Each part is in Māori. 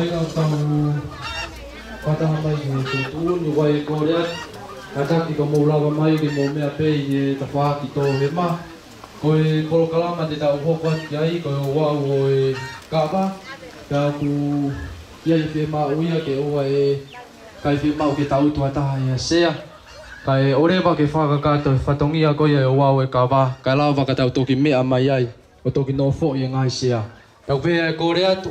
nga tau pataha mai ki tū ni wai kōrea kataki ka moulawa mai ki mō mea pei e ta whāki tō he mā koe kolokalama te tau hoko ati ai koe o wau o e kāwa ka ku iai whi mā uia ke oa e kai whi mau ke tau tuataha e a sea kai orewa ke whakakato e whatongia koe e o wau e kāwa kai lawa ka tau toki mea mai ai o toki no fo i ngai sea tau pēa e kore atu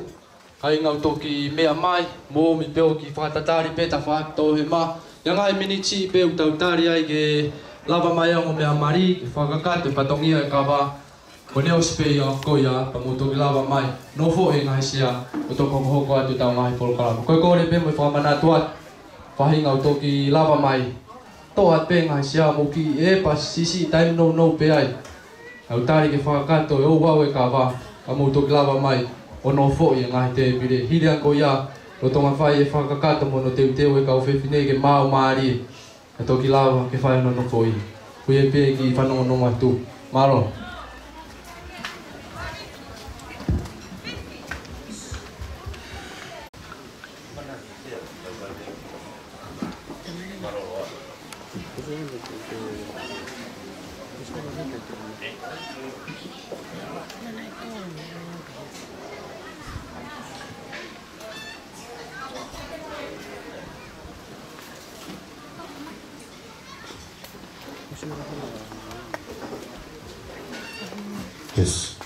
kai ngau toki mea mai mō mi peo ki whakatatari pēta whakatō he mā ia ngai miniti pēu tau tari ai ke lava mai o mea mari ki whakakato e whatongia e kawa ko neo spei a koia pa mo toki lava mai no fo i ngai sea o toko hoko atu tau ngai polokalama koe kore pē mo i whakamana tuat whahi ngau toki lava mai tō at pē ngai sea mo ki e pa sisi time no pē ai au tari ke whakakato e o wau e kawa a mo toki lava mai o no fo i ngai te pire hiri ko ia o tonga whai e whakakato mo no teu e kau whewhine ke māo maari e toki lava ke whai no fo i hui e pē ki whanonga atu maro Yes.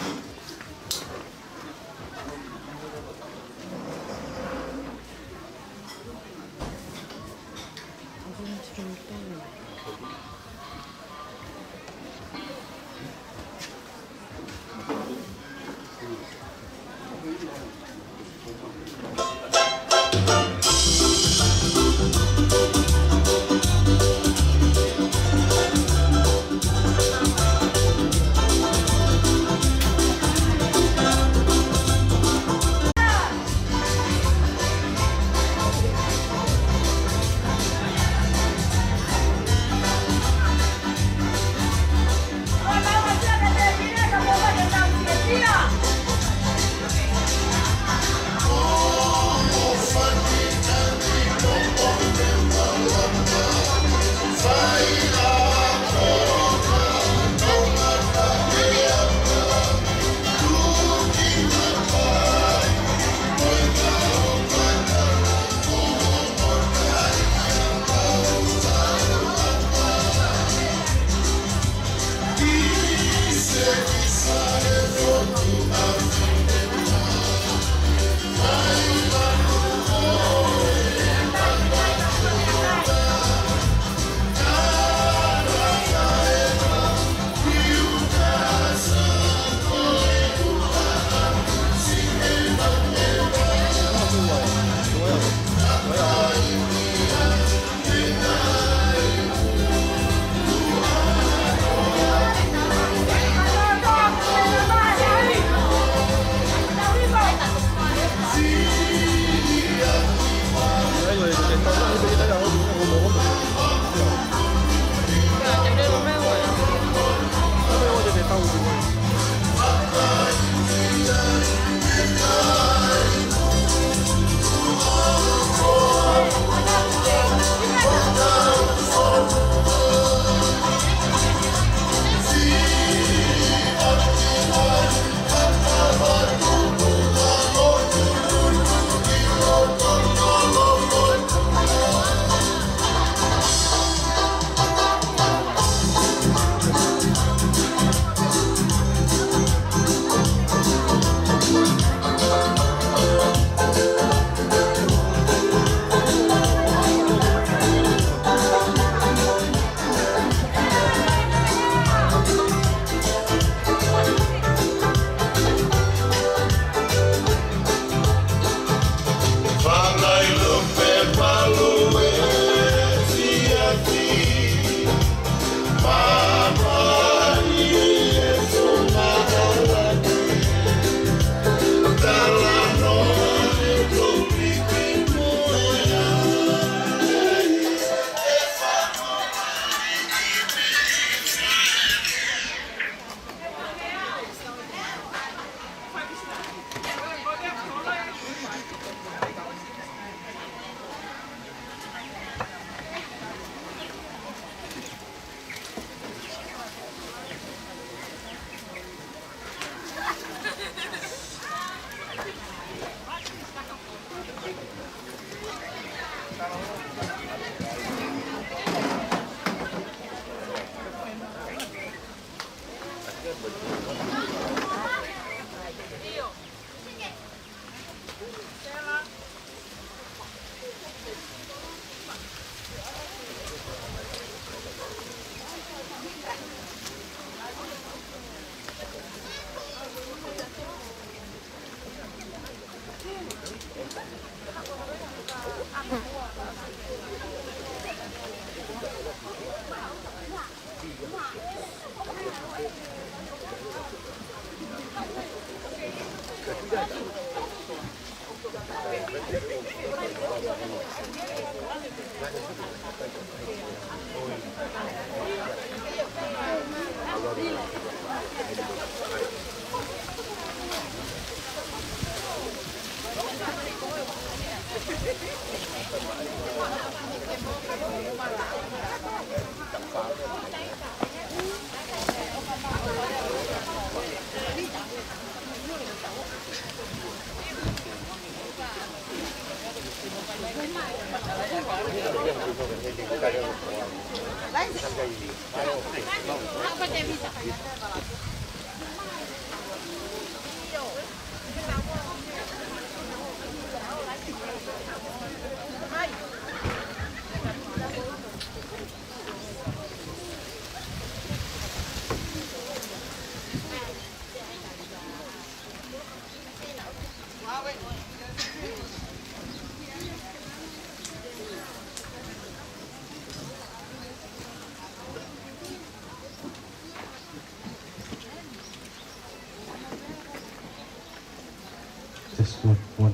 Test 1.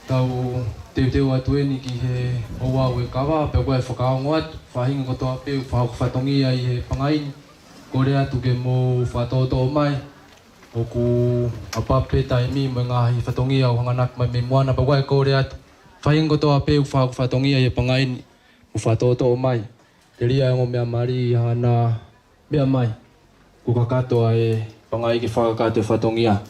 Tau teu atu ni ki he owa we kawa pe koe whakaongo atu whahinga kotoa peu whatongi ai he pangaini kore atu ke mo whatoto mai oku apape tai mi mo ngahi whatongi au hanganak mai me moana pe koe kore atu whahinga kotoa peu whatongi ai he pangaini mo whatoto mai te ria ngo mea mari hana mea mai ku kakatoa e pangai ki whakakato whatongi a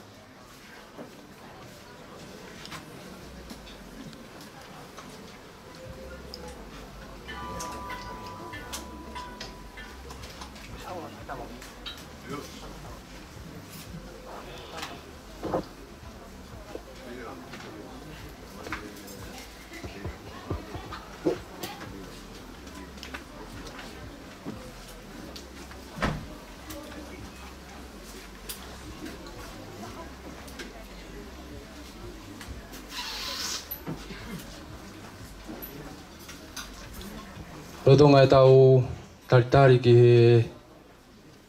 Roto ngai tau taritari ki he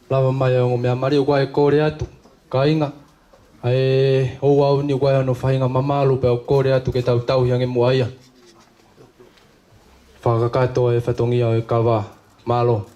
lava mai o mea mari o koe kore atu ka inga ai o au ni koe ano whainga mamalu pe o kore atu ke tau tau hiange mua ia whakakato e whatongi au e kawa malo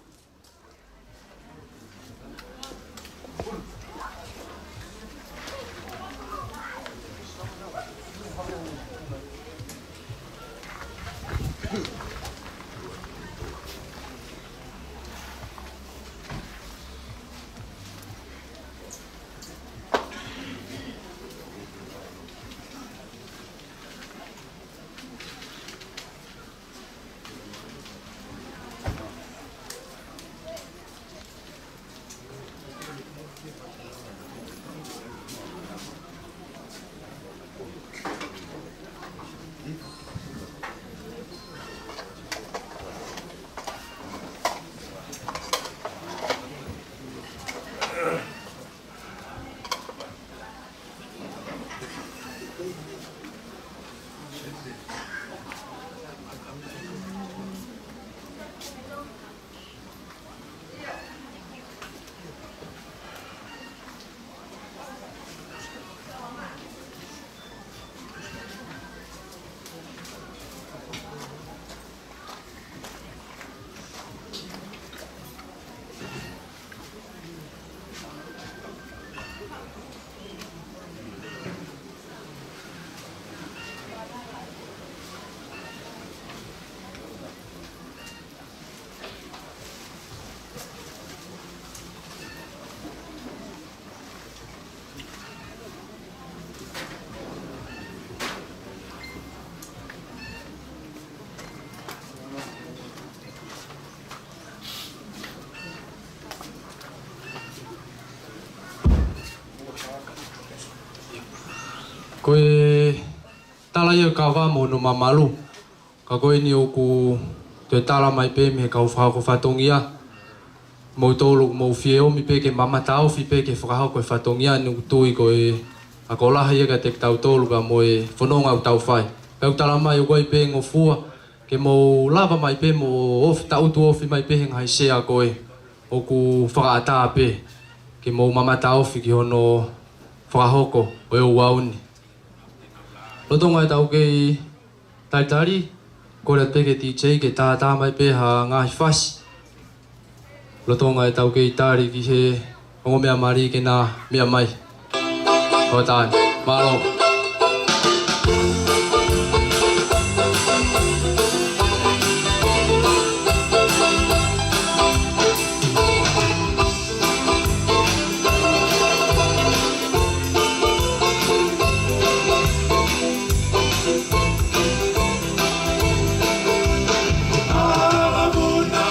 koe tala ia ka wā mo no mamalu ka koe ni oku te tala mai pe me ka whako whatongia mo tolu mo whieo mi pe ke mama tau fi pe ke whakahau koe whatongia ni tui koe a ko laha ia ka te tau tolu ka mo e whanonga au tau whai kau tala mai o koe pe ngo fua ke mo lava mai pe mo ofi tau tu ofi mai pe hengai sea koe oku whakaata pe ke mo mama tau fi ki hono whakahoko o e o wauni Roto ngai tau kei taitari, kore pe ke DJ ke tā mai pe ha ngahi whasi. Roto ngai tau kei tari ki he ongo mea mari ke nā mea mai. Ho tāi, malo. Avamuna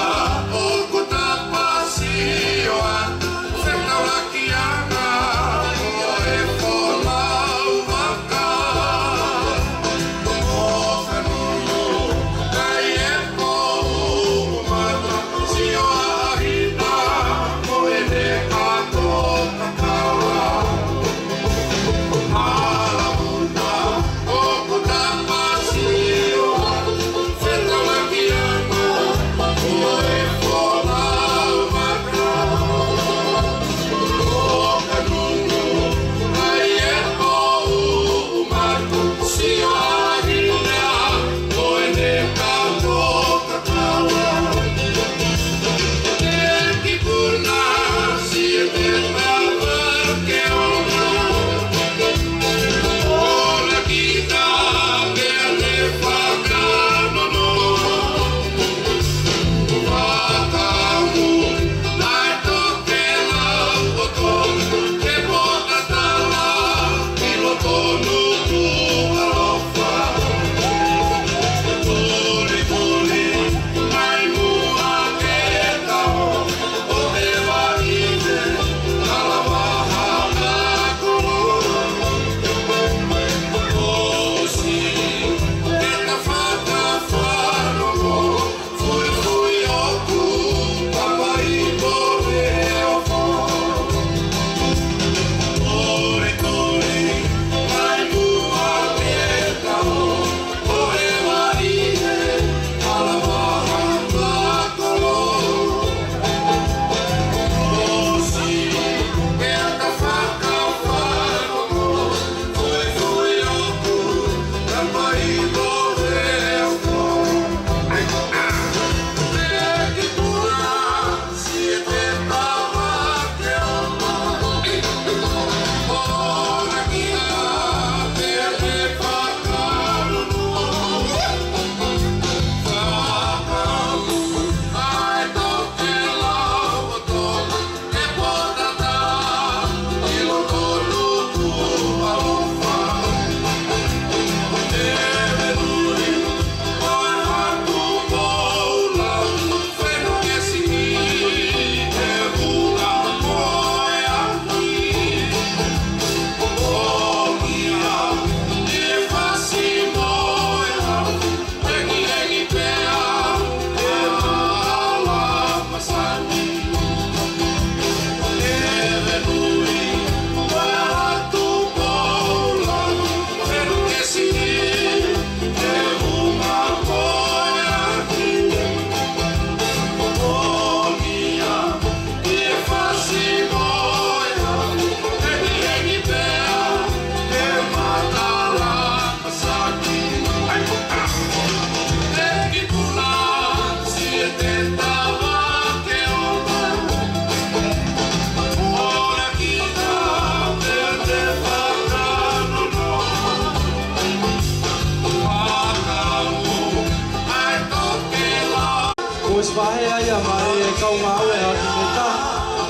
bahe ai mai kau ngawe ati meta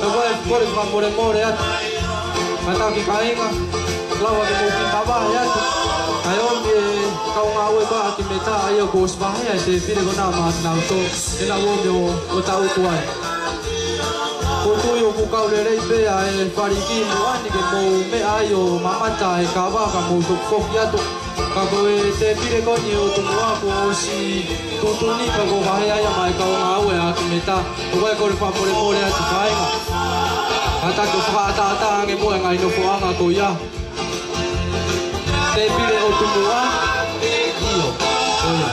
e wai kore pa more atu mata ki kainga lawa ke moki taba atu ai on kau ngawe ba ati meta ai o gos bahe ai te pire kona mat na to e na wo meu o tau tuai o tuyo ku kau le rei pe ai fariki mo ani ke mo me ai o mamata e kawa ka mo to foki atu ka koe te pire koni o tu mua ko si tutuni ka ko bahe ai mai kau ngawe ati meta o wai kore pa more atu kainga ata ko whakaata nge moe ngai no whaanga ko ia te pire o tu mua iyo oia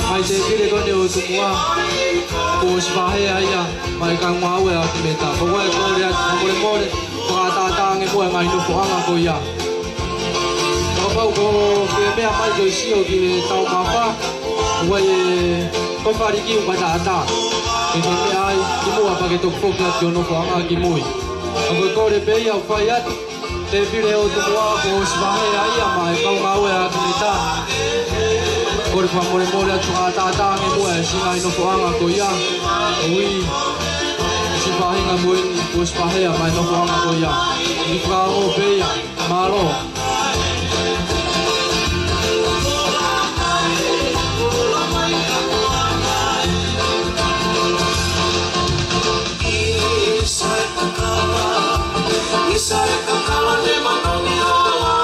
mai te pire kone o tu mua ko si bahe aia mai ka ngawe ati meta ko wai kore atu more whakaata nge moe ngai no whaanga ko ia ko pau ko ke mea mai ko isio ki tau mawha wai ko whariki o mataata e te mea ai ki mua pa ke toko poki ati o no whaanga ki mui a koe kore pei au whai atu te pire o tu mua ko si bahe aia mai kau ngawe ati meta kore wha more atu whakaata nge moe singa i no whaanga ko ia ui si whahinga mui ko si bahe mai no whaanga ko ia i whakao pei malo Isai kakala ne manoni ala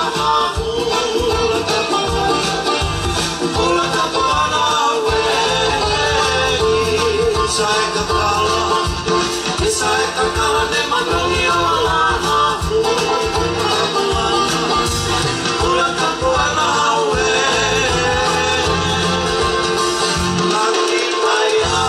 ula kapana we Isai kakala ne manoni ala ula kapana we Lati maya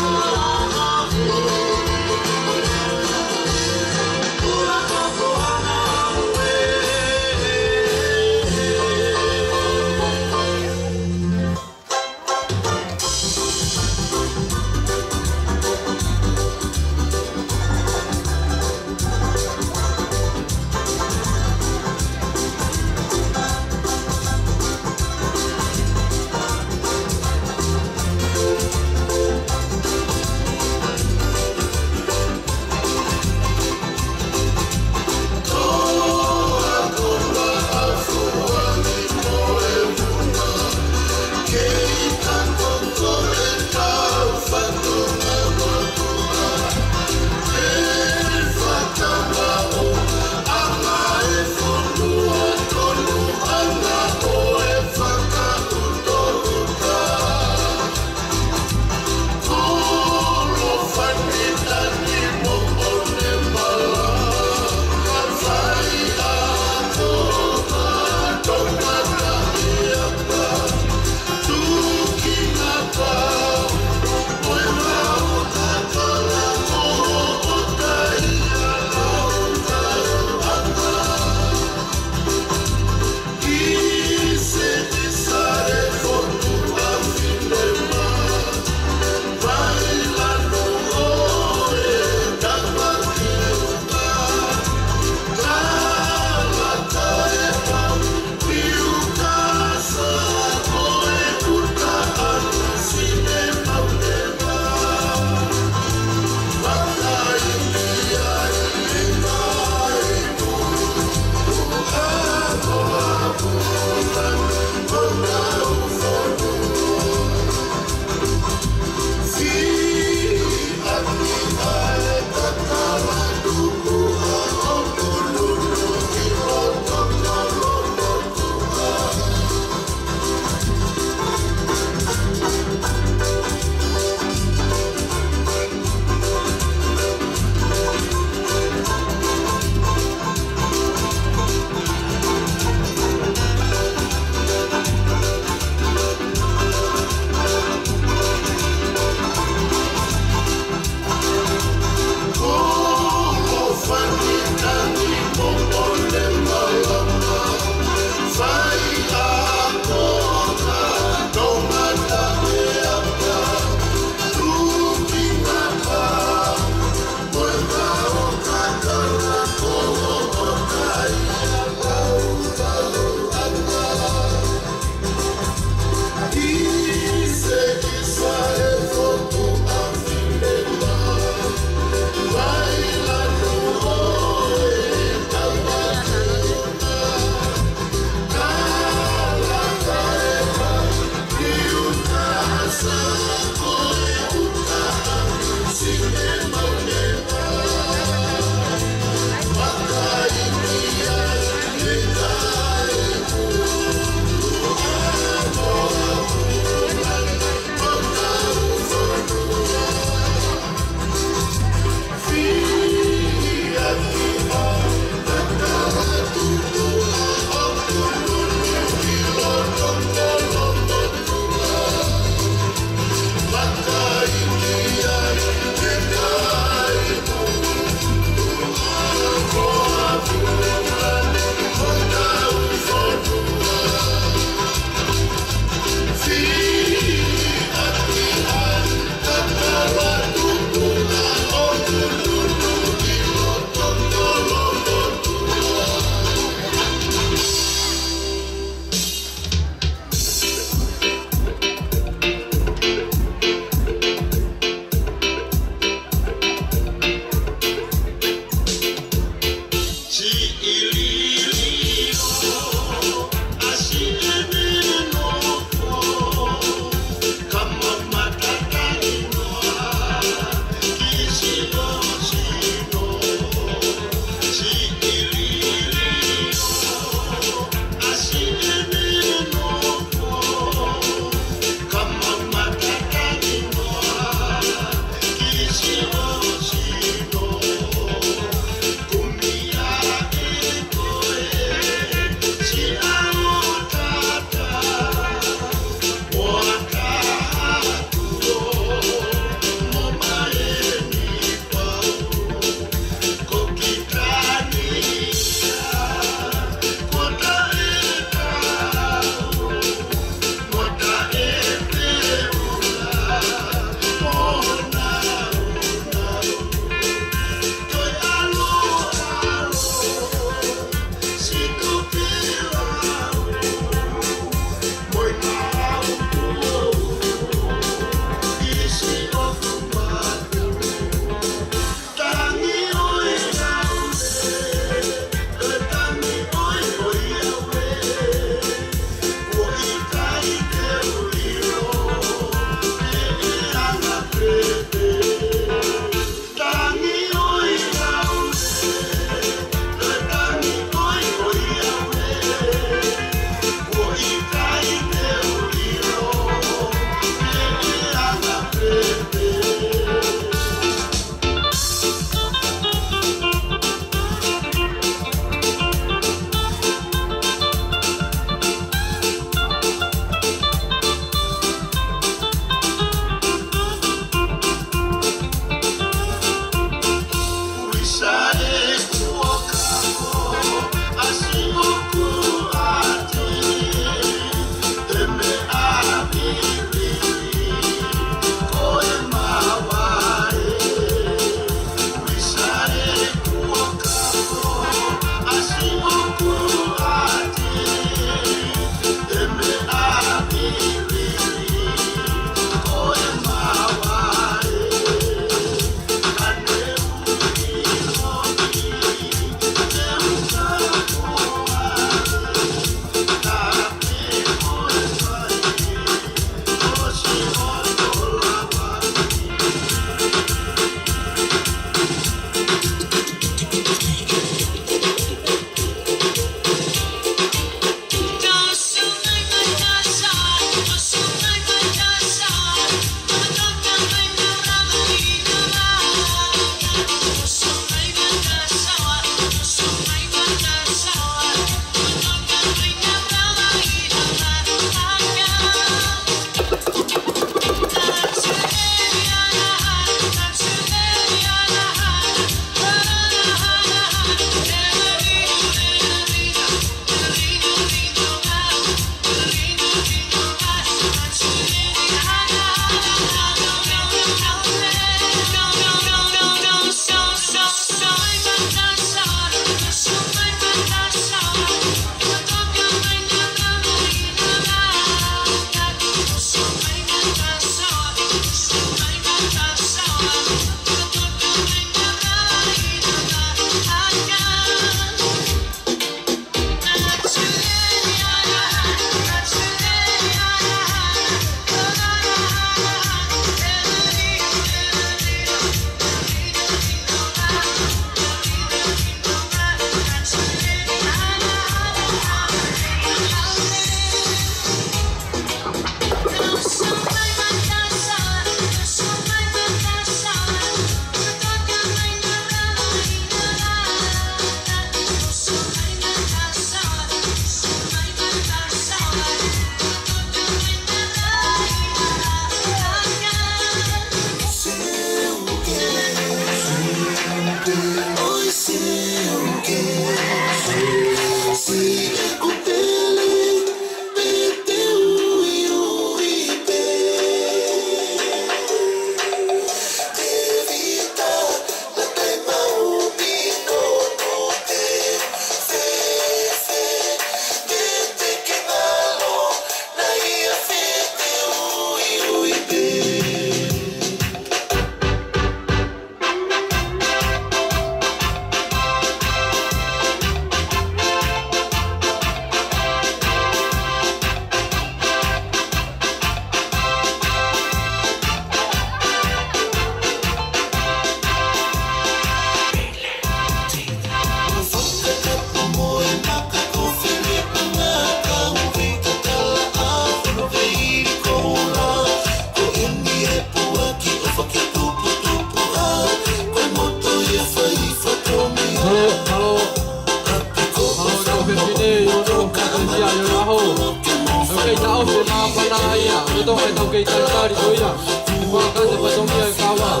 patong ay tau kay tantari doya. Ipakan sa patong niya kawa.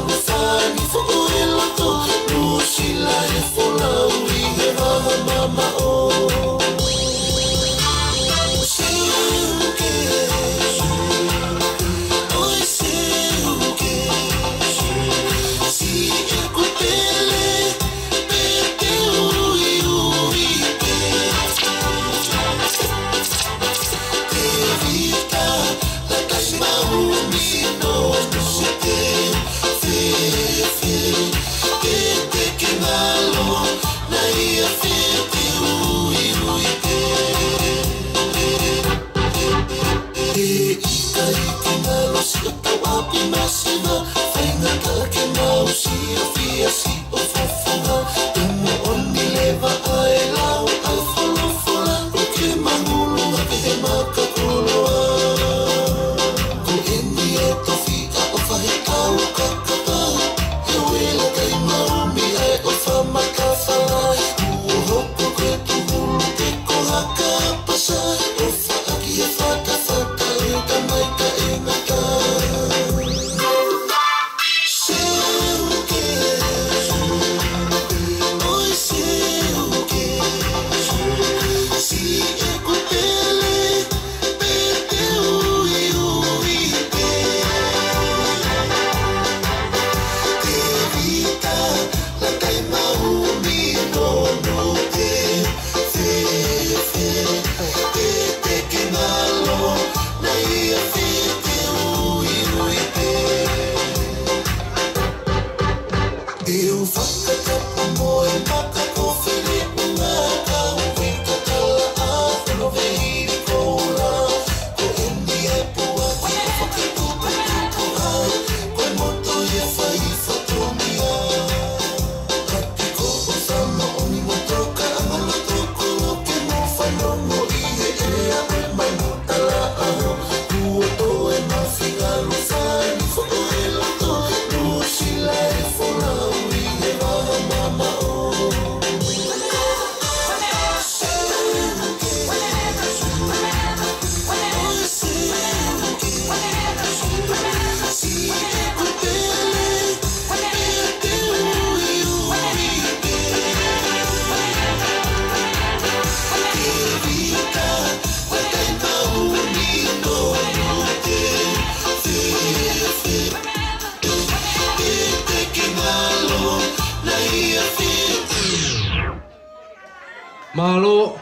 Mahalo,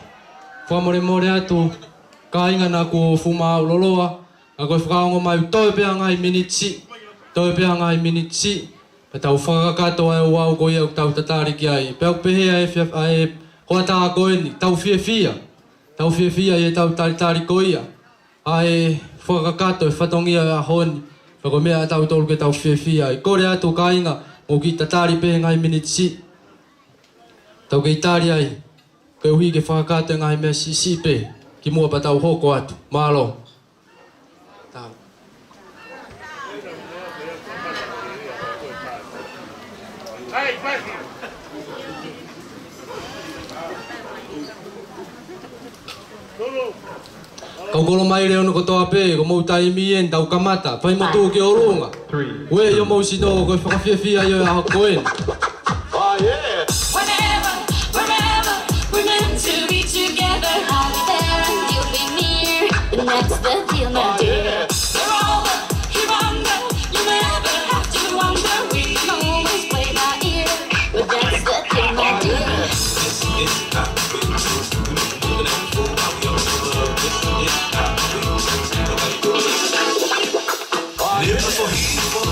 whamore atu, ka inga nā ko fuma uloloa, a koe whakaongo mai toi pia ngai minitsi, e tau whakakato ai o wau ko iau tau tatari ki ai, peau pehea e whia e hoa tā koe ni, tau whia i e tau tari ko ia, ai whakakato e whatongia a honi, whako mea tau tolu ke tau whia, i kore atu ka inga, o ki tatari pehe ngai minitsi, tau kei tari ai, ke hui ke whakakato ngai mea sisipe, ki mua pa tau hoko atu, mahalo. Tau. Kau kolo mai reo no kotoa pe, ko mau tai mien, tau kamata, pai motu ke orunga. Ue yo mau sino, ko whakawhiawhia yo a koen. Oh yeah. That's the deal, my dear. You're over, you're under. You never have to wonder. We can always play by ear, but that's the deal, my dear. Live for evil,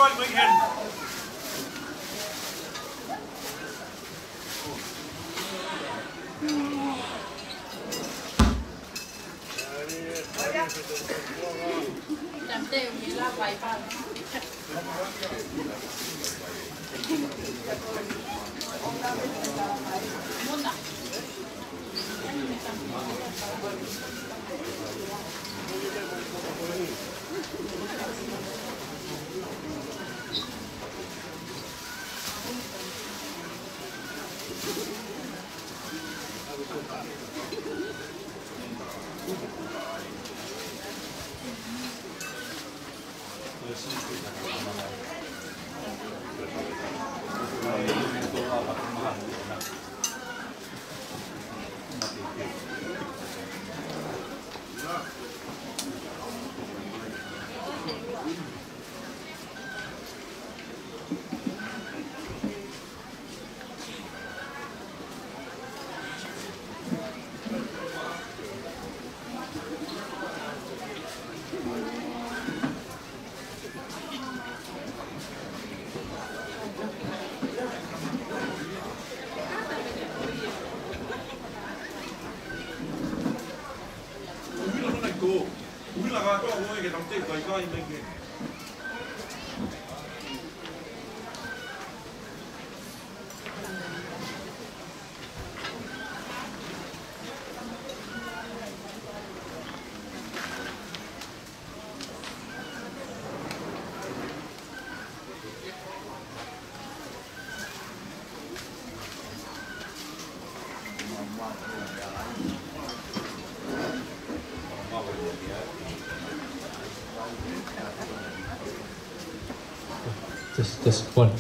coi mới khen. Làm tiêu như là vậy phần. Muốn à? 우리나라가 또 오게 남대 거기가 있는 게. Just one.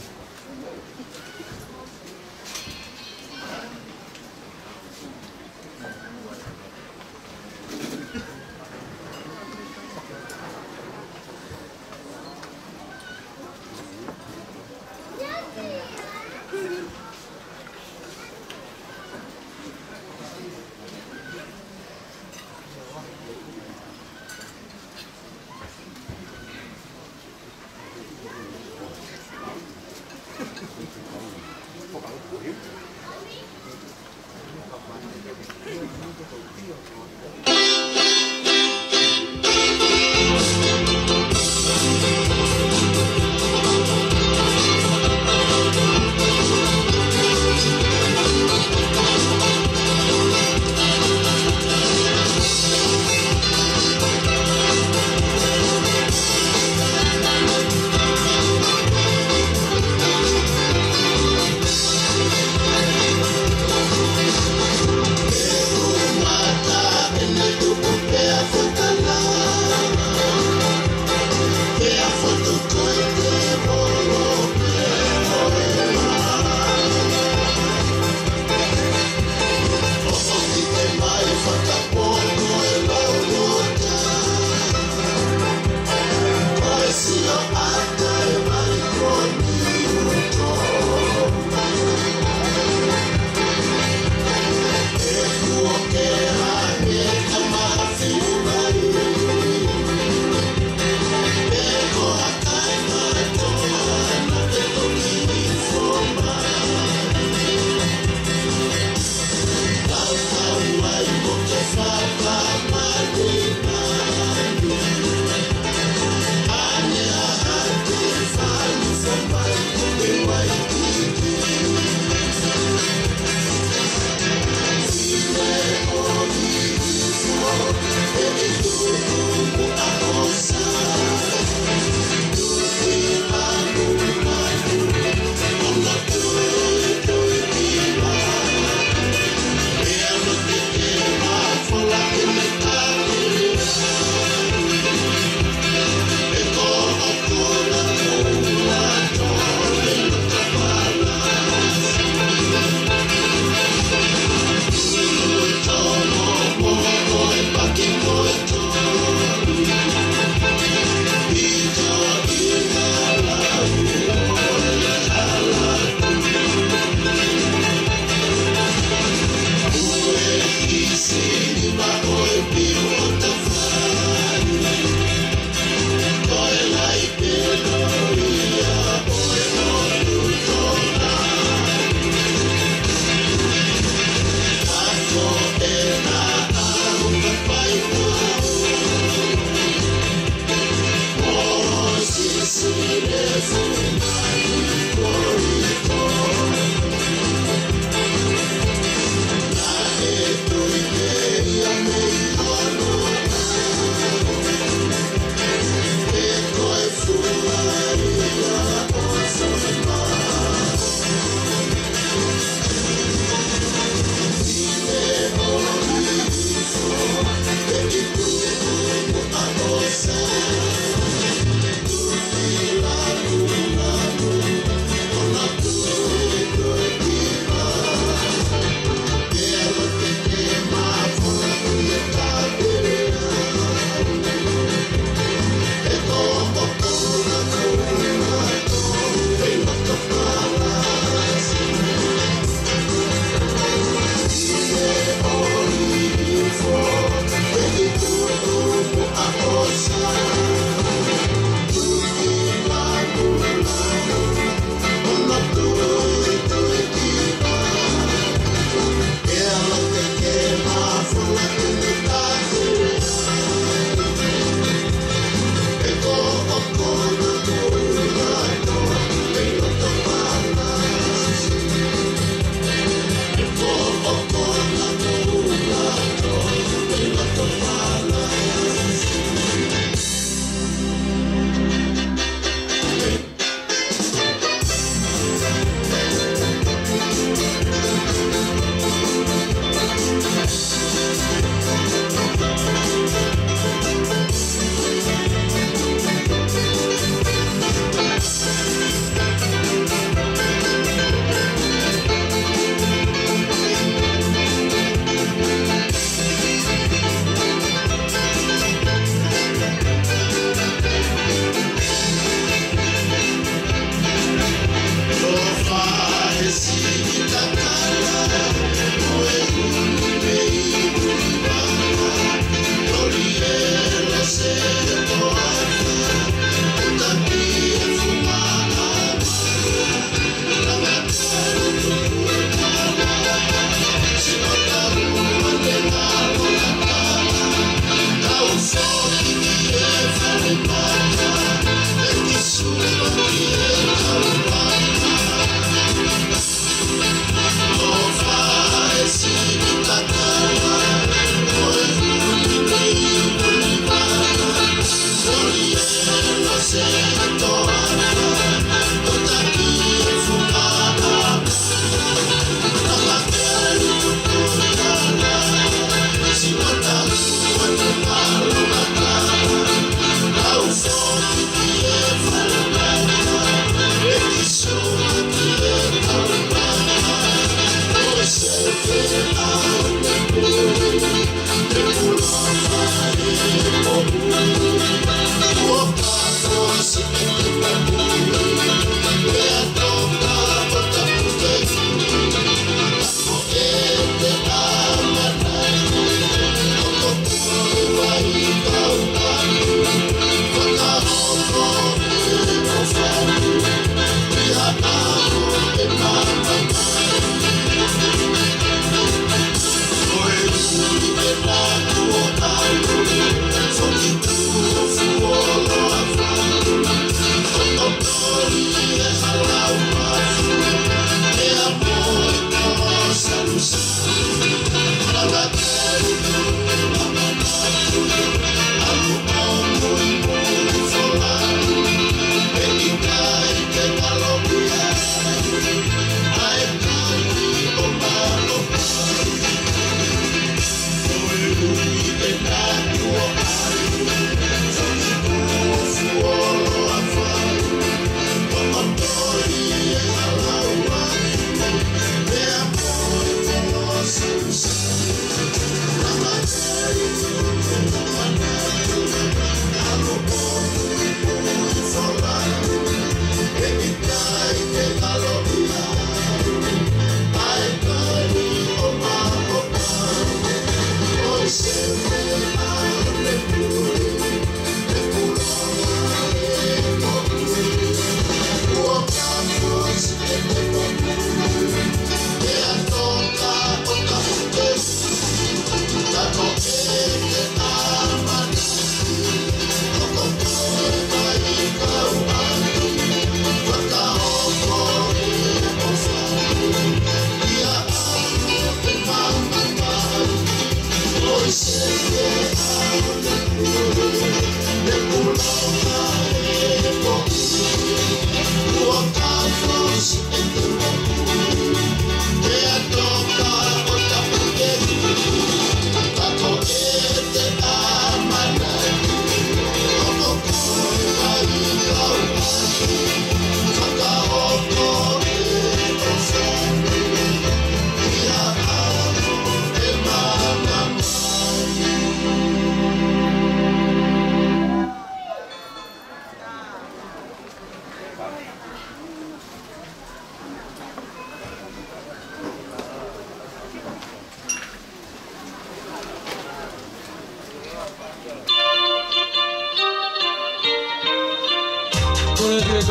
Tutti la luna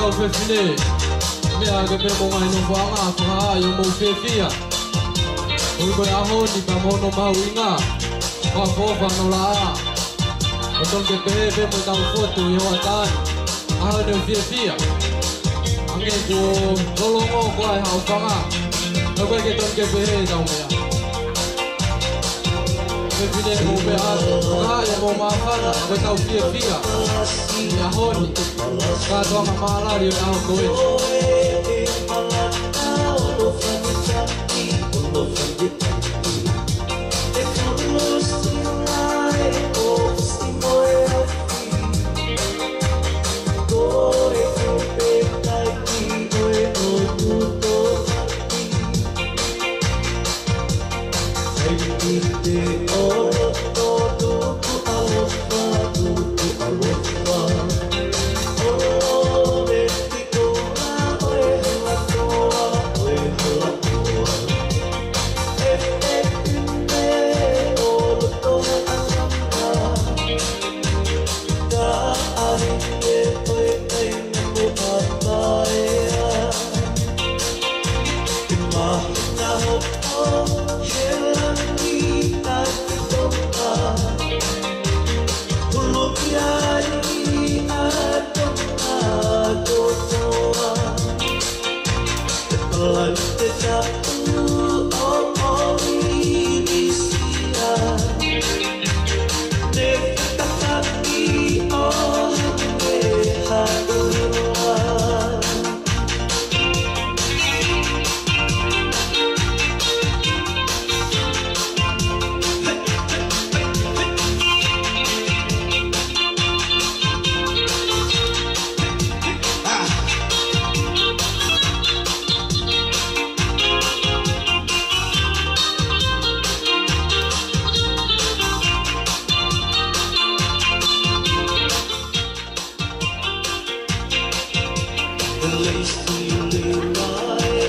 kau fefine. Mea ke pe mo ngai no wanga wha yo mo fefia. Ui koe aho ni ka mono mau inga. Wha fofa no la a. O ton ke pehe pe mo tau fotu i hoa tan. Aho ni fefia. Ange ko lolongo ko ai hau whanga. Au koe ke ton ke pehe tau mea. Fefine mo pe aho. Whakaya mo mawhana. Koe tau fefia. I aho ni. Ka toanga maalari o aho koe.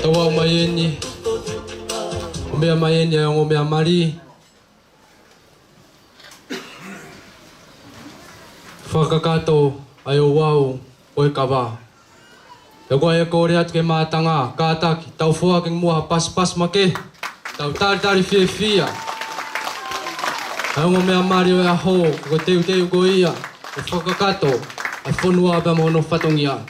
Tawa mayeni. Umea mayeni ay umea mari. Whakakato ay uwau o kawa. Yago ay ko reat ke matanga kataki tau fuaking mua pas make. Tau tari fia. Ay umea mari o aho ko teu ko ia. Whakakato ay fonua ba mo no fatongia.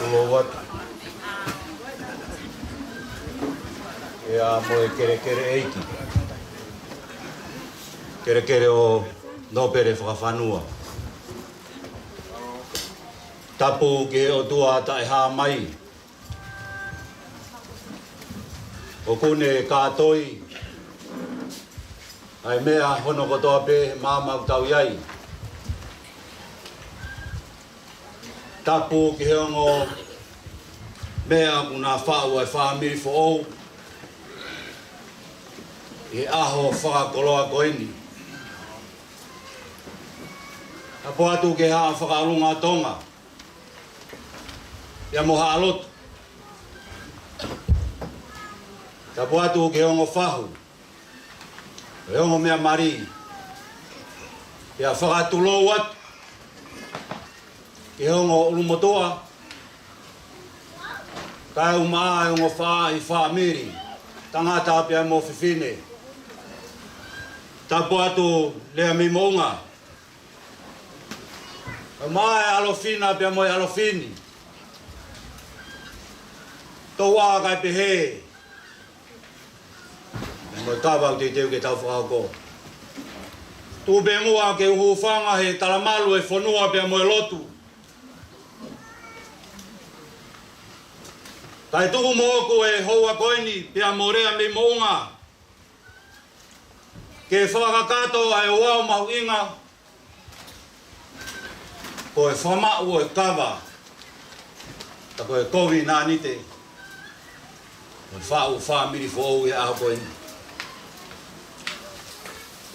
Tulowat ia moe kere eiki. Kere o nopere whakawhanua. Tapu ke o tua ta e hā mai. O kune kātoi. Ai mea hono kotoa pe māmau tau iai. Tapu ki heongo mea kuna whau ai whamiri fo ou. I aho whakakoloa koeni. Tapu atu ke haa whakarunga tonga. Ia moha alotu. Tapu atu ke heongo whahu. Heongo mea mari. Ia whakatulou atu. Ke hongo ulumotoa. Kai umaa e hongo whaa i whamiri. Tangata apia mo whiwhine. Tapu atu lea mi mounga. Umaa e alofina apia mo e alofini. Toa kai pehe. Mo tawau te teu ke tau whakako. Tu be mua ke uhu whanga he talamalu e whanua apia mo e lotu. Kai tuku mo ko e hoa koini pia morea me mounga. Ke whakakato ai oau mahu inga. Ko e whama ua e kawa. Ta ko e kovi nā nite. Ko e whau whamiri whou e aho koini.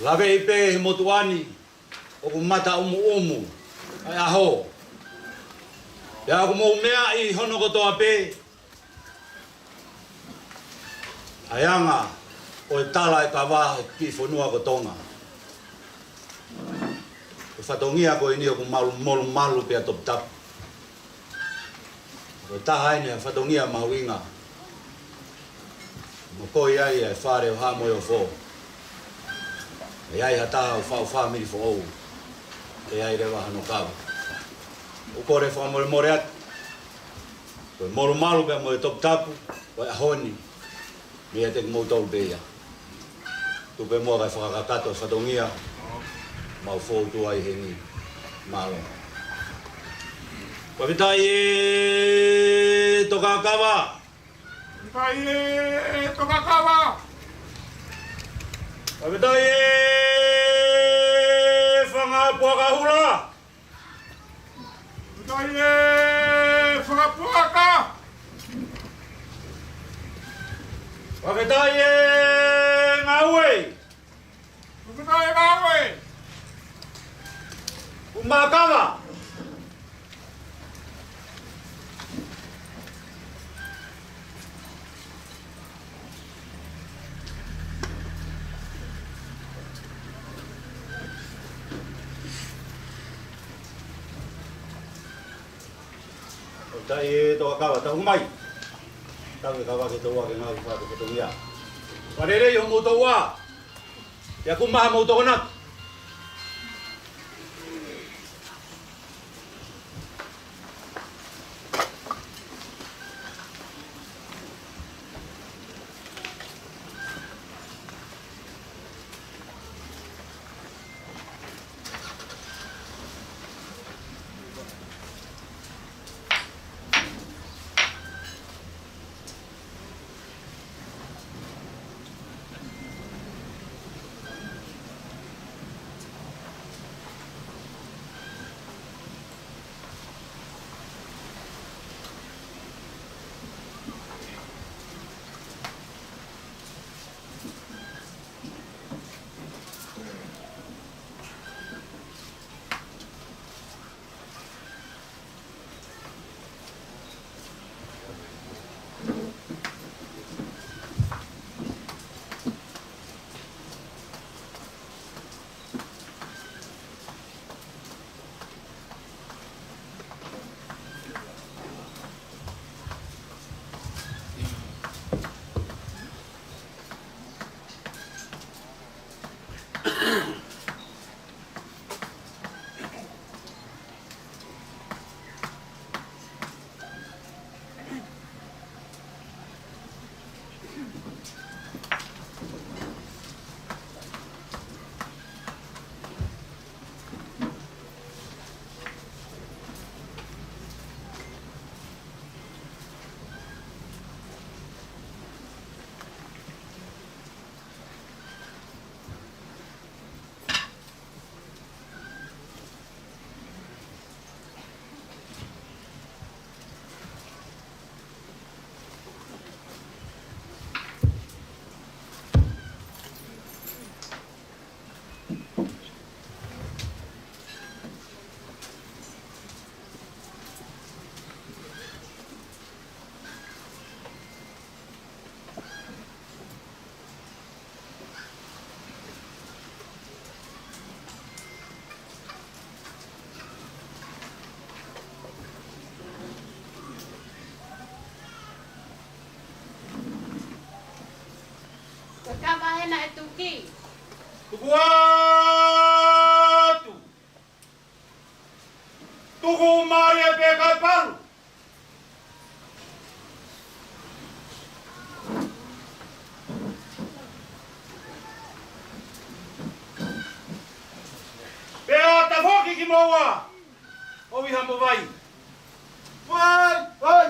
Lawe i pē he motuani. O ku mata umu. Ai aho. Ia ako mou mea i hono kotoa pē. Ai anga, o e tala e kawaha ki whanua ko tonga. O whatongia ko ini o ku malu pia top tap. O taha ine a whatongia mahuinga. Mo koi ai e whare o hamoi o fo. E ai hataha o whau whamiri fo ou. E ai rewa hano kawa. O kore whamore more atu. Ko e malu pia mo e top tapu, o e ahoni. Mia te mo tau beia. Tu pe mo kai whakakato whatongia. Mau fōu tu ai hengi. Malo. Wawitai e Tokakawa. Wawitai e Tokakawa. Wawitai e Whangapuakahula. Wawitai e Whangapuaka. Wawitai e Ngaue. Wawitai e Ngaue. Umakawa. Wawitai e Tokakawa, tahu mai. Tahu kawa ke toa ke ngau fa ke toia. Parere yo mo toa. Ya ku maha mo toa. Kawa hena e tuki. Tuku atu. Tuku mai e pe kai paru. Pea ta foki ki moa. Ovi hambo vai. Vai, vai.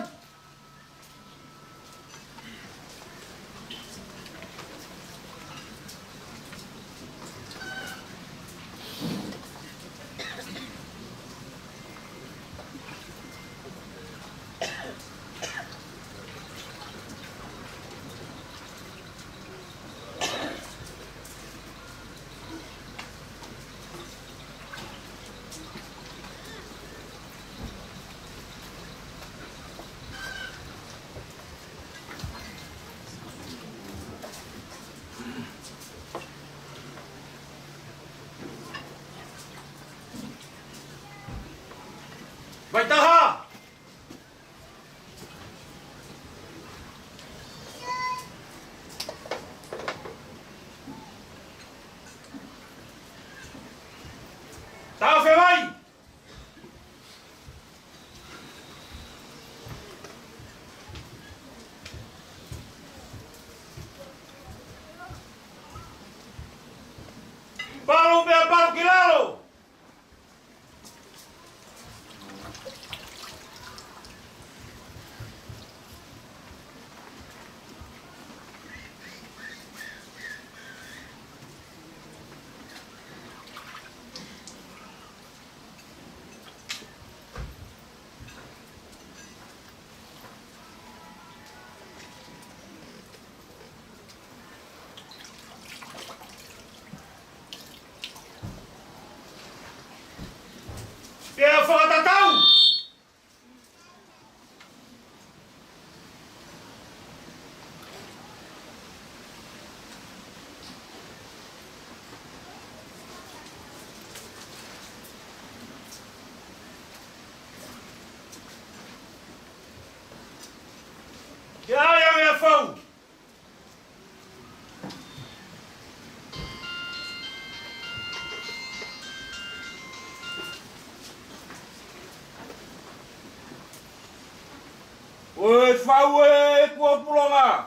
Oi, fau e kua pulonga.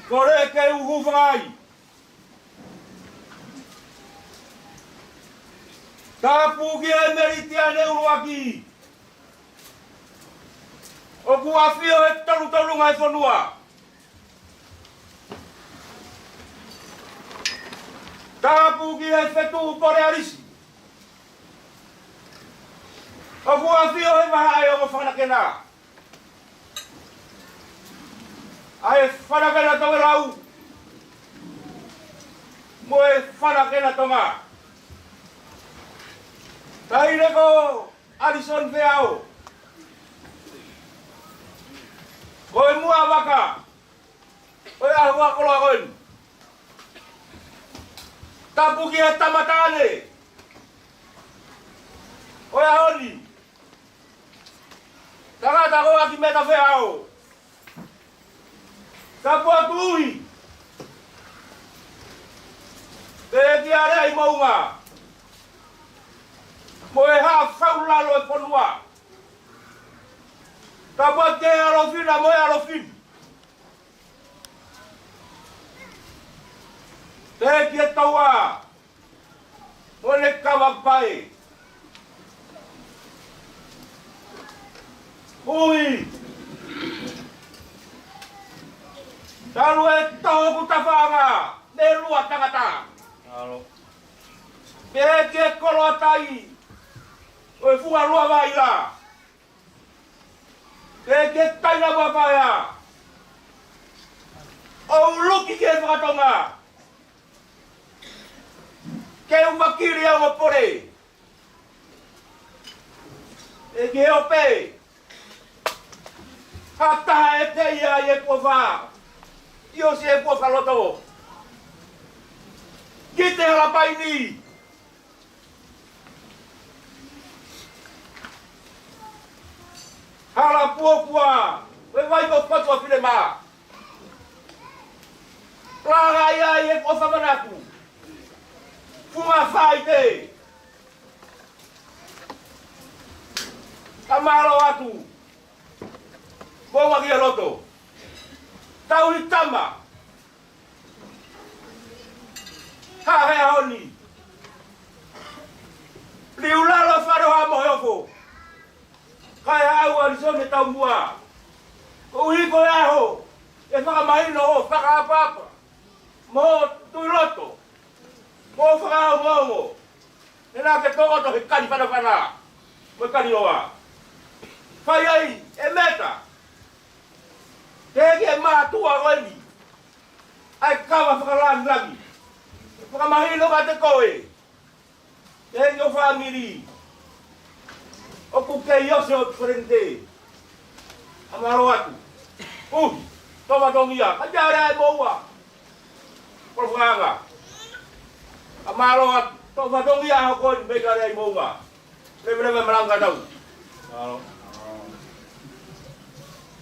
Kore ke uhu whangai. Tapu ki e meritia ne uruaki. O kuafio e talu ngai whanua. Tapu ki e whetu pore arisi. O kuafio e maha e o whanakena. Ai whanakena tonga rau. Mo e whanakena tonga. Taire ko Alison Feao. Koe mua waka. Koe ahua koloa koen. Tapu ki e tamatane. Koe ahoni. Tangata koa ki meta Feao. Tapu atuhi. Te tiare i maunga. Moe ha whaulalo e ponua. Tapu te arofina, moe arofin. Te ki e taua. Moe ne kawapai. Ui. Talu e toho kutawhanga. Ne lua tangata. Te ki e koloa tai. Oi fua lua vai la. Ke taina wapaya. O luki ke whakatonga. Ke umakiri au mapore. E ke ope. Hataha e te ia e kua wha. Io si e kua whaloto. Ki te halapai ni. Hala pua, we vai ko patua file ma. Plaga ia e ko famanaku. Fuma fai te. Amaro atu. Boa ki loto. Tauri tama. Ha he honi. Liulalo faro ha mohofo. Kai au Alison tau mua. O hiko aho. E whakamahino o whakaapapa. Mo tuiloto. Mo whakao ngongo. E nā ke tokoto he kari whanawhana. Mo kari oa. Whai ai e meta. Tegi e mātua roeni. Ai kawa whakalani langi. Whakamahino ka te koe. Tegi o whamiri. O kukei ose o frente. Amaro atu. Toma tongia. Kajare ai moua. Kolfanga. Amaro atu. Toma tongia hako ni begare ai moua. Leve maranga tau. Alo.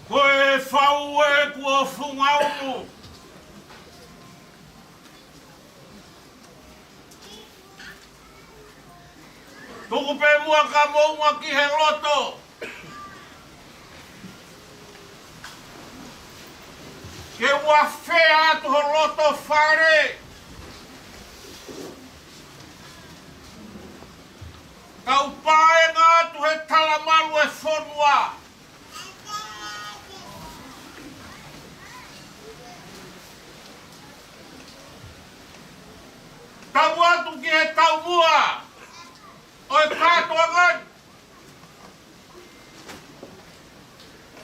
Koe whau e kua whungaumu. Tuku pe mua ka mounga ki he loto. Ke ua whea atu ho loto whare. Kau pae ngā atu he talamalu e whonua. Tau atu ki he tau mua. Oi katoa ngai.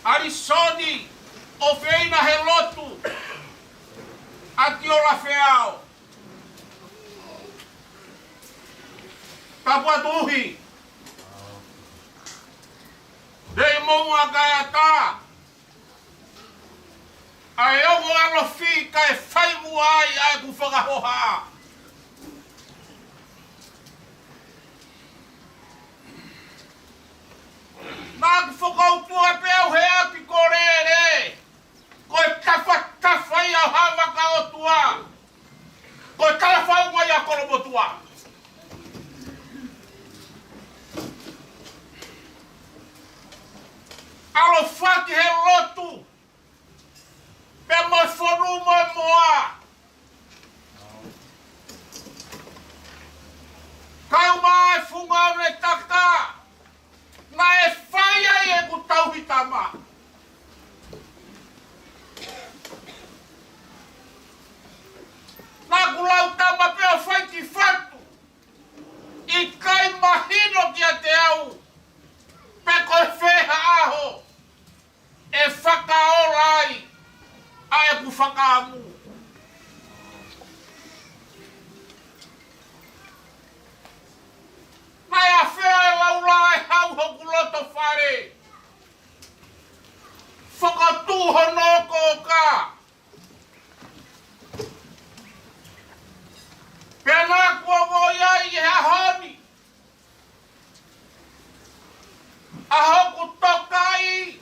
Arisoni o feina he lotu. Ati o la feao. Tapua tuhi. Dei moua kaya ta. Ai ongo alo fi kai fai muai ai ku whakahoha. Nā whakautua pēo hea ki korere. Koe tafa ia hawaka o tua. Koe kalawhaunga ia kolomotua. alo whaki he lotu. Pe moi whonu moi moa. Kai mai funga ne taka. Na e whai ai e ku tauhitama. Na ku lau tama pea whai ki whatu. I kai mahino ki a te au. Pe koe wheha aho. E whakaola ai. Ai ku whakaamu. Mai a whea e laula e hau hoku loto whare. Whakatūho nōko ka. Pena kua ngoi ai e ahoni. A hoku tokai.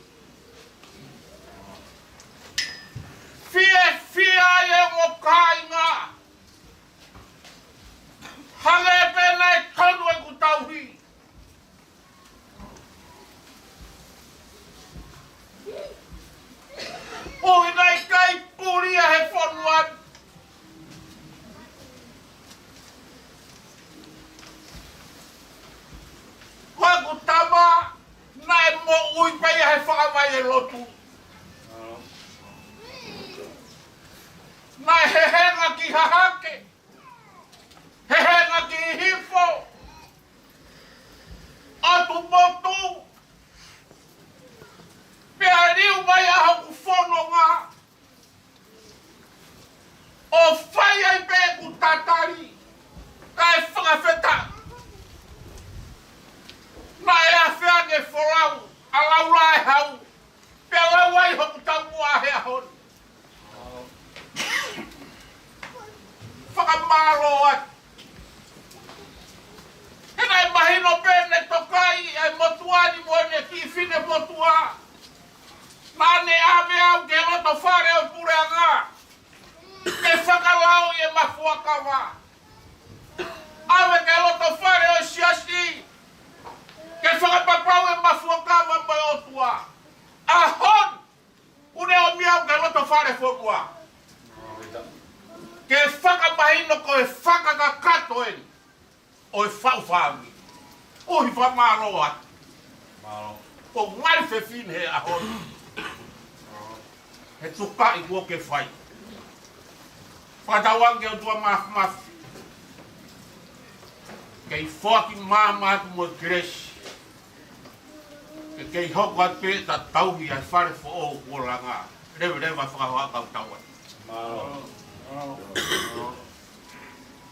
Fia e o kainga. Hale pena e tonu e ku tauhi. Ui nei kai puria he whonuan. Koe ku tama, nai mo ui pei he whakamai e lotu. Nai he henga ki hahake. He henga ki hifo. Atu motu. Pea riu mai aho ku whanonga. O whai ai pe ku tatari. Kai whakawheta. Nai a whea nge wholau. A laura e hau. Pea lau ai hoku tamua he ahon. Whakamaro atu. Hena e mahino pene tokai e motuani moene ki whine motua. Nane ave au ke loto whare o pureanga. Ke whakalau e mafuakawa. Ave ke loto whare o siasi. Ke whakapapau e mafuakawa mai otua. Ahon! Une o miau ke loto whare whorua. Ke whakamahino ko e whakakakato eni. O e whauwhami. Uhi whamaro atu. O ngari whewhine he ahon. He tuka i kua ke whai. Whatawange o tua mafi. Kei whaki māma atu mo gresi. Kei hoku atu pe ta tauhi ai whare fo o kuolanga. Rewe whakahoaka o tauan.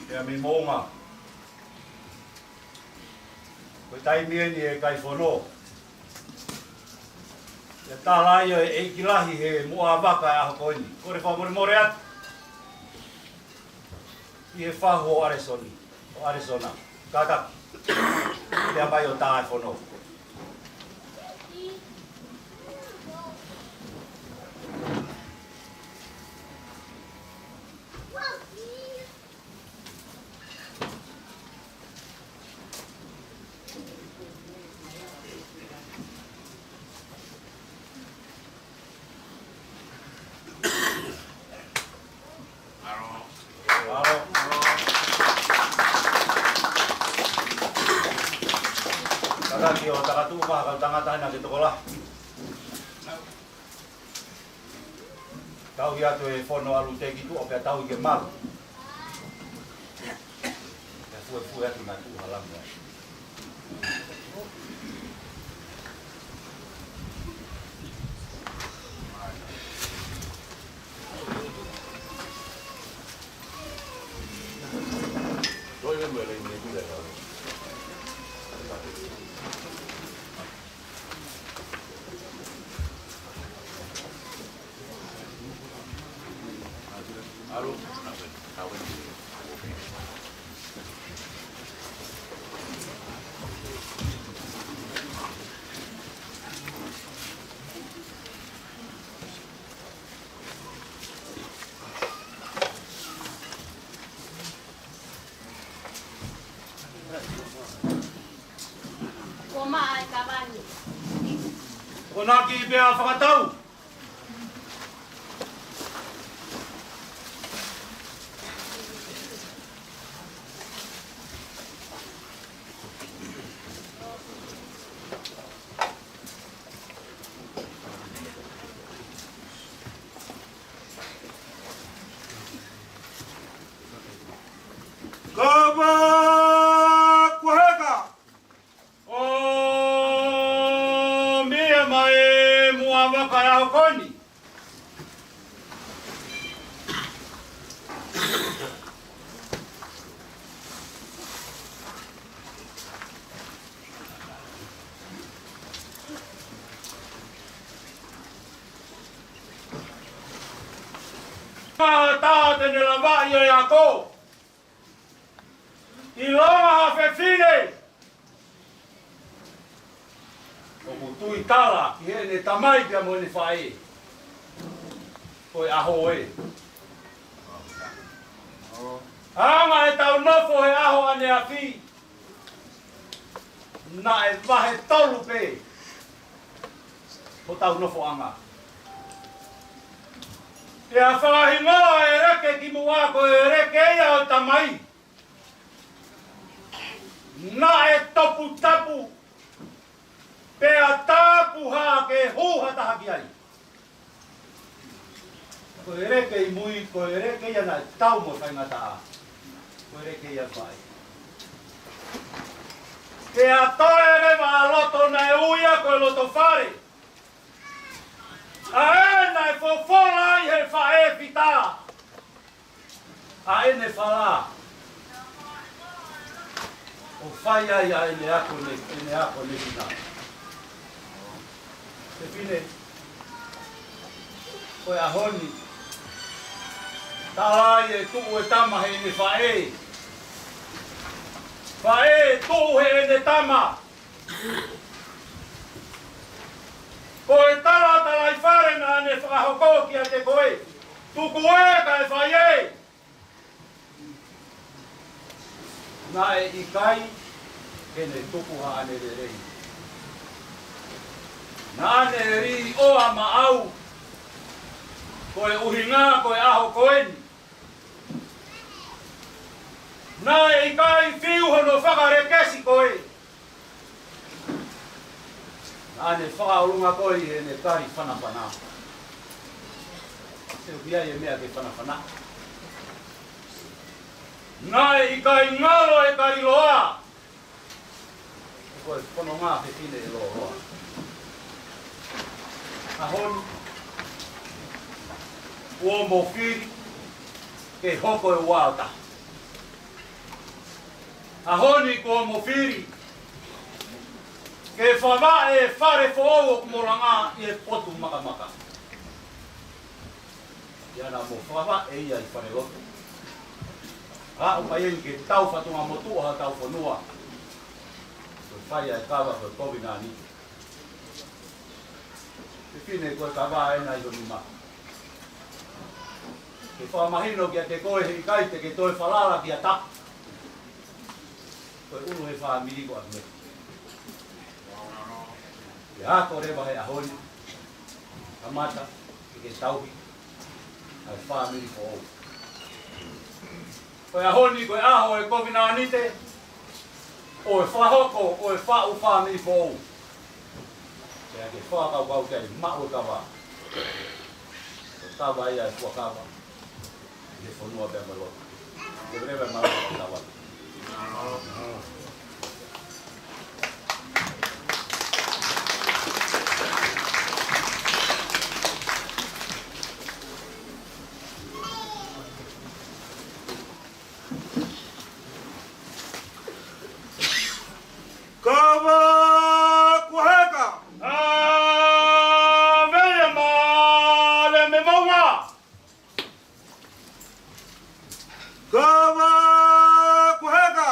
Pea mi monga. Koe taimieni e kai whono. Ia tālai o e eikilahi he mua waka e aho koini. Kore whamore more atu. I he whahu o Aresoni. O Aresona. Kakaki. Ia mai o tāi whono. Kakaki o takatuma kau tangata na ke tokola. Tau hi atu e whono alu te ki tu o pia tau i ke maru. Pia fue atu na tu halangu. Doi me muere ni tu de la. O nā ki mea whakatau. Kava kuheka. O mia mai mua wakara hokoni. Ta tene la vai e ako. I longa ha fefine. O kutui tala, ki he ne tamai pia mo ne whae. Koe aho e. Anga e tau nofo he aho ane a fi. Na e wahe tolu pe. Ho tau nofo anga. E a whakahingoa e reke ki mua ko e reke ia o tamai. Na e topu tapu. Pea tapu ha ke huha taha ki ai. Ko e reke i mui, ko e reke ia na tau mo whaingata a. Ko e reke ia whai. Pea toe me wa loto na e uia ko e loto whare. A e na e fofola i he whae pita. A e ne whala. O whai ai a ene ako ne hina. Te whine, koe a honi, tārai e tuu e tama he ene whae. Whae tuu he ene tama. Koe tala i wharenga ane whakahoko ki a te koe. Tuku e ka e whae. Nā e i kai, kene tuku ha ane re rei. Nā ne ri o a maau, koe uhinga, koe aho koeni. Nā e i kai whiu hono whakarekesi koe. Nā ne whakaurunga koe he ne kari whanawhana. Se ukia e mea ke whanawhana. Nā e i kai ngalo e kari loa. Koe whono ngā whiwhine e loa. Ahoni, ua mofiri, ke hoko e wauta. Ahoni ko mofiri, ke whawa e whare who'o kumoranga i e potu makamaka. Iana mo whawa e ia i whare loto. Ha upai ke tau whatunga motu ha tau whanua. Ko whaia e kawa ko kovina ni. Te whine koe ka wā e nai honi ma. Ke whamahino ki a te koe hei kaite ke toi whalala ki a ta. Koe unu he whamiri ko atu me. Ke hako rewa he ahoni. Kamata, ke tauhi. Ai whamiri ko ou. Koe ahoni, koe aho e kovina anite. O e whahoko, o e whau whamiri ko ou. Kaya ke whakau kau kei mao kawa. Kawa ia e kua kawa. Ke whanua pia mai loto. Ke brewe mai loto kawa. Kawa kuheka. Veia male me maunga. Kawa kuheka.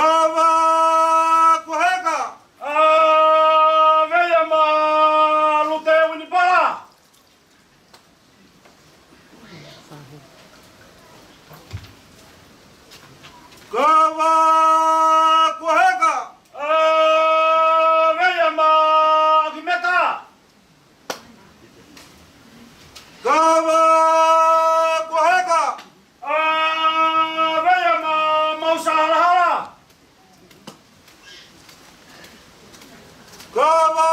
Kawa kuheka. Veia ma lute wini para. Kawa kuheka. Veia ma gimeta. Kawa kuheka. Veia ma mausahala. Kawa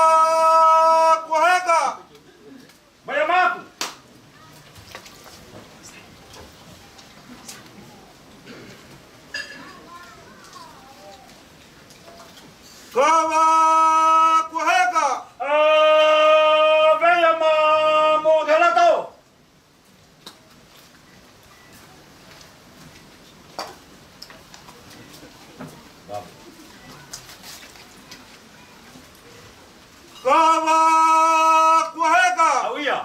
kuheka. Veia maku. Kawa kuheka. Veia ma modelato. Kawa kuheka. Awia.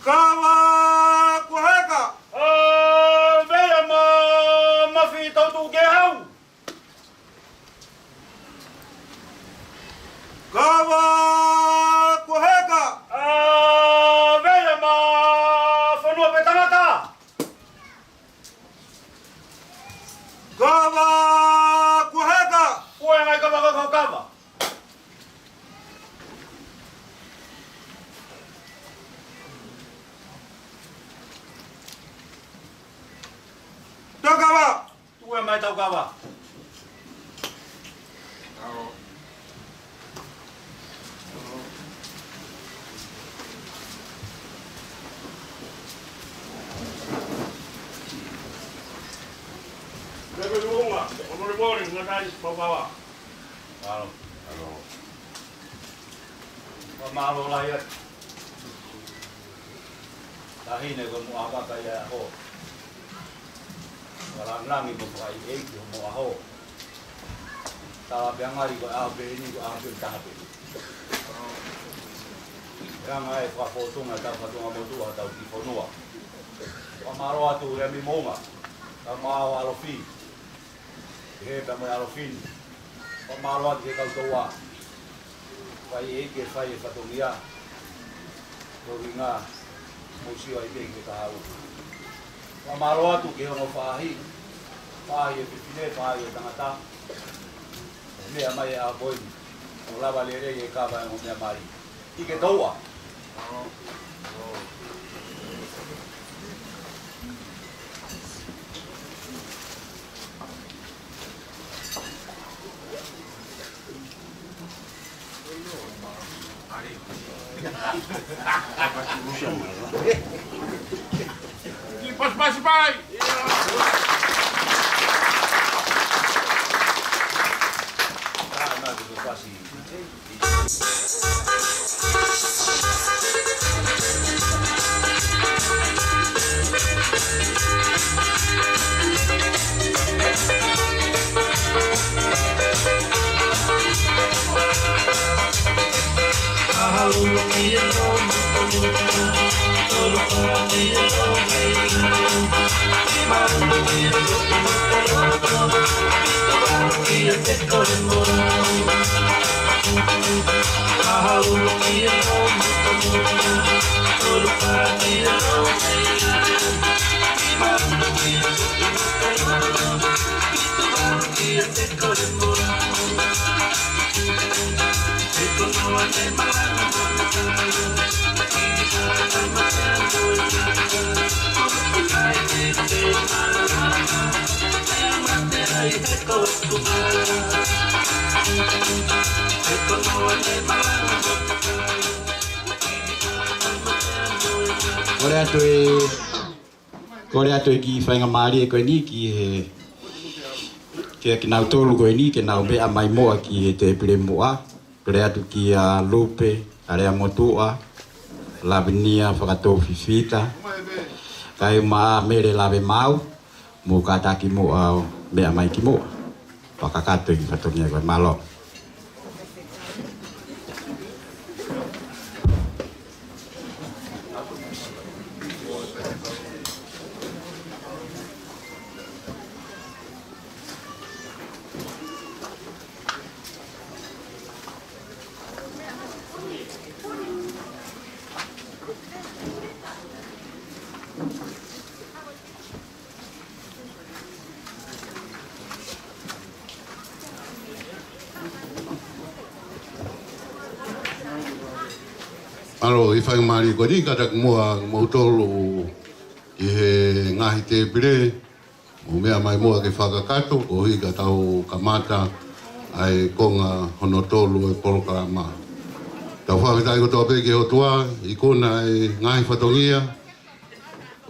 Kawa kuheka. Veia ma mafita tu gehau. Kawa kuheka. Veia ma fonua petangata. Kawa kuheka. Ue ngai kawa. Tokawa. Ue mai tokawa. Lebe luonga, omori bori ngadai bawa. Halo. Pamalo layat. Tahine ko mo apa kaya ako. Walang langi ko kay ko mo ako. Tawa biangari ko abe ni ko abe tahape. Yang ai pa foto nga ta foto nga mo tu atau di fonua. Pamalo atu remi monga. Pamalo alofi. He pamo alofin. Pamalo atu ka toa. Pai ke fai fatomia. Rovinga musio ai ke ka au. Pamalo atu ke mo fahi. Fahi ke fine fahi tangata. Me amai a boi. Ola valere ke ka ba mo me mari. Ike toa. Kipas masih baik. Karena itu pasti. Korea toi ki whainga maari e koe ni ki he kia ki nau tōru koe ni ki nau mea mai moa ki he te pire moa. Korea tu ki a Lupe, area motua, Lavinia whakatō whiwhita. Kai maa mere lawe mau, mo kātaki moa mea mai ki moa. Whakakato ki whatongia koe malo. Alo, I whai maari ko ni kata mua mautolo i he ngahi te pire. Mo mea mai mua ke whakakato, o hi ka tau kamata ai konga honotolu e polokarama. Tau whawhitai ko tō peke o tua, i kona e ngahi whatongia.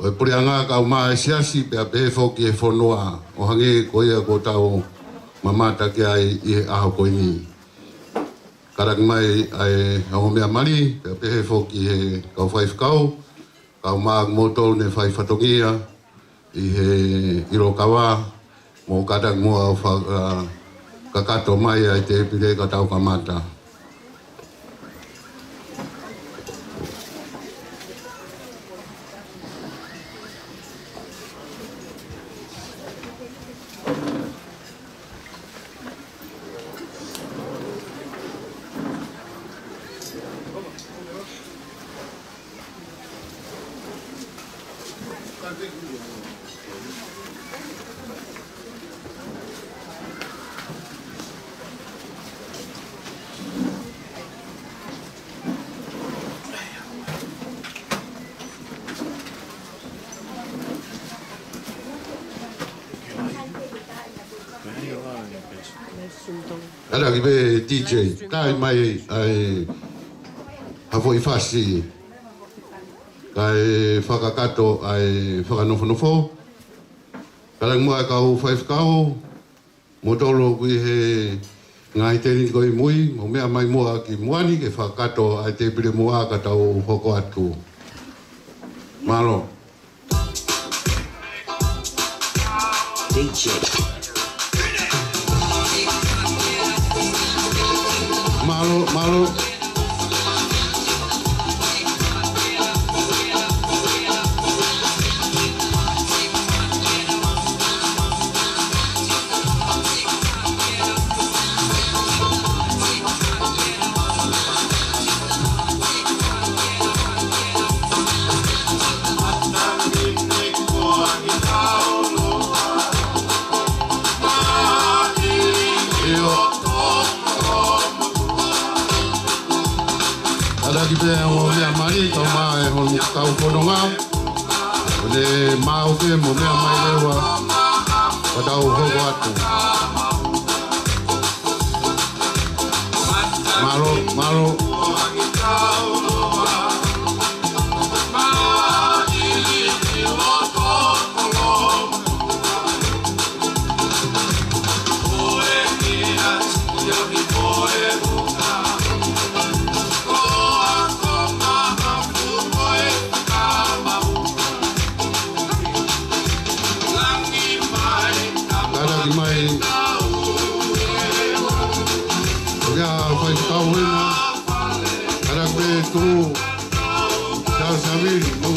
O e puri anga ka uma e siasi pe a pehe whoki e whonoa o hange ko ia ko tau mamata ke ai i he aho ko ini. Karak mai ai o mea mari pe a pehe whoki he kau whai whakau, kau maa motol ne whai whatongia i he irokawa mo karak mua o kakato mai ai te pire ka tau kamata. Ala ki be DJ, tai mai ai hafo i fasi kai whakakato ai whakanofo. Kalang mua kau whaifkau, motolo kui he ngai teni koi mui, mo mea mai mua ki muani ke whakakato ai te pire mua ka tau hoko atu. Malo. DJ. Malo. Kau kononga, ole mau ke mo mea mai lewa, padau hoko atu. Malo.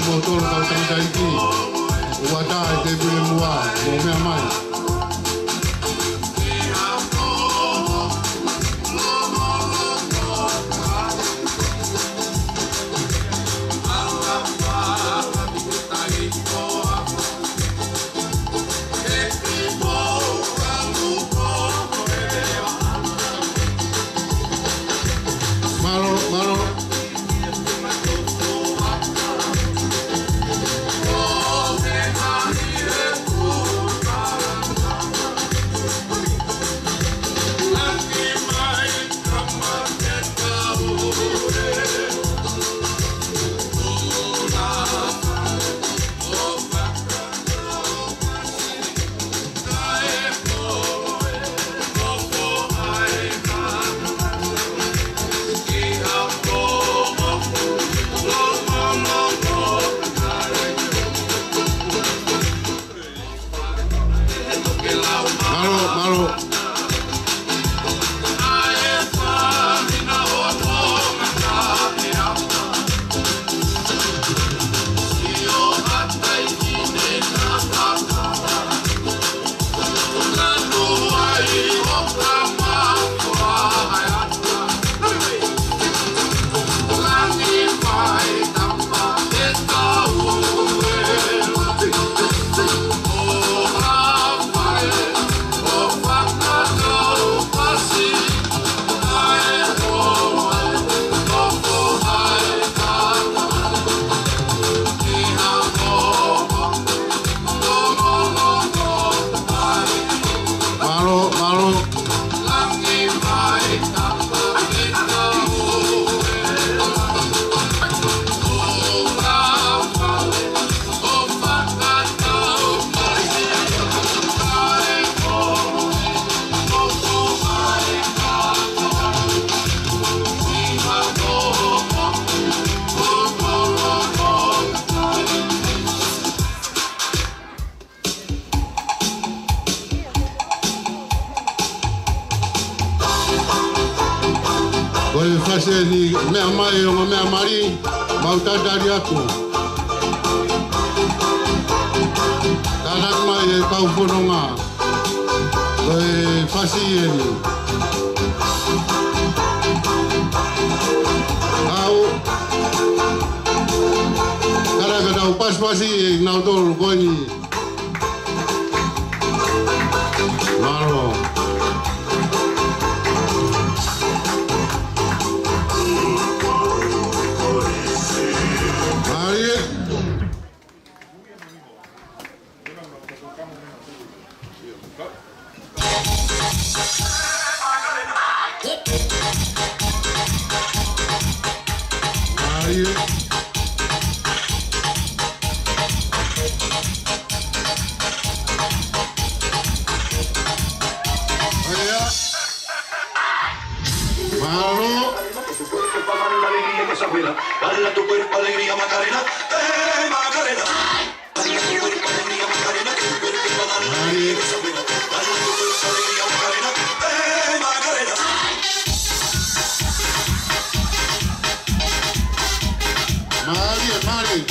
Motor kau tangkai ki, wadah te boleh muat, boleh mai. Malo. Koe whase ni mea mai o mea mari, mautatari aku. Karak mai e kau whanonga. Koe whasi e ni. Kau karaka tau paspasi e nau tolu koe ni. Maro. Dale a tu cuerpo alegría, Macarena. Macarena. Dale a tu cuerpo alegría, Macarena. Que tu cuerpo va a dar la alegría que se buena. Dale a tu cuerpo alegría, Macarena. Macarena. Mari.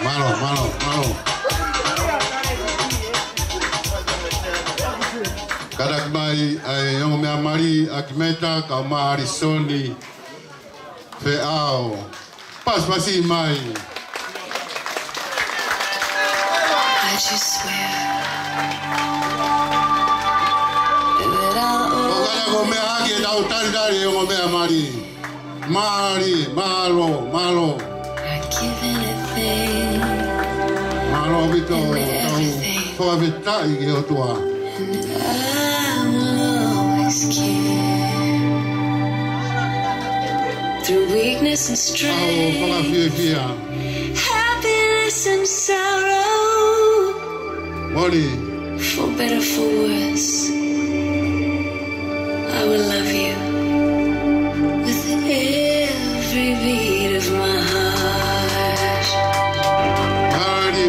Malo. Karak mai ai o mea mari akimeta ka mari soni fe ao paspasi mai. I just swear that I'll O kaya ko mea ake tau tandari o mea mari. Mari, malo. I give anything. Malo bito tau whawetai ki o tua. I will always care. Through weakness and Au strength, whakawhiawhia. happiness and sorrow, Mori, for better, for worse, I will love you with every beat of my heart. mari.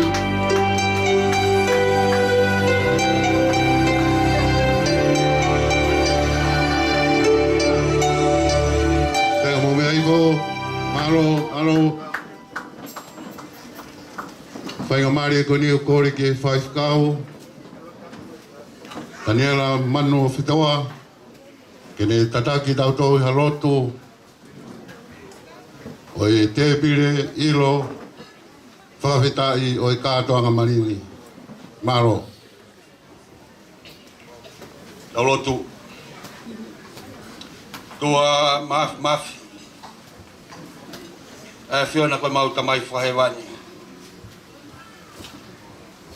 Teka mo mea iho, malo. Whainga mari e koni o kore ke whaifkau. Daniela manu whitawa. Kene tataki tau tau halotu. O e tepire ilo. Whawhitai o e kātoanga marini. Maro. Taulotu. Tua mafi. Fiona koe mauta mai whahewani.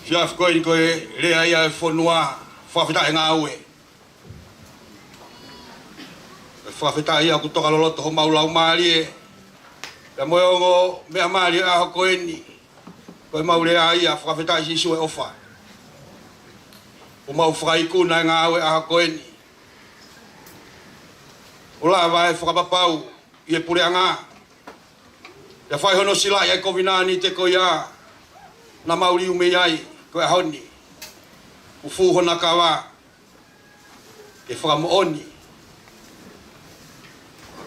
Fiaf koe ni koe rea ia e whanua whawhitai ngā ue. Whawhitai ia kutoka loloto ho maulau maari e. Pea moe ongo mea maari e aho koe ni. Koe mau rea ia whawhitai sisu e ofa. O mau whakaikuna e ngā ue aho koe ni. O la vai whakapapau i e pure anga. Ia whai hono sila i e kovinani te ko ia na mauri ume iai ko e honi. Ufu hona kawa ke whakamooni.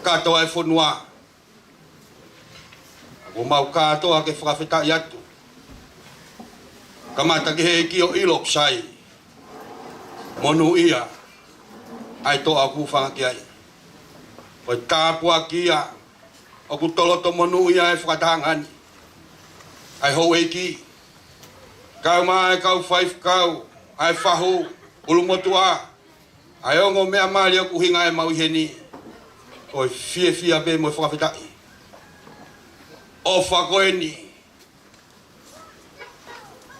Katoa e whanua. O mau katoa ke whakawhita i atu. Kamata ke he ki o ilo sai. Monu ia. Ai toa ku whanga ki ai. Oi tāpua kia, o ku toloto monu ia e whakatangani. Ai hou e ki. Kau mai, kau whaif kau, ai whahu, ulumotua. Ai ongo mea maari o ku hinga e mauheni. Oi fia be mo e whakawhitai. O whakoeni.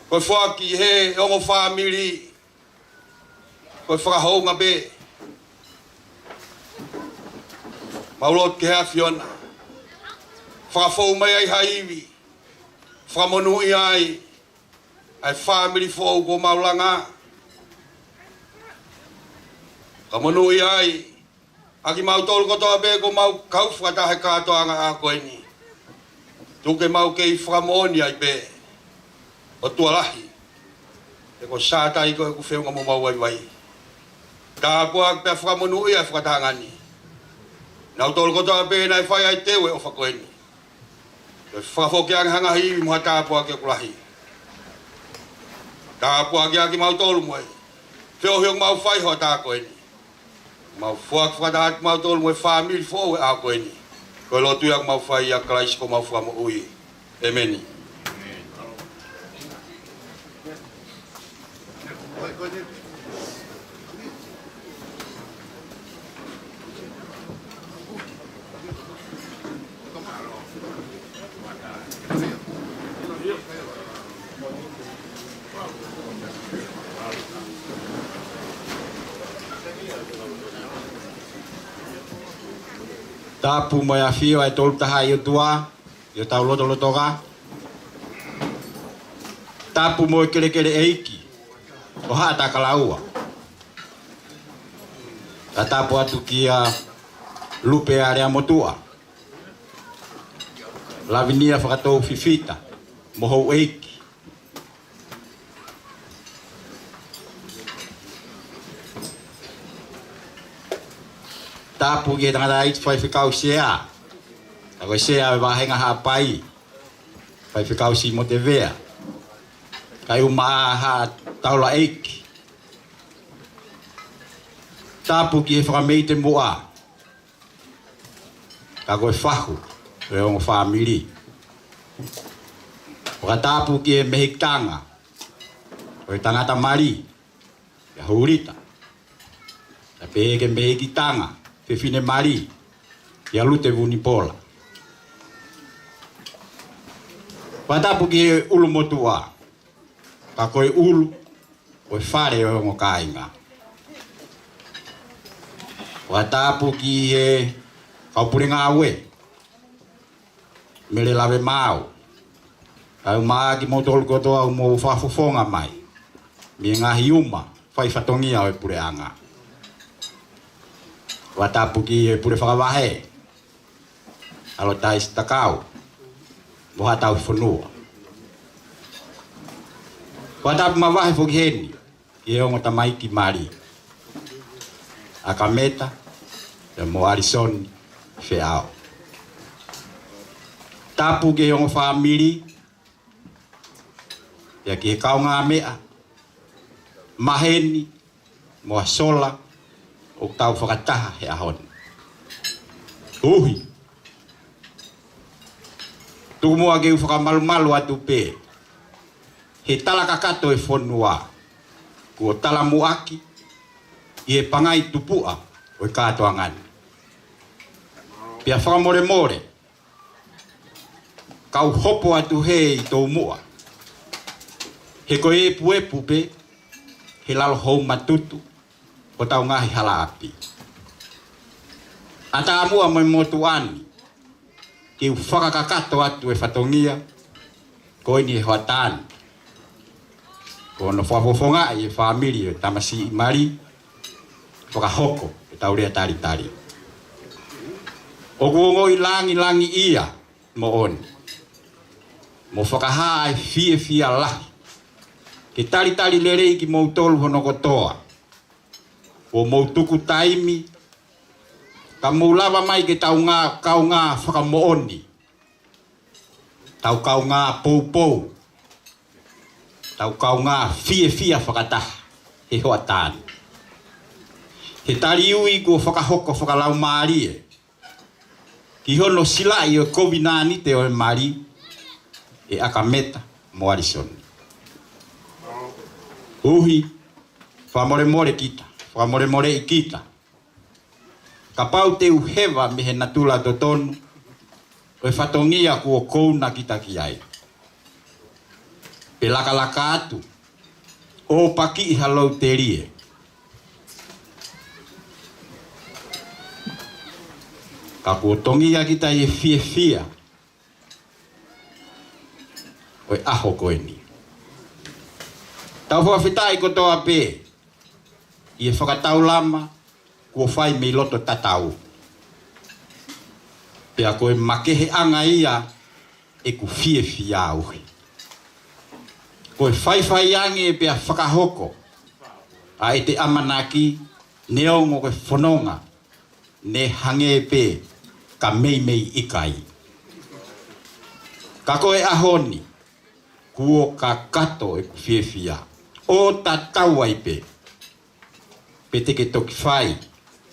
Koe whaki he ongo whamiri. Koe whakahounga be. Maulot ke hea Fiona. Whakafou mai ai haiwi. Whakamonu i ai. ai family fo ko maulanga kamonu ai aki mau tol ko to be ko mau kau fata ha ka to anga a ko ni tu ke mau ke framoni ai be o tu alahi e ko sa tai ko ku fe ngamo mau wai ta po ak pe framonu ia fata ngani na tol ko to be na fai ai te we o fa ko ni e fa fo ke anga hi mo ta po ke kulahi ta po aki mau tol mo fe o hiong mau fai ho ta ko ni mau fuak fadat mau tol mo family fo a ko ni ko lo tu yak mau fai ya Christ ko mau famo ui amen tapu mo ya fio ai tol taha yo tua yo tau loto ga tapu mo kele eiki o ha ta kalaua tapu atu kia lupe area motua lavinia fakato fifita mo ho eiki tapu ke tanga dai fai fikau sia ako sia ba henga ha pai fai fikau si motevea kai uma ha taula ek tapu ke fra meite moa ka go fahu e o family o tapu ke mehikanga o tangata mari ya hurita tapi ke mehikitanga fe fine mari ya lute vuni pola patapu ki ulu motua ka koe ulu o fare o mo kainga patapu ki ka puringa we mele lave mau au magi motol ko to au mo fa fofonga mai mi nga hiuma fai fatongia o pureanga watapu ki pure whakawahe alo tais takau moha tau whanua watapu mawahe whoki heni ki e ongo tamai ki mari a kameta e mo arisoni wheao tapu ki e ongo whamiri ia ki he kaunga mea maheni moa sola o tau whakataha he ahon. Uhi. Tuku mua ke whakamalu atu pē. He talaka kato e whonua. Kua tala muaki. I e pangai tupua o e kātoa ngani. Pia whakamore. Kau hopo atu he i tō mua. He koe epu pē. He lalo hou matutu. O tau ngahi hala api. Ata amua mo motu ani. Ki whakakakato atu e whatongia. Ko ni e hoatani. Ko no whafofonga e family e tamasi i mari. Whakahoko e taurea tari. O kuongo i langi ia mo oni. Mo whakahaa e fie lahi. Ke tari lerei ki moutolu honoko toa. O moutuku taimi ka moulawa mai ke tau ngā whakamooni tau kau ngā pou tau kau ngā fia whakataha he hoa tāni he tari ui ko whakahoko whakalau maari e ki hono sila i o kovinani te o e mari e akameta mo arisoni uhi whamore kita whamore i kita. Ka pau te uhewa me he natula to tonu, o e whatongia kua kouna kita ki ai. Pe laka atu, o paki i halau te rie. Ka kua tongia kita i e fia, o e aho koe ni. Tau whawhitai ko toa pē. I e whakatau lama, kua whai mei loto tatau. Pea koe makehe anga ia, e ku fie fia uhi. Koe whai ange pea whakahoko. A e te amanaki, neongo koe whanonga, ne hange pē, ka mei ikai. Ka koe ahoni, kuo ka kato e ku fie fia. O tatau ai pē. Pe teke toki whai,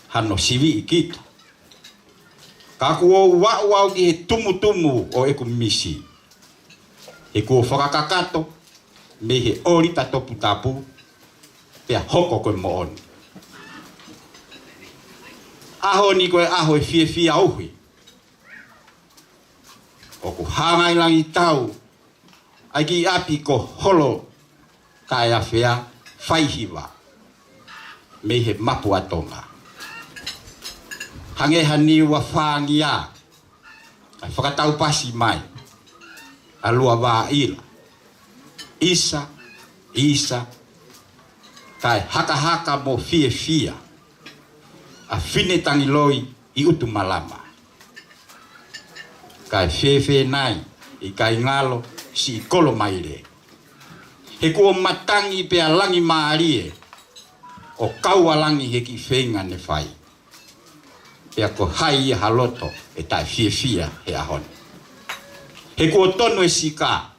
hano siwi i kita. Ka kuo wau ki he tumu o eku misi. E kuo whakakakato, me he orita topu tapu, pea hoko koe mooni. Aho ni koe aho e fia auhi. O ku hangai langi tau, ai ki api ko holo kai a whea whaihiwa. Me he mapu atonga. Hange hani wa whangia. Ai whakatau pasi mai. Alua wā ila. Isa. Kai haka mo fia. A whine tangi loi i utu malama. Kai whewhe nai i kai ngalo si i kolo maire. He kua matangi pea langi maarie. O kaua langi he ki whenga ne whai. Pea ko hai i haloto e tai fia he ahoni. He kua tonu e sika.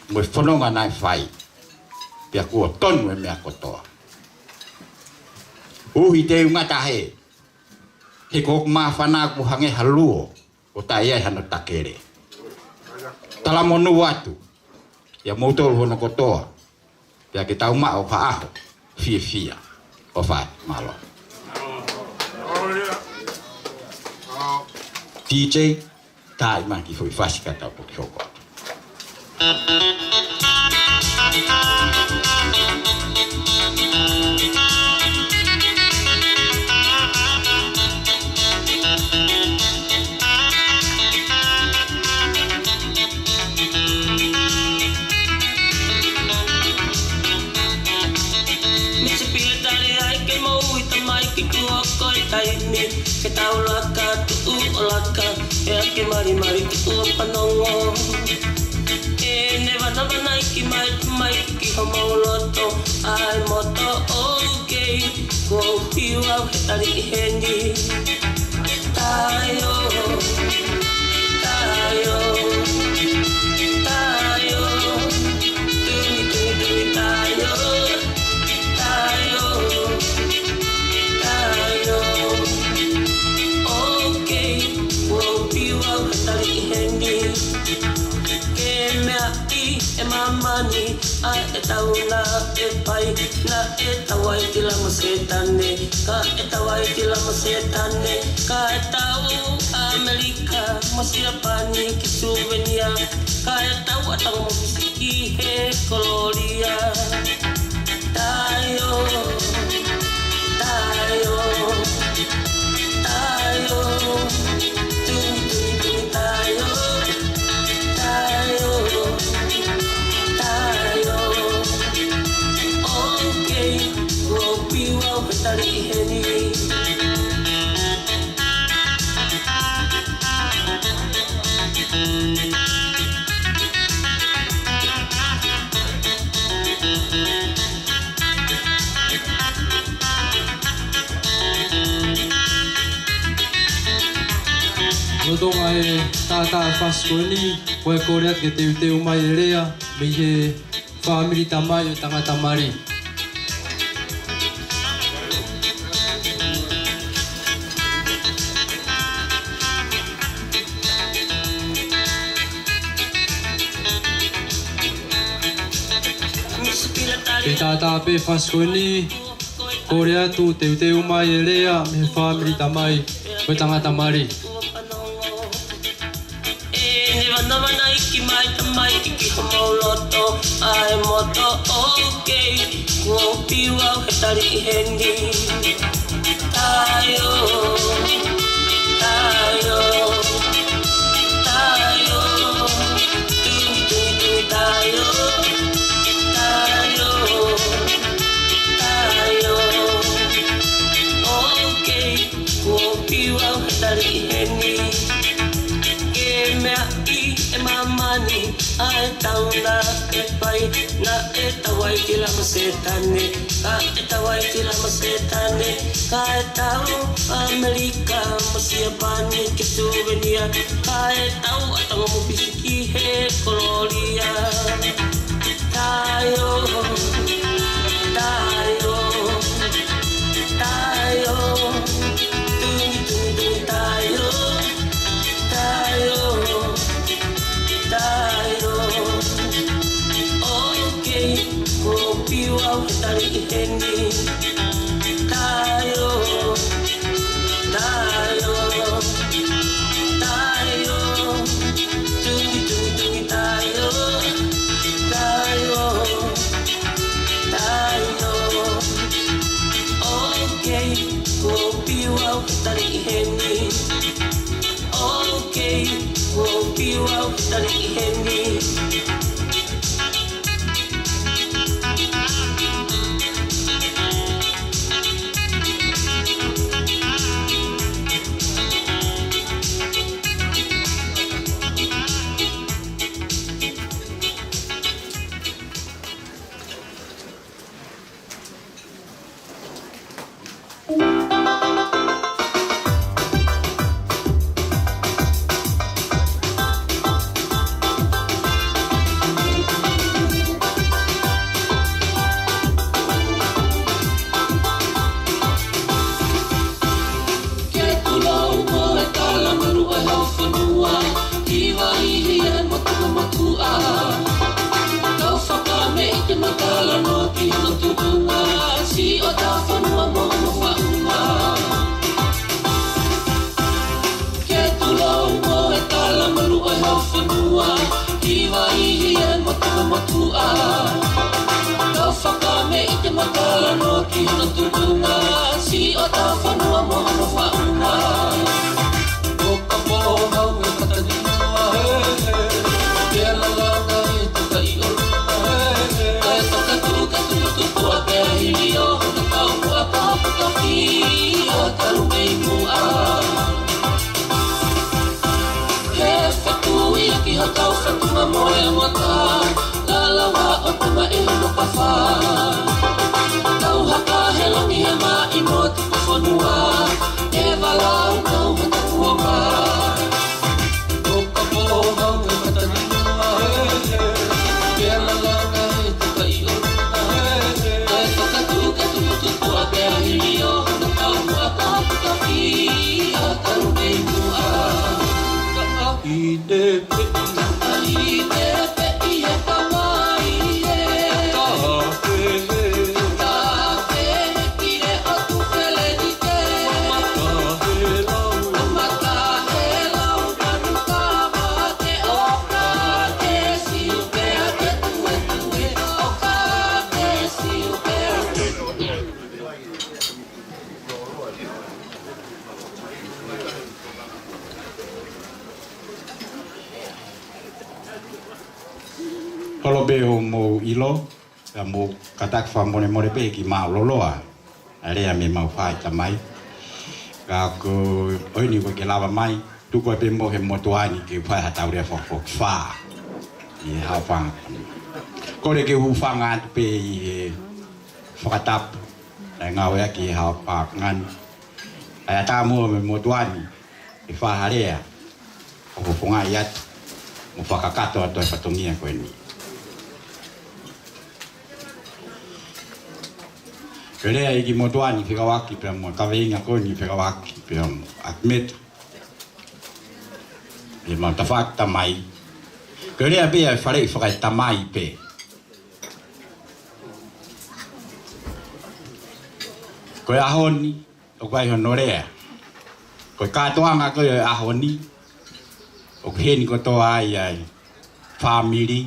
Mo e whanonga nai whai. Pea kua tonu e mea kotoa. Uhi te ungata he. He kua maa whanaa ku hange haluo. O tai ai hano takere. Talamonu watu. Ia moutoro hono kotoa. Pea ke tau maa o paaho. Fia. O whai malo. DJ, tai maki foi whasikata po kioko. Ke tau laka tu o laka e ke mari tu o panongo e ne vana iki mai ki homo loto ai moto okay ko piwa hetari hendi tayo mani ai e tau na e pai na e tau ai tila mo setane ka e tau ai tila mo setane ka e tau Amerika mo siapani ki souvenir ka e tau atau mo bisiki he koloria tayo Tonga e tata Pasconi, koe koreat ke teu mai e rea, me he whaamiri tamai o tangata mari. Ke tata pe Pasconi, koreatu teu mai e rea, me he whaamiri tamai o tangata mari. Iki homo loto ai moto okay ko piwa hetari hendi tayo tu tayo ai tau na e pai na e tawai ki la masetane ka e tawai ki la masetane ka e tau Amerika masia pani ke souvenir ka e tau atanga mo pisiki he koloria tayo tayo tayo tungi tungi tayo tayo tayo okay kopi wow tali hendi tayo tayo tayo tungi tungi tayo tayo tayo okay kopi wow tali hendi okay kopi wow tali hendi Holobeo mo ilo, mo katak fa mone mone pe ki ma loloa. Ale me mau fai tamai. Ka ko oini ko ke lava mai, tu ko pe mo he motuani ke fa hata ure fo fa. I ha fa. Ko le ke hu fa ngan pe fa tap. La ngau ya ki ha pa ngan. Ai ta mo me motuani. Ke fa harea. Ko funga yat. Mo fa kakato to fa tongia ko ni. Kaya iki motuani whikawaki pia mo kaweinga koni whikawaki pia akmet. E mau tawhak tamai. Kaya pia wharei whakai tamai pe. Koe ahoni, o koe honorea. Koe katoanga koe ahoni. O heni ko toa ai family.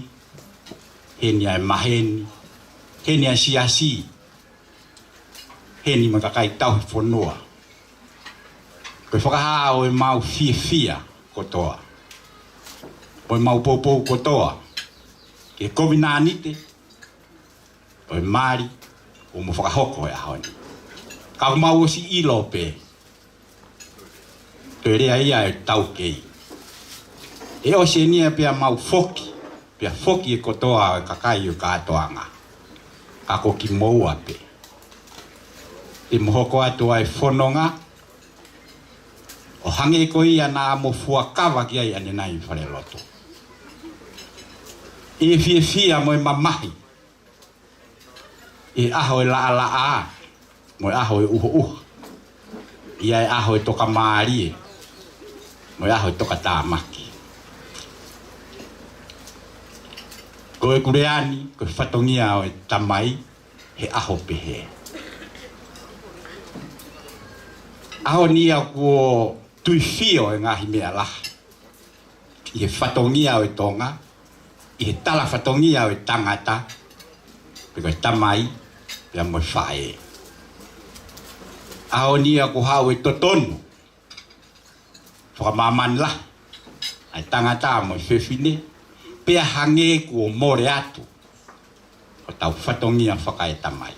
Heni ai maheni. Heni ai siasi. Heni makakai tau whanua. Koe whakahao e mau fia kotoa. Koe mau popou kotoa. Ke kovinanite. Koe mari. O mo whakahoko e ahoni. Ka mau si ilo pe. Koe rea ia e tau kei. E o se nia pia mau foki. Pia foki e kotoa e kakai o katoanga. Kako ki moua pe. Te mohoko atu ai whanonga. O hange ko ia na mo fuakawa ki ai ane nai whare loto. E fia mo e mamahi. E aho e la mo e aho e uho. Ia e aho e toka maari mo e aho e toka tāmaki. Ko e kureani, ko e whatongia o e tamai, he aho pehe. Aho nia ko tui fio e ngahi mea laha. I he whatongia o e tonga, i he tala whatongia o e tangata, pe ko e tamai, pia mo e whae. Aho nia ko hao e totonu, whakamaman laha, ai tangata mo e whewhine, pea hange ko more atu o tau whatongia whakae tamai.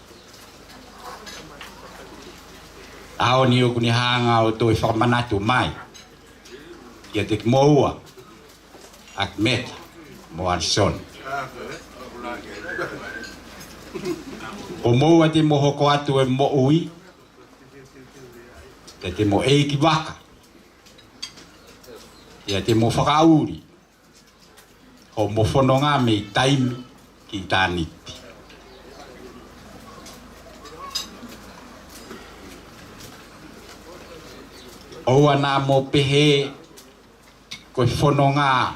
Ao ni o kuni hanga o toi whakamanatu mai. Ia te moua ak meta mo anson. O moua te mohoko atu e mo ui. Te mo eiki waka. Ia te mo whakauri. O mo whanonga me i taimi ki tāniti. Oua nā mo pehe koe whanonga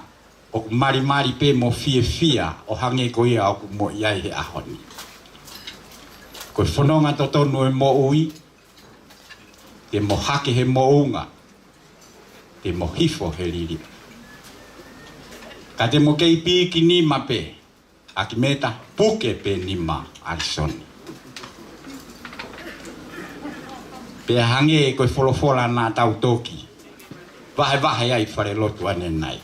o mari pe mo fia o hange ko ia o mo iai he ahoni. Koe whanonga totonu e mo ui, te mo hake he mo unga, te mo hifo he riri. Ka te mo kei piki nima pe, a ki meta puke pe nima arisoni. Pe hange koe wholofola nā tau toki, wahe ai whare lotu ane nai.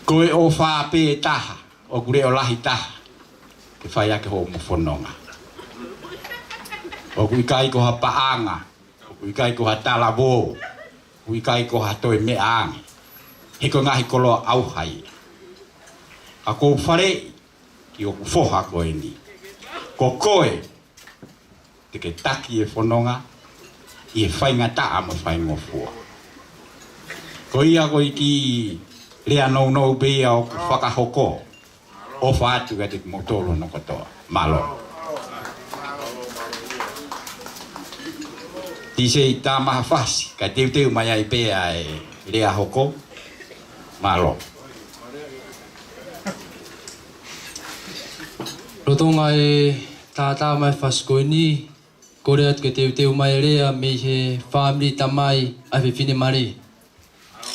Koe o whaa pe e taha, o gure o lahi taha, ke whai ake ho mo whanonga. O kui kai ko ha paanga, o kui kai ko ha talabo, kui kai ko ha toi me aange. Hiko ngahi koloa auhai. A kou whare ki o kufoha koe ni. Ko koe te ke taki e whanonga i e whainga taa mo whaingo fua. Ko ia koe ki rea nou bea o whakahoko o whaatu ka te motoro no kotoa. Malo. Tise i tā maha whasi ka teu mai ai bea e rea hoko. Malo. Rotonga e tātā mai whaskoe ni, kore atu ke teu mai rea me he whamiri tamai a whiwhine mare.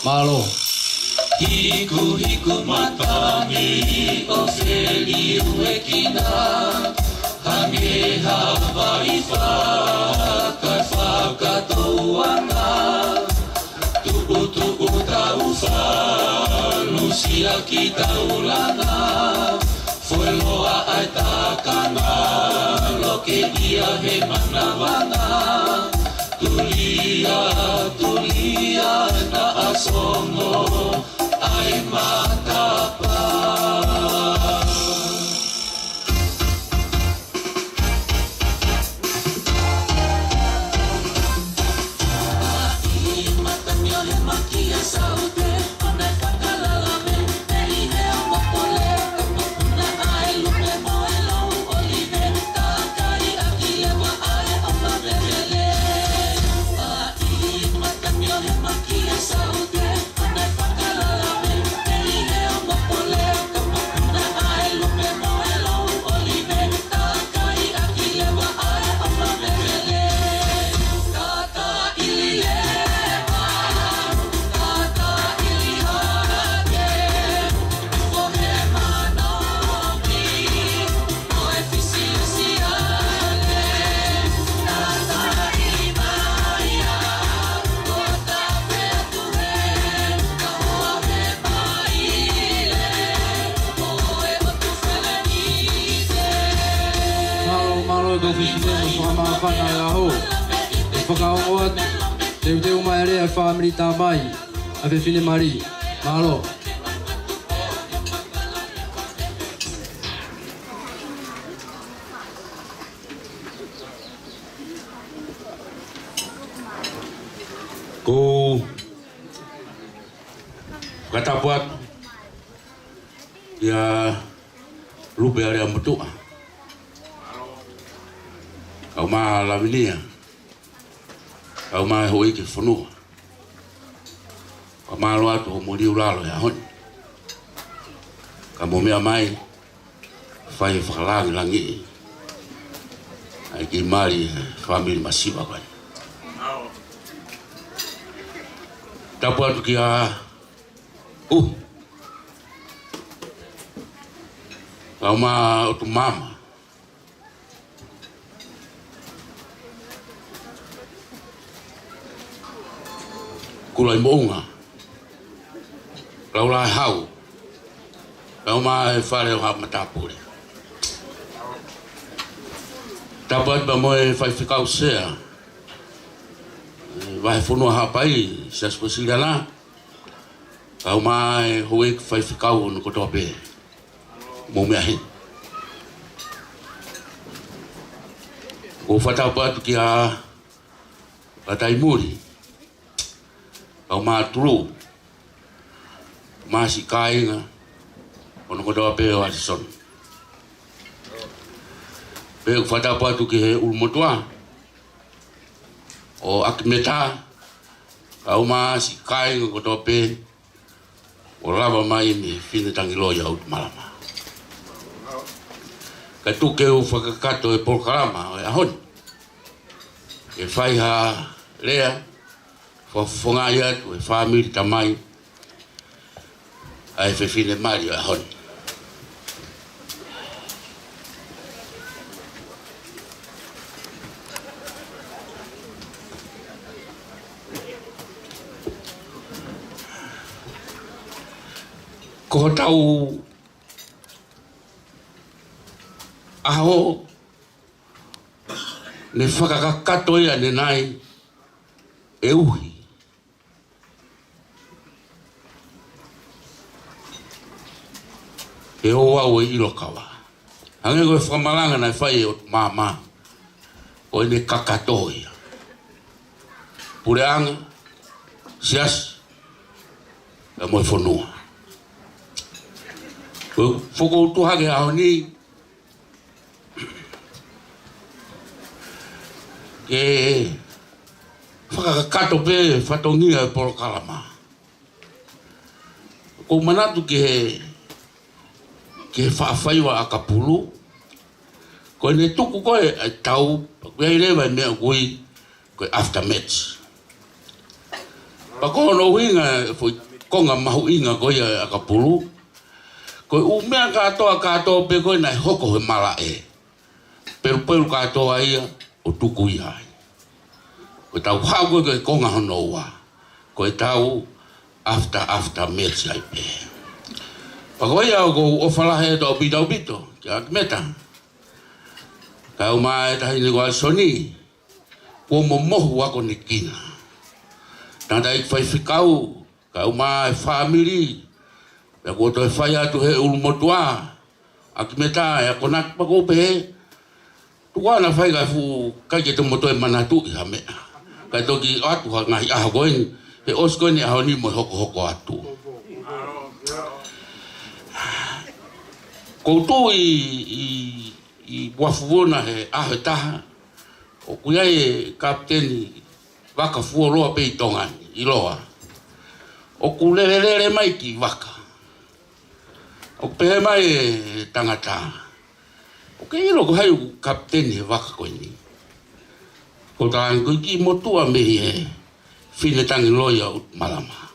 Malo. Hiku matangi o seli ue kina, hange Hawaii whakatouanga, tuku tau whalusia ki taulanga, Fueloa ai takana, loke dia he manawanga, tulia na asongo, ai matapa. Ai matanyo he makia saute, one kakalame, nei he amopole, na ai lume moelo, olive, kakai akilewa ai amabele. Ai matanyo he makia saute, one kakalame, nei he amopole, na ai lume moelo, olive, kakai akilewa ai amabele. Kaka ililewa, kaka ilihake, kohe manomi, koe fisisiale, kaka ilimaya, kota peture, kahoa he maile, koe otu felenite. Malo e kofi sine mo whakamawhana e aho. E whakaongo atu, teu mai rea whamiri tamai a whiwhine mare. Malo. Ko kata buat ya lupa area mutua. Kau mah lawinia. Kau mah hoi ke funua. Kau mah lo atu muli ulalo ya hon. Kamu mea mai fai whakalangi langi. Ai ki mari family masiba kai. Tapu atu kia kau mah otu mama. Kulai mounga. Kau lai hau. Kau mah fare o hap matapu le. Tapu atu ba moe fai fikau sea. Vai funua hapai sa spesiala. Kau mai hoi fai fikau no kotope. Mo me ahi. Ko fata patu kia patai muri. Kau ma turu. Ma si kainga. Ono kotope o asison. Pe fata patu ki he ulmotua. O akimeta. Kau ma si kainga kotope. O lava mai mi fine tangiloia ut malama. Ka tuke u whakakato e polkarama o e ahon. E whai ha lea, whafongai atu e whamiri tamai, a e whewhine mari o e ahon. Ko tau aho ne whakakato ia ne nai e uhi. E o au e ilokawa. Hange koe whamalanga nai whai o māma. O ne kakato ia. Pureanga, sias, e moe whanua. Whoko utuhage aho ni ke whakakato pe whatongia e polokalama. Ko manatu ke whaawhaiwa a kapulu. Ko ne tuku koe ai tau wei rewa e mea kui koe aftermatch. Pako no winga konga mahu inga koe a kapulu. Koe umea katoa pe koe nai hoko he mala e. Peru katoa ia o tuku ia. Koe tau hau koe konga hono ua. Koe tau after match ai pe. Pako ia o kou ofalahe to bito. Kia meta. Kau mai tahi ni koe soni. Kua momohu wako ni kina. Tanda ik whai whikau. Kau mai family. Ya ko to fai atu he ulmotua akimeta ya konak pako pe tua na fai ga fu ka ke to moto e manatu ya me ka to ki atu ha ngai a goin he osko ni a ni mo hoko atu ko tu i wafuna he a heta o kuia e kapteni waka fu lo pe tonga i loa o kulelele mai ki waka. O pehe mai tangata. O ke ilo ko hai kapteni waka koe ni. Ko tāng koe ki motua mehi he whine tangi loia ut malama.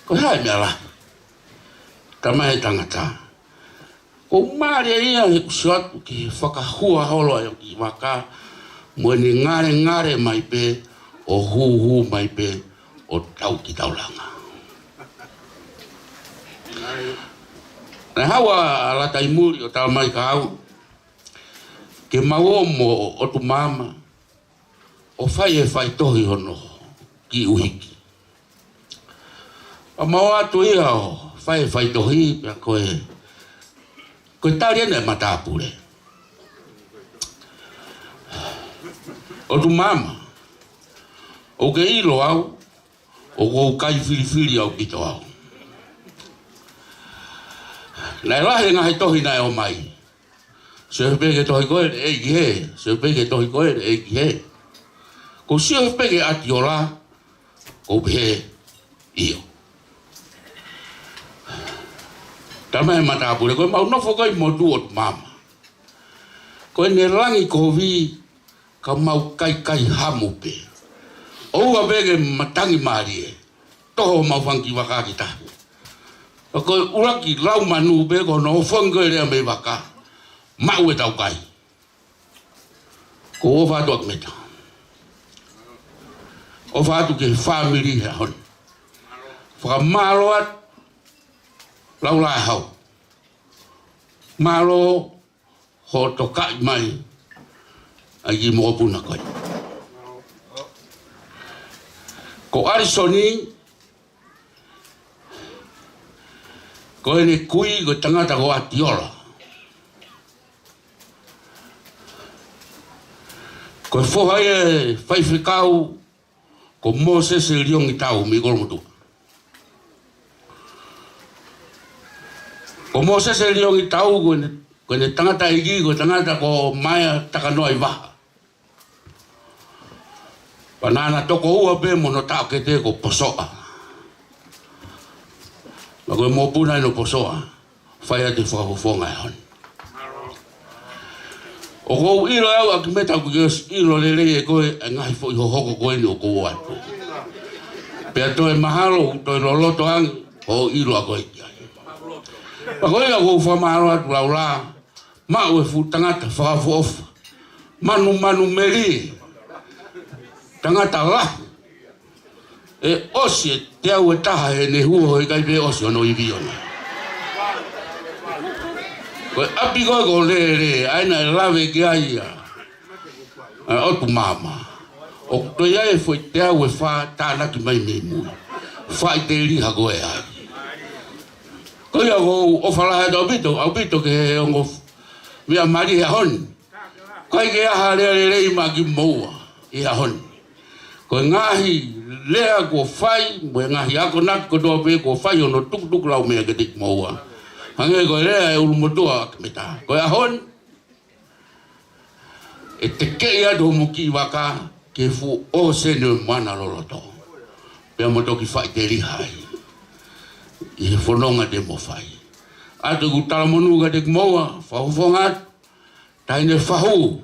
Ko hai mea la. Tamahe tangata. Ko maria ia he kusuatu ki whakahua holo ai o ki waka. Mwene ngare mai pe o hu mai pe o tau ki taulanga. Na hawa ala taimuri o tau mai ka au. Ke mauomo o tu mama. O fai tohi hono ki uhiki. O mau atu ia o fai tohi pia koe. Koe tariana e matapure. O tu mama. O ke ilo au, o kou kai whiriwhiri au pito au. Nai lahe ngahe tohi nai o mai. Se peke tohi koe e ki he, se peke tohi koe e ki he. Ko se peke ati o la, ko pehe iyo. Tama e matapure, koe mau nofo koe mo duot mama. Koe ne langi ko vi, ka mau kai kai hamu pe. Oua peke matangi maari e, toho mau whanki wakaki tahu. Koe uraki lau manu pe ko no whankoe rea me waka, mau e tau kai. Ko o whātua kmeta. O whātu ke whamiri he hon. Whakamāroat, lau lai hau. Māro ho to kai mai ai ki mo puna koe. Ko arisoni ko ene kui ko tangata ko atiola. Ko foha e whaiwhikau ko Moses e riongi tau mi kolomutu. Ko Moses e riongi tau ko ne tangata igi ko tangata ko maia takanoi waha. Panana toko ua pe mono tau ke te ko posoa. Ma koe mo puna ino posoa. Whai ate whakafofonga e hon. O kou ilo au a ki meta ku kios ilo lele e koe e ngahi fo iho hoko koe ni o kou atu. Pea toe mahalo toe loloto angi o ilo a koe kia. Pa koe a kou whamahalo atu lau la. Ma ue fu tangata whakafo ofa. Manu meri. Tangata la. E osi e te au e taha e ne huo hoi kai pe osi ono i viona. Koe api koe ko le, aina e lawe ki aia. Otu mama. O toi ai foi te au e wha tānaki mai me mui. Wha i te riha koe ai. Koe au o whalahe tau pito, au pito ke he ongo mea mari he honi. Koe ke aha rea rei ma ki moua i ha honi. Koe ngahi lea ko whai, moe ngahi ako nak ko doa pe ko whai ono tuk lau mea ke tik moua. Hange koe rea e ulumotua akmeta. Koe ahon, e te kei ado muki waka ke fu o sene mana loloto. Pea moto ki whai te rihai. I he whanonga te mo whai. Ato ku talamonuga te kumoa, whahufongat, taine whahu.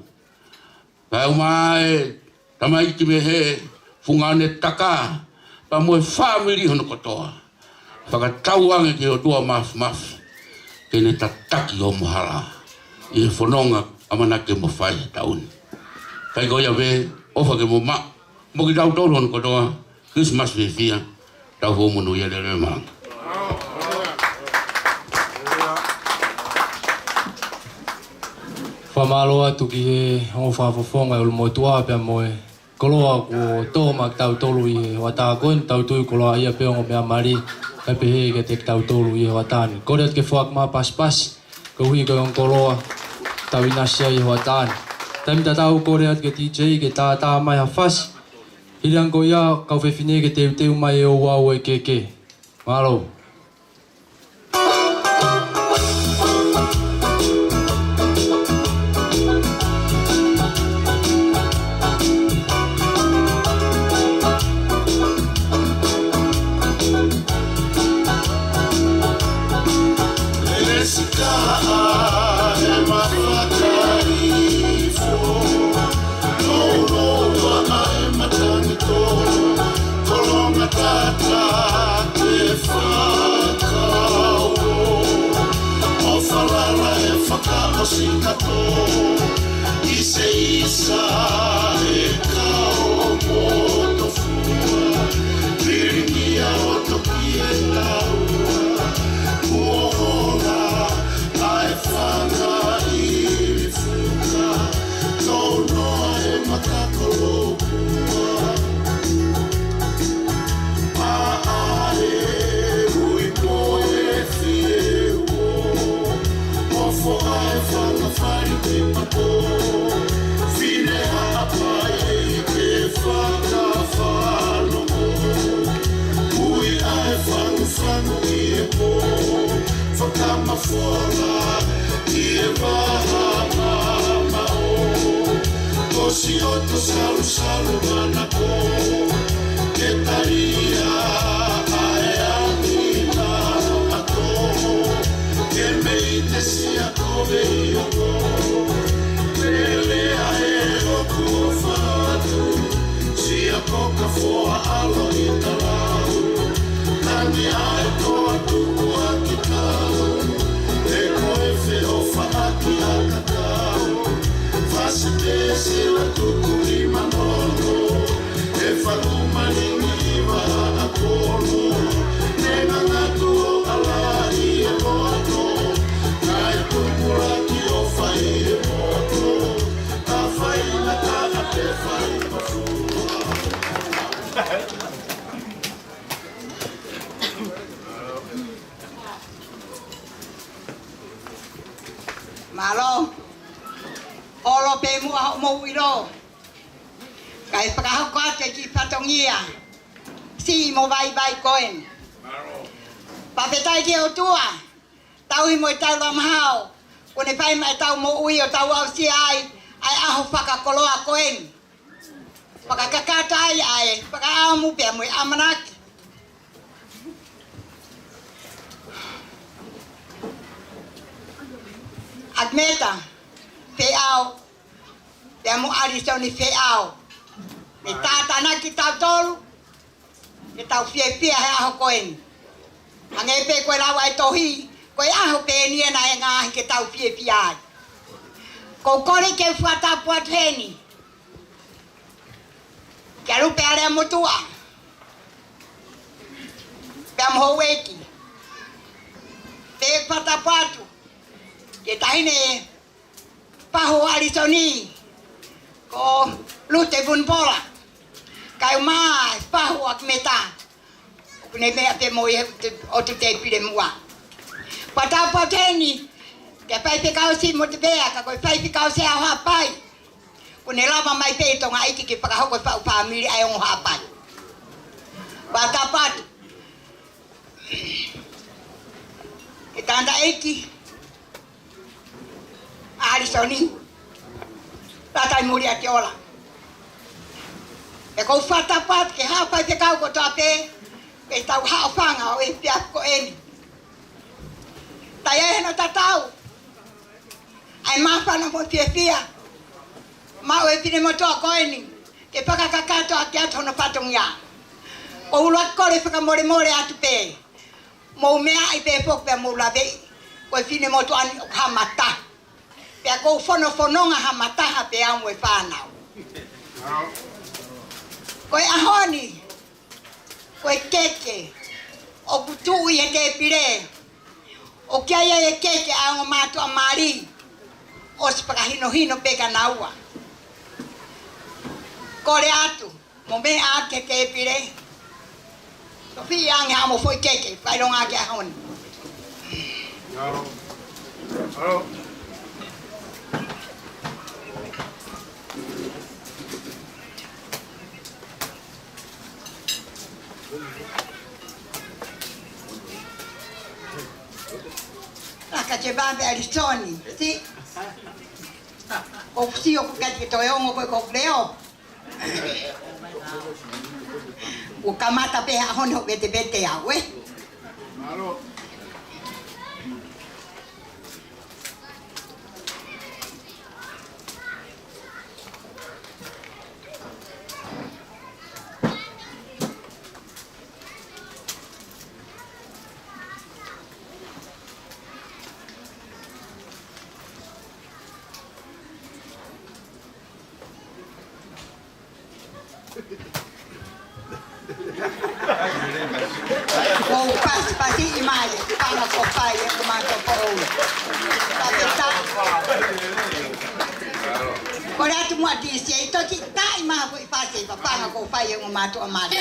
Kai umae, tamaiki me he, fungane taka, pa moe whamiri hono kotoa. Whakatau ange ke o tua maf. Kene tataki o mohala. I he whanonga amana ke mo whai tauni. Kai koia ve, ofa ke mo ma. Mo ki tau tolu hono kotoa, Christmas ve fia, tau homunu ia le remang. Whamalo atu ki he hongo whawhawhonga e ulumotua pia moe. Koloa ko tōma ki tau tolu i he wata koen tau tui koloa ia peongo mea mari. Kai pehe ke te ki tau tolu i he watani. Koreat ke whaak maa pas. Ka hui koe on koloa tau inasia i he watani. Taimita tau koreat ke DJ ke tā mai ha whas. Hiriang ko ia kau whewhine ke teu mai e o wau e keke. Malo. Fine a apai ke whakawha si oto salu salu mana ko ke taria ae anina ako ke meite si ako veio ko pele ae oku o fatu si ako ka foa alo i talau nani ae toa tuku a ki tau e koe fe ofa aki a kakau fase te sila tuku i manono e whakuma ringi iwa a kono nenga ngatu o ala i e moto kai tukura ki o whai e moto ka whai na ka a te whai pafua Malo, olo pe mua mo iro. Kai pakahau kate ki patongia. Si mo vai koen. Papetai ki o tua. Tau i mo tau lamhau. Kone pai mai tau mo ui o tau au si ai. Ai aho whakakoloa koen. Whakakakatai ai. Whakaamu pia mui amanaki. Admeta, feau, te amu arisoni feau. Me tātana ki tau tolu, ke tau fie he aho koen. Ange pe koe lawa e tohi, koe aho pe nia na e ngahi ke tau fie ai. Kou kore ke fuata puateni. Ke rupe alea motua. Pe amu houeki. Pe fuata puatu. Ke tahine paho arisoni ko lute bunpola kai mai paho ak meta kune me ate moi o te pire mua pata pateni ke pai pe kausi mo te bea ka ko pai pe kausi a ha pai kune lava mai pe to ngai ki pa ho ko pa family ai on ha pai pata pat ke tanda eki Arisoni, tatai muri ati ola. E kou whata pat ke hawhai te kau ko tate, ke tau hao whanga o e piak ko eni. Tai e no tatau, ai mawhana mo fia, ma o e pine mo toa ko eni, ke whakakakato a kia tono patongia. O ulat kore whakamore atu pe, mo mea i pe fok pe mo lawe, o e pine mo toa ni o hamata. Pea kou whanonga ha mataha pe amu e whanau. Koe ahoni, koe keke, o kutui e te pire, o kia ia e keke a ngo mātua mari, o si pakahino pe ka naua. Kore atu, mo me ake ke pire, so fi ange amo foi keke, whaironga ke ahoni. Hello. Che bambe Arisoni, sì. O sì, o che to e ongo ko leo. O kamata pe ha hono bete ya, we. Malo. O pasi imali, pana ko pai e kumato ko o. Tapeta. Kore atu mua disi, e toki tai maha ko ipasi, pana ko pai e kumato amali.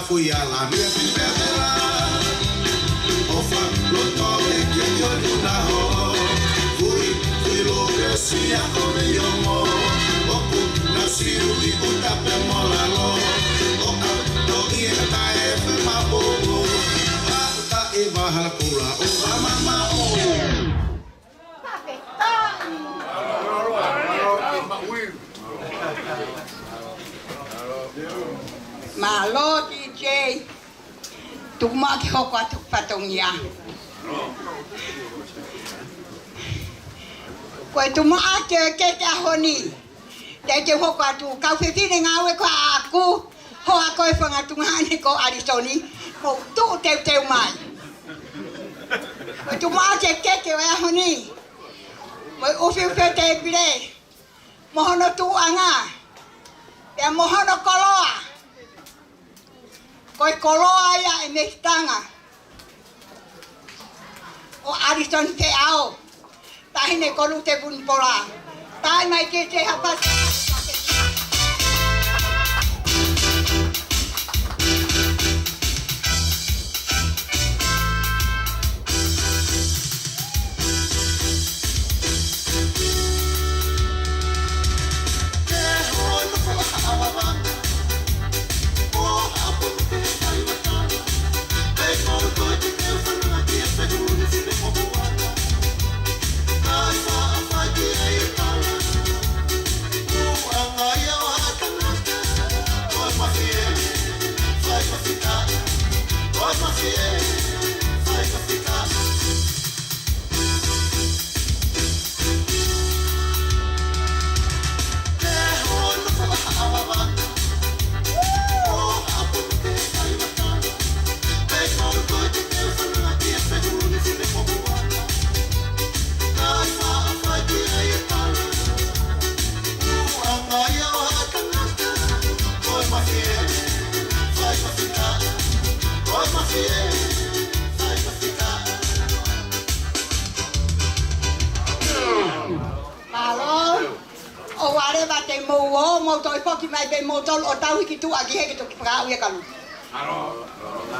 fui a la mia pipetela. Ofa, lo tole che io di una ho. Fui lo che sia come io mo. Oku, na siru di uta per molalo. Oka, do ia ta e fe ma bobo. Ta e baha kula, o mama o. Malo DJ Tuma ki hoko atu patongia Koe tuma ake ke te ahoni Te hoko atu Kau whiwhine ngawe ko aku Hoa koe whangatungane ko Arizoni Ko tu teu mai Koe tuma ake ke o ahoni Koe uwhiwhi te bire Mohono tuanga Pea mohono koloa Koe koloa ia e mehtanga o Arizon te ao. Tahine kolu te punpola. Tai mai ke te hapas.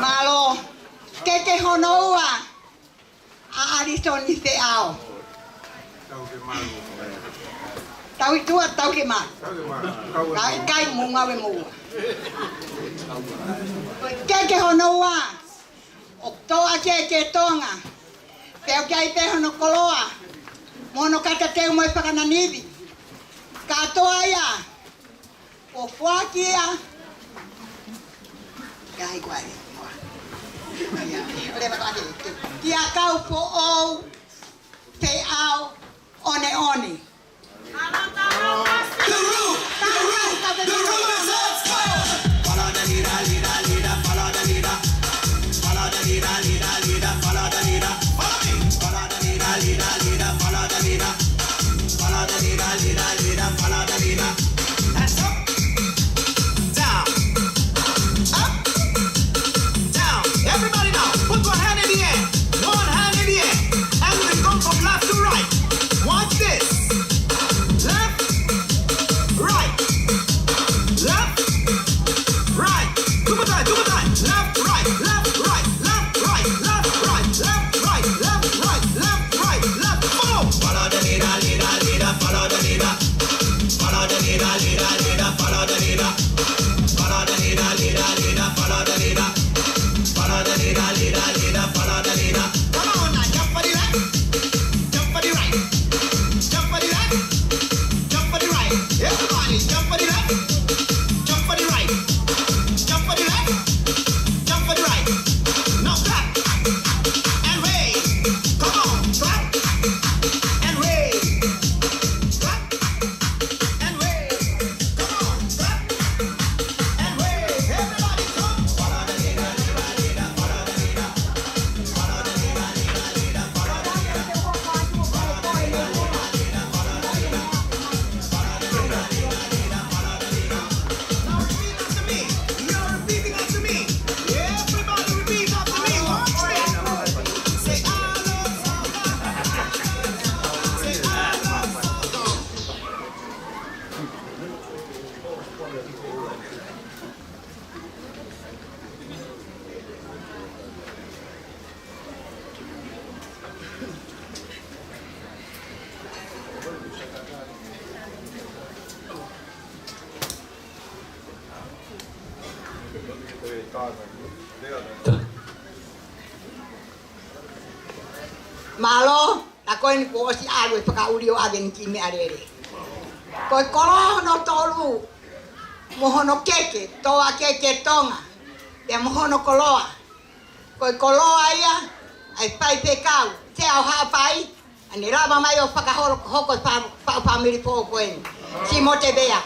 Malo, que honoa a Arizon ni te ao. Tau tua tau ke ma. Kai munga we mu. Que honoa. O toa que tonga. Pero que ai pe hono koloa. Mono kata te mo pakana nibi. Katoa ya. O fuakia. Gai guai. Olha para aqui. Kia kau po o te ao one. The room is on fire. Follow the leader, follow the leader. Follow the leader, follow the leader. Follow me. Follow the leader, follow the leader. Follow the leader, follow the leader. That's up. Down. Up. Down. Everybody now, put one hand in the air. One hand in the air. And we go from left to right. Watch this. Malo, ako ni ko si Alwe pakauli o agen kimi arere. Ko kolo no tolu. Mohono keke, toa keke tonga. Ya mohono koloa. Ko koloa ia ai pai pekau. Te au ha pai. Ani raba mai o pakaholo hoko pa family po ko en. Si mote bea.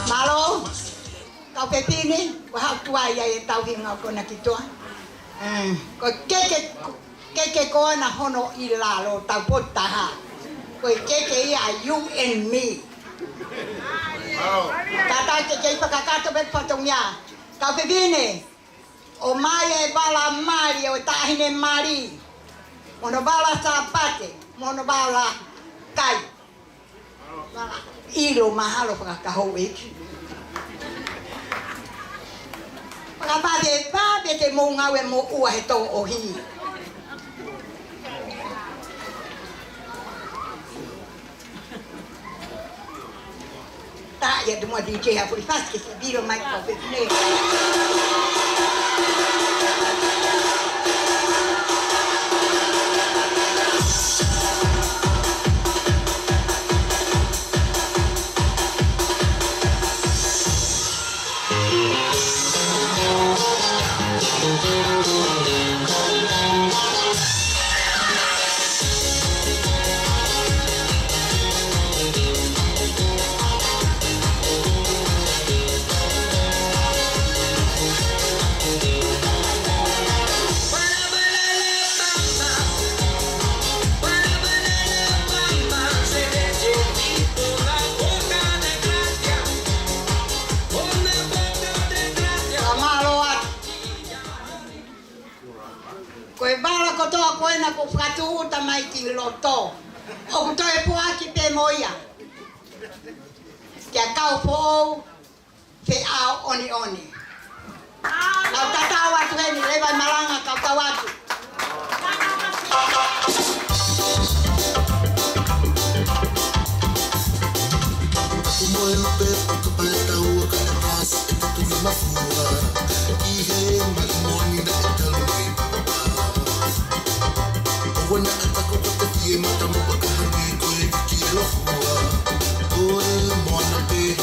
Malo, kau pepini, kau hak tua ya tau hinga kau nak itu. Kau keke kau nak hono ilalo tau pot taha. Kau keke ya you and me. Kata keke pakakato bet patungnya. Kau pepini, o maya bala mari o tahine mari. Mono bala sapate, mono bala kai. Ilo mahalo pakakahowik. Pagkababe, babe te mo ngawe mo uwa ito ohi. Tak ya demo DJ hapo fast ke biro mic ko pepne. Na ko fratu ta mai ti loto o ko to e po aki pe moia ke ka po fe a oni na tata wa tu ni leva malanga ka ka wa tu Bueno, pero que paleta o que más tu misma fuga y he mal moni na talo When I attack up the team, I'm a bucket of the good kilo. Oh, Mona Bay,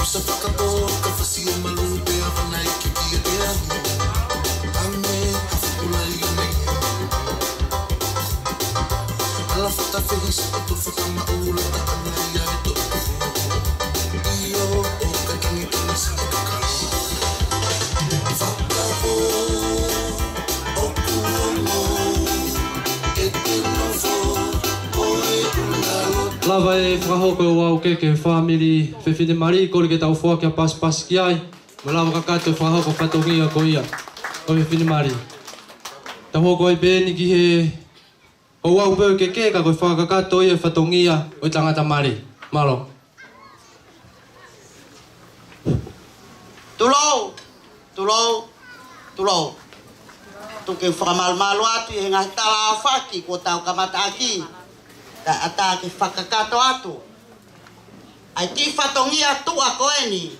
Sapakapo, Kafasi, Malute, of a night, Kitty, I'm a love the face, to Fatama, Ula, Io, oh, Katani, Lava e whahoko wau keke family Whewhine mari kore ke tau whua kia pas ki ai Ma lava kakato whahoko patongia ko ia Ko Whewhine mari Tau hoko e bēni ki he O wau pēu ke ka koe whakakato ia whatongia o tangata mari Malo Tulou Tuke whakamalmalu atu i henga tala o whaki ko tau kamata aki Ta ata ke whakakato atu. Ai ki whatongia tua koe ni.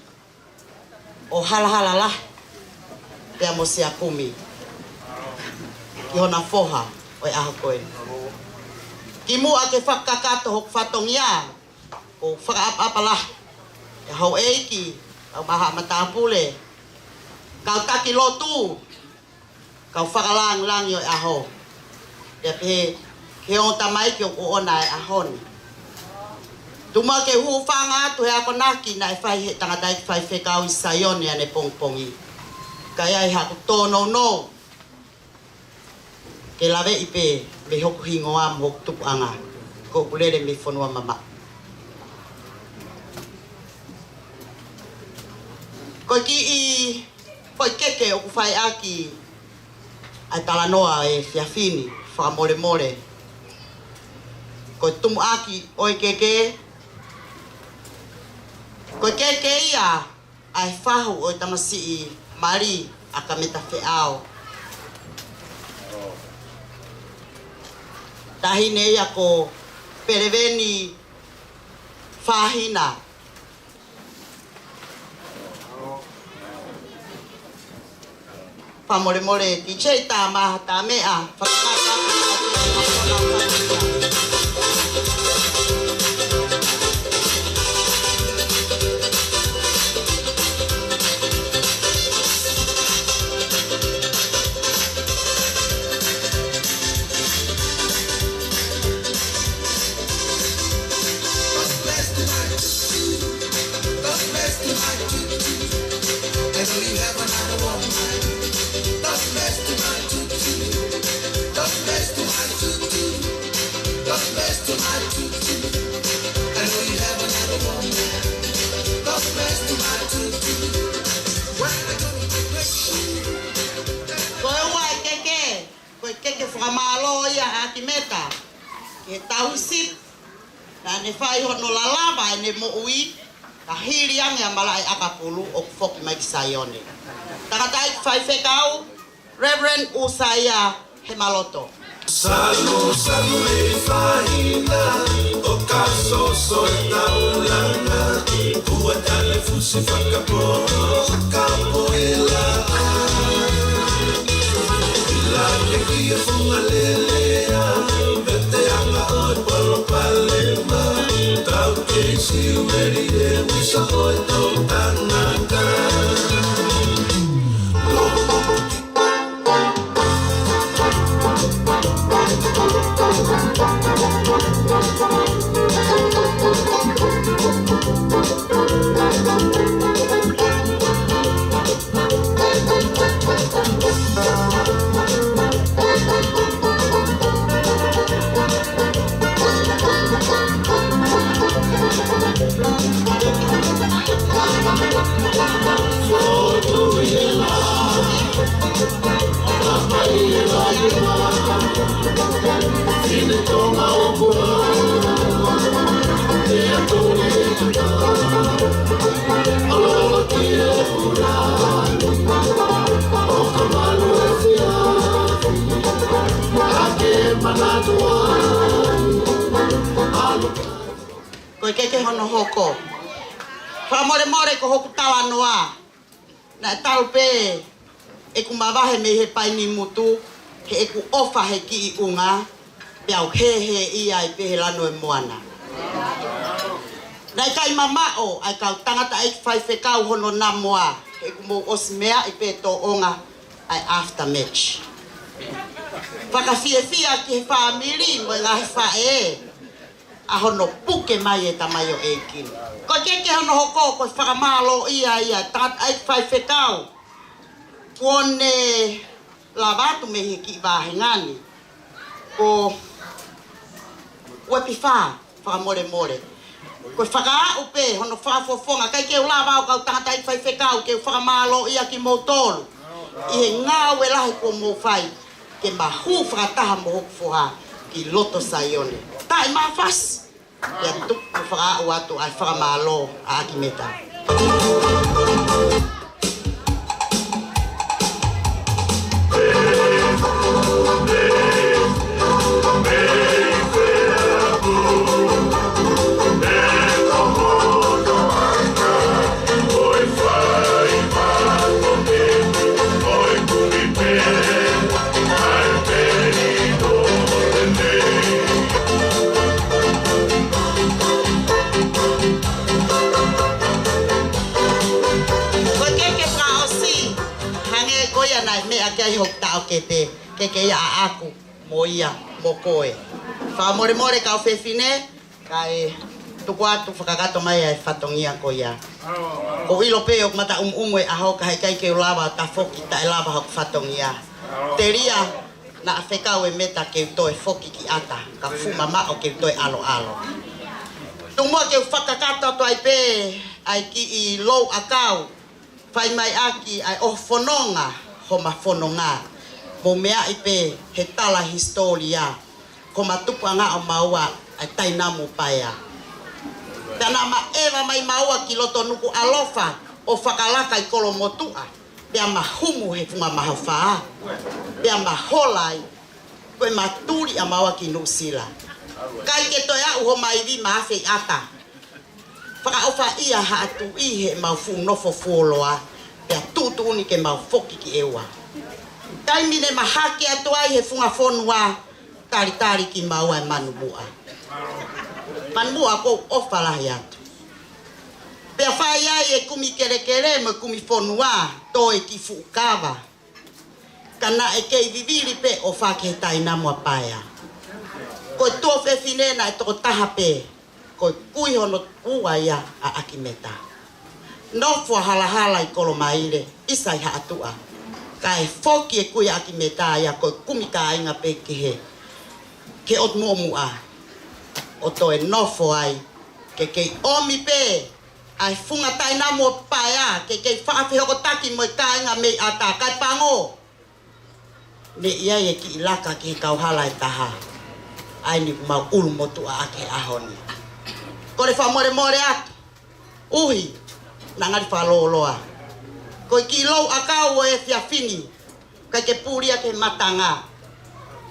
O halahala lah. Pea mo sea kumi. Ki hona foha o e aho koe ni. Kimu ake whakakato hok whatongia. O whakaapapala. E hau eiki. Kau maha matapule. Kau taki lotu. Kau whakalang lang yo aho. Ia pehe. Ke o tamai ki o ona e ahon. Tuma ke hu whanga atu he ako naki na e whai he tangatai ki whai whekau i Sayone ane pongpongi. Kaya e haku tono no. Ke lawe i pe me hoku hingoa mo hoku tupu anga. Ko kulere me whanua mama. Ko ki i poi keke o ku whai aki ai talanoa e whiawhini whakamore more. Ko tumu aki oi keke. Ko keke ia ai whahu o tamasi i mari a ka meta whiao. Tahine ia ko pereveni whahina. Whamore more ti chei tā maha tā mea. Whamalo ia aki meta. Ke tau sip. Na ne whai hono lalava e ne mo ui. Ka hiri ange amalai akapulu o kufoki mai ki Sayone. Takatai whai whekau. Reverend Usaya Hemaloto. Salu, salu e whahina. O kaso so taulanga. Ua tale fusi whakapono. Kapoela ke kia funga lelea Vete anga oi palo palema Tau ke siu meri e wisa oi tau tanaka Koe keke hono hoko. Whamore more ko hoku tawa noa. Na e tau pe e ku mawahe me he paini mutu. He e ku ofa he ki i unga. Pe au he ia i pe he lano e moana. Na i kai mamao ai kau tangata e whai whekau hono na moa. He ku mo osmea i pe to onga ai after match. Whakawhiawhia ki he whamiri mo i ngahi whae. A hono puke mai e tamayo e kini. Ko keke hono hoko ko whakamalo ia tat ai whai whekau. Kone lavatu me he ki wahengani. Ko wepi wha, whakamore more. Ko whaka upe hono whafofonga. Kai ke ulavau kau tangata ai whai whekau ke whakamalo ia ki motolu. I he ngā welahi ko mo whai. Ke mahu whakataha mo hoku whoha ki loto Sayone. Tai mā whas. Ia tuku whaka atu ai whakamalo a aki meta. ke ia aku mo ia mo koe. Wha more ka o whewhine, kai tuku atu whakakato mai ai whatongia ko ia. Ko ilo pe o mata e aho ka hei kai ke o lawa ta whoki ta e lawa hau whatongia. Te ria na a whekau e meta ke toe whoki ki ata, ka fuma ma o ke toe alo alo. Tumua ke whakakato to ai pe, ai ki I lou akau, whai mai aki ai o whanonga, ho ma whanonga. Mo mea I pe he tala historia, ko ma tupu anga o maua ai tainamu paia. Tana ma ewa mai maua ki loto nuku alofa o whakalaka I kolo motua. Pea ma humu he funga maha whaa. Pea ma holai, koe ma turi a maua ki nusila. Kai ke toi au ho mai vi ma awhi ata. Whaka ofa ia ha atu I he mau fu nofo fuoloa. Pea tutu ni ke mau foki ki ewa. Kai mine ma hake atu ai he funga fonua. Tari ki maua e manu mua. Manu mua ko ofa lahi atu. Pea whai ai e kumi kere me kumi fonua. Toi ki fukawa. Kana e kei viviri pe o whake he taina mua paia. Ko tō whewhinena e toko taha pe. Ko kui hono ua ia a akimeta. Nofua hala I kolo maile, isa I haatua. Ka e whoki e kui akimeta ia ko kumi ka inga pe ke he. Ke ot mua. O to e nofo ai. Ke kei omi pe. Ai funga taina mua paia. Ke kei whaafi hoko taki mo ka inga mei ata. Kai pango. Ne ia e ki ilaka ki kau hala e taha. Ai ni mau ulu motu a ake ahoni. Kore wha more atu. Uhi. Nangari wha loa. Koe ki lou a kau e fia fini. Kai ke puri ake matanga.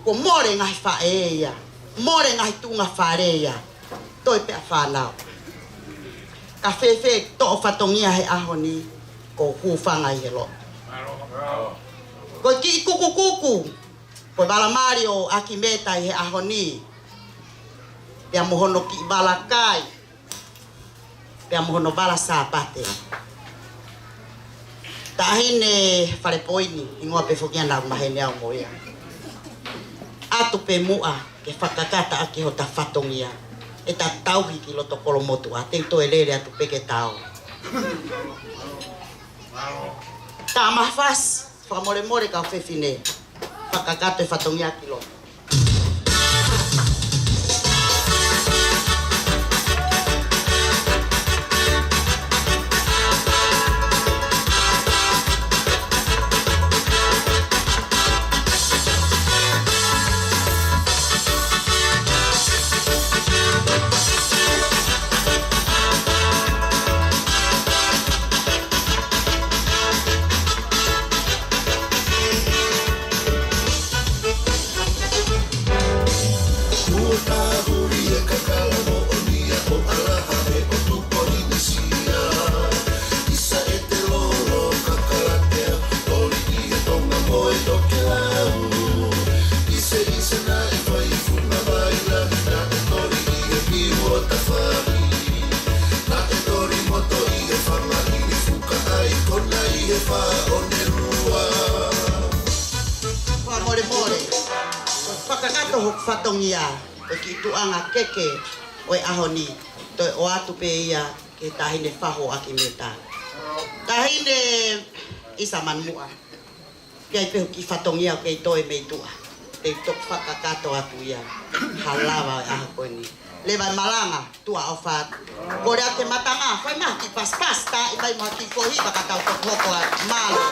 Ko more ngahi wha eia. More ngahi tunga whareia. Toi pea whanau. Ka whewhe to o whatongia he ahoni. Ko hufanga I he lo. Koe ki kuku. Koe walamari o akimeta I he ahoni. Pea mohono ki balakai. Pea mohono bala sāpate. Tahine wharepoini. Ingoa pe whokia nau mahene au moia. Atu pe mua ke whakakata aki ho ta whatongia. E ta tauhi ki loto kolo motua. Te to e lere atu peke tau. Ta mahfas. Whamore ka whewhine. Whakakato e whatongia ki loto. Whatongia, o ki tuanga keke o e ahoni, toi o atu pe ia ke tahine whaho aki meta. Tahine isa man mua, kia I pehu ki whatongia o kei toi mei tua, te tok whakakato atu ia, halawa o e aho koini. Lewa malanga, tua o what. Kore ake matanga, whai maha ki pas ta, I mai maha ki fohi baka tau tok hoko a malo.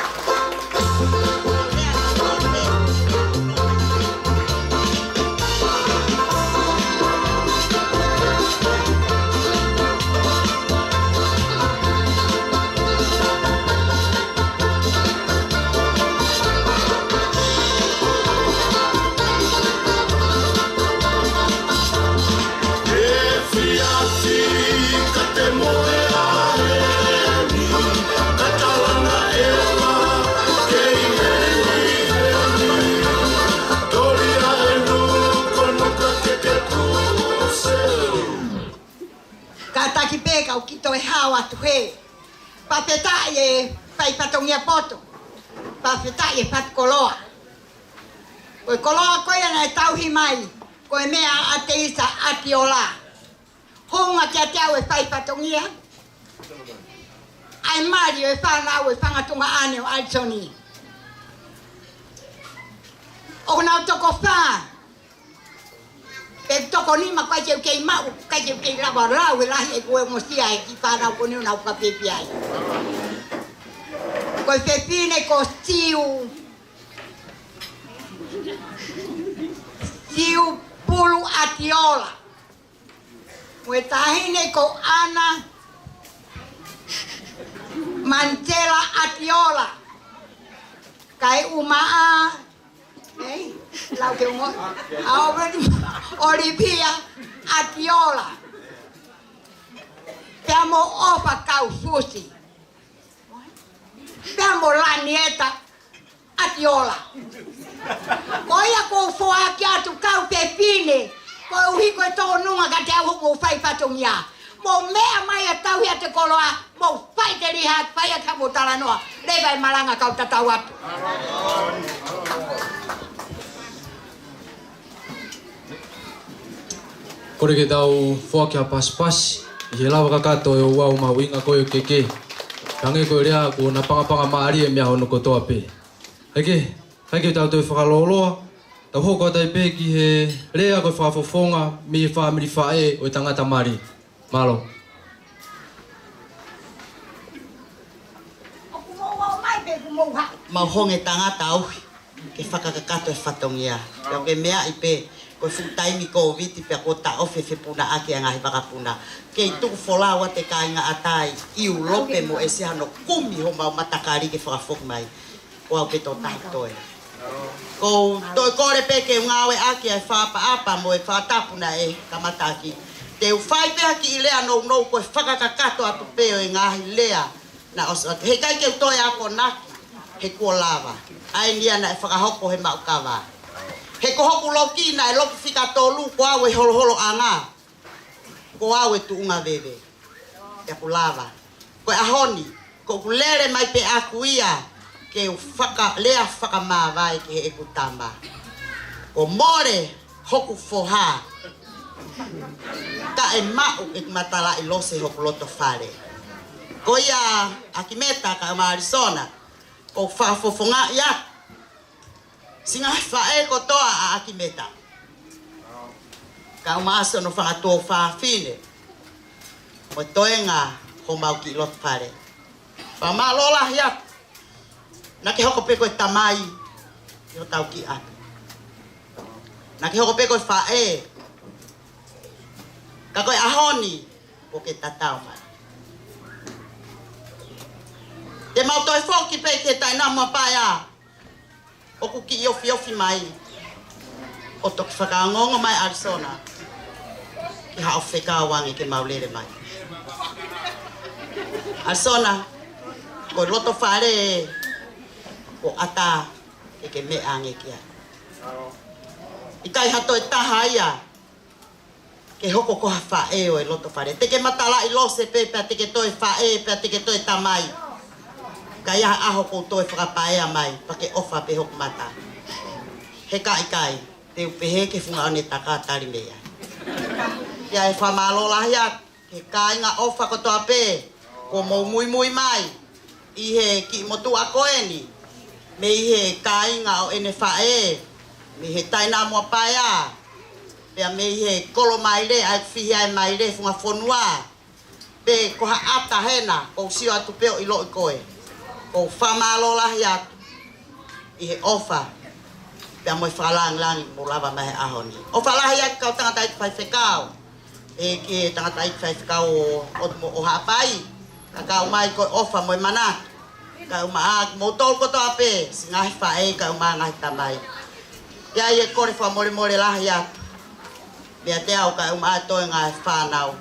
Taki peka o kito e hawa tu he. Pa petai e pai patongia poto. Pa petai e pat koloa. Koe koloa koe ana e tauhi mai. Koe mea ate isa ati ola. Honga kia te au e whai patongia. Ai Mario e whanau e whangatunga ane o Aitsoni. O nau toko whaa. Pe toko nima kai teu kei mau, kai teu kei rawa rau e lahi e koe mosia e ki whanau ko niu nau ka pepi ai. Koe whewhine ko siu. Siu pulu atiola. Mue tahine ko ana Mantela atiola. Kai umaa. Ei, lau ke ungo. Olivia atiola. Peamo opa kau fusi. Peamo lanieta atiola. Koia ko foa ki atu kau pepine. Ko uhiko e tō nunga ka te au mo whai patungia. Mo mea mai a tau hea te koloa. Mo whai te riha, whai a kamo tala noa. Lewa e maranga kau tatau atu. Kore ke tau whoaki a pas-pas. I he lawa ka kato e o wau mau inga koe o keke. Kange koe rea ko na pangapanga maari e mea hono kotoa pe. Heke tau toi whakaloloa. Tau hoko tai pe ki he rea koe whakafofonga mi he whamiri whae o i tangata mari. Malo. Mau honge tangata auhi. Ke whakakakato e whatongia. Pea ke mea i pe. Koe full-time i COVID pea ko ta ofe whipuna ake a ngahi wakapuna. Kei tuku wholawa te kāinga atai. Iu lope mo e se hano kumi ho mau matakari ke whakafok mai. Ko au pe tō tātoe. Ko toi kore pe ke ngawe ake ai whapa mo e whakatapuna e kamataki. Te u whai pea ki i lea nou koe whakakakato atu peo e ngahi lea. Na osot. He kai ke toi ako naki. He kua lava. Ai nia na e whakahoko he maukawa. He ko hoku loki na e loki whika tōlu ko au e holo anga. Ko au e tuunga wewe. Ke aku lava. Ko e ahoni. Ko ku lere mai pe aku ia. Ke u lea whaka mawai ke he eku tama. Ko more hoku foha. Ka e mau e matala i lose hoku loto whare. Ko ia Akimeta ka ma Arizona. Ko whafofonga ia. Singa whae ko toa a Akimeta. Ka umaaso no whakatoa whaafine. Mo toenga ho mau ki lot whare. Wha lola hiat. Na ke hoko peko e tamai. Yo tau ki atu. Na ke hoko peko e whae. Ka koe ahoni. Po ke tatau mai. Te mau toi whoki pe ke tai namua pai a. O ku ki ofi mai. O toki whakaangonga mai Arizona. Ki hao whekāwangi ke maulere mai. Arizona, ko loto whare o ata e ke mea ange kia. I kai hato e taha ia. Ke hoko koha whae o e loto whare. Te ke matala i lose pe pia te ke toi whae pia te ke toi tamai. Kai aho ko toi whakapaea mai, pake ofa pe hoku mata. He kai, te upehe ke funga one taka tari mea. Ia e whamalola hiat, he kai ngā ofa ko toa pe, ko mou mui mai, i he ki motu a koeni, me i he kai ngā o ene whae, me he taina mua paea, pea me i he kolo mai le, ai whihi ai mai le funga whonua, pe ko ha ata hena, ko sio atu peo i lo i koe. Ko whamalola hiat i he ofa pia mo i whakalang mo lava mai he ahoni. O whalahi hiat kau tangata i whai whekau. E ki tangata i whai whekau o hapai. Ka kau mai ko ofa mo i manat. Kau maa mo tol koto ape. Si ngahi whae kau maa ngahi tamai. Ia i e kore whamore la hiat. Mea te au kau maa toi ngahi whanau.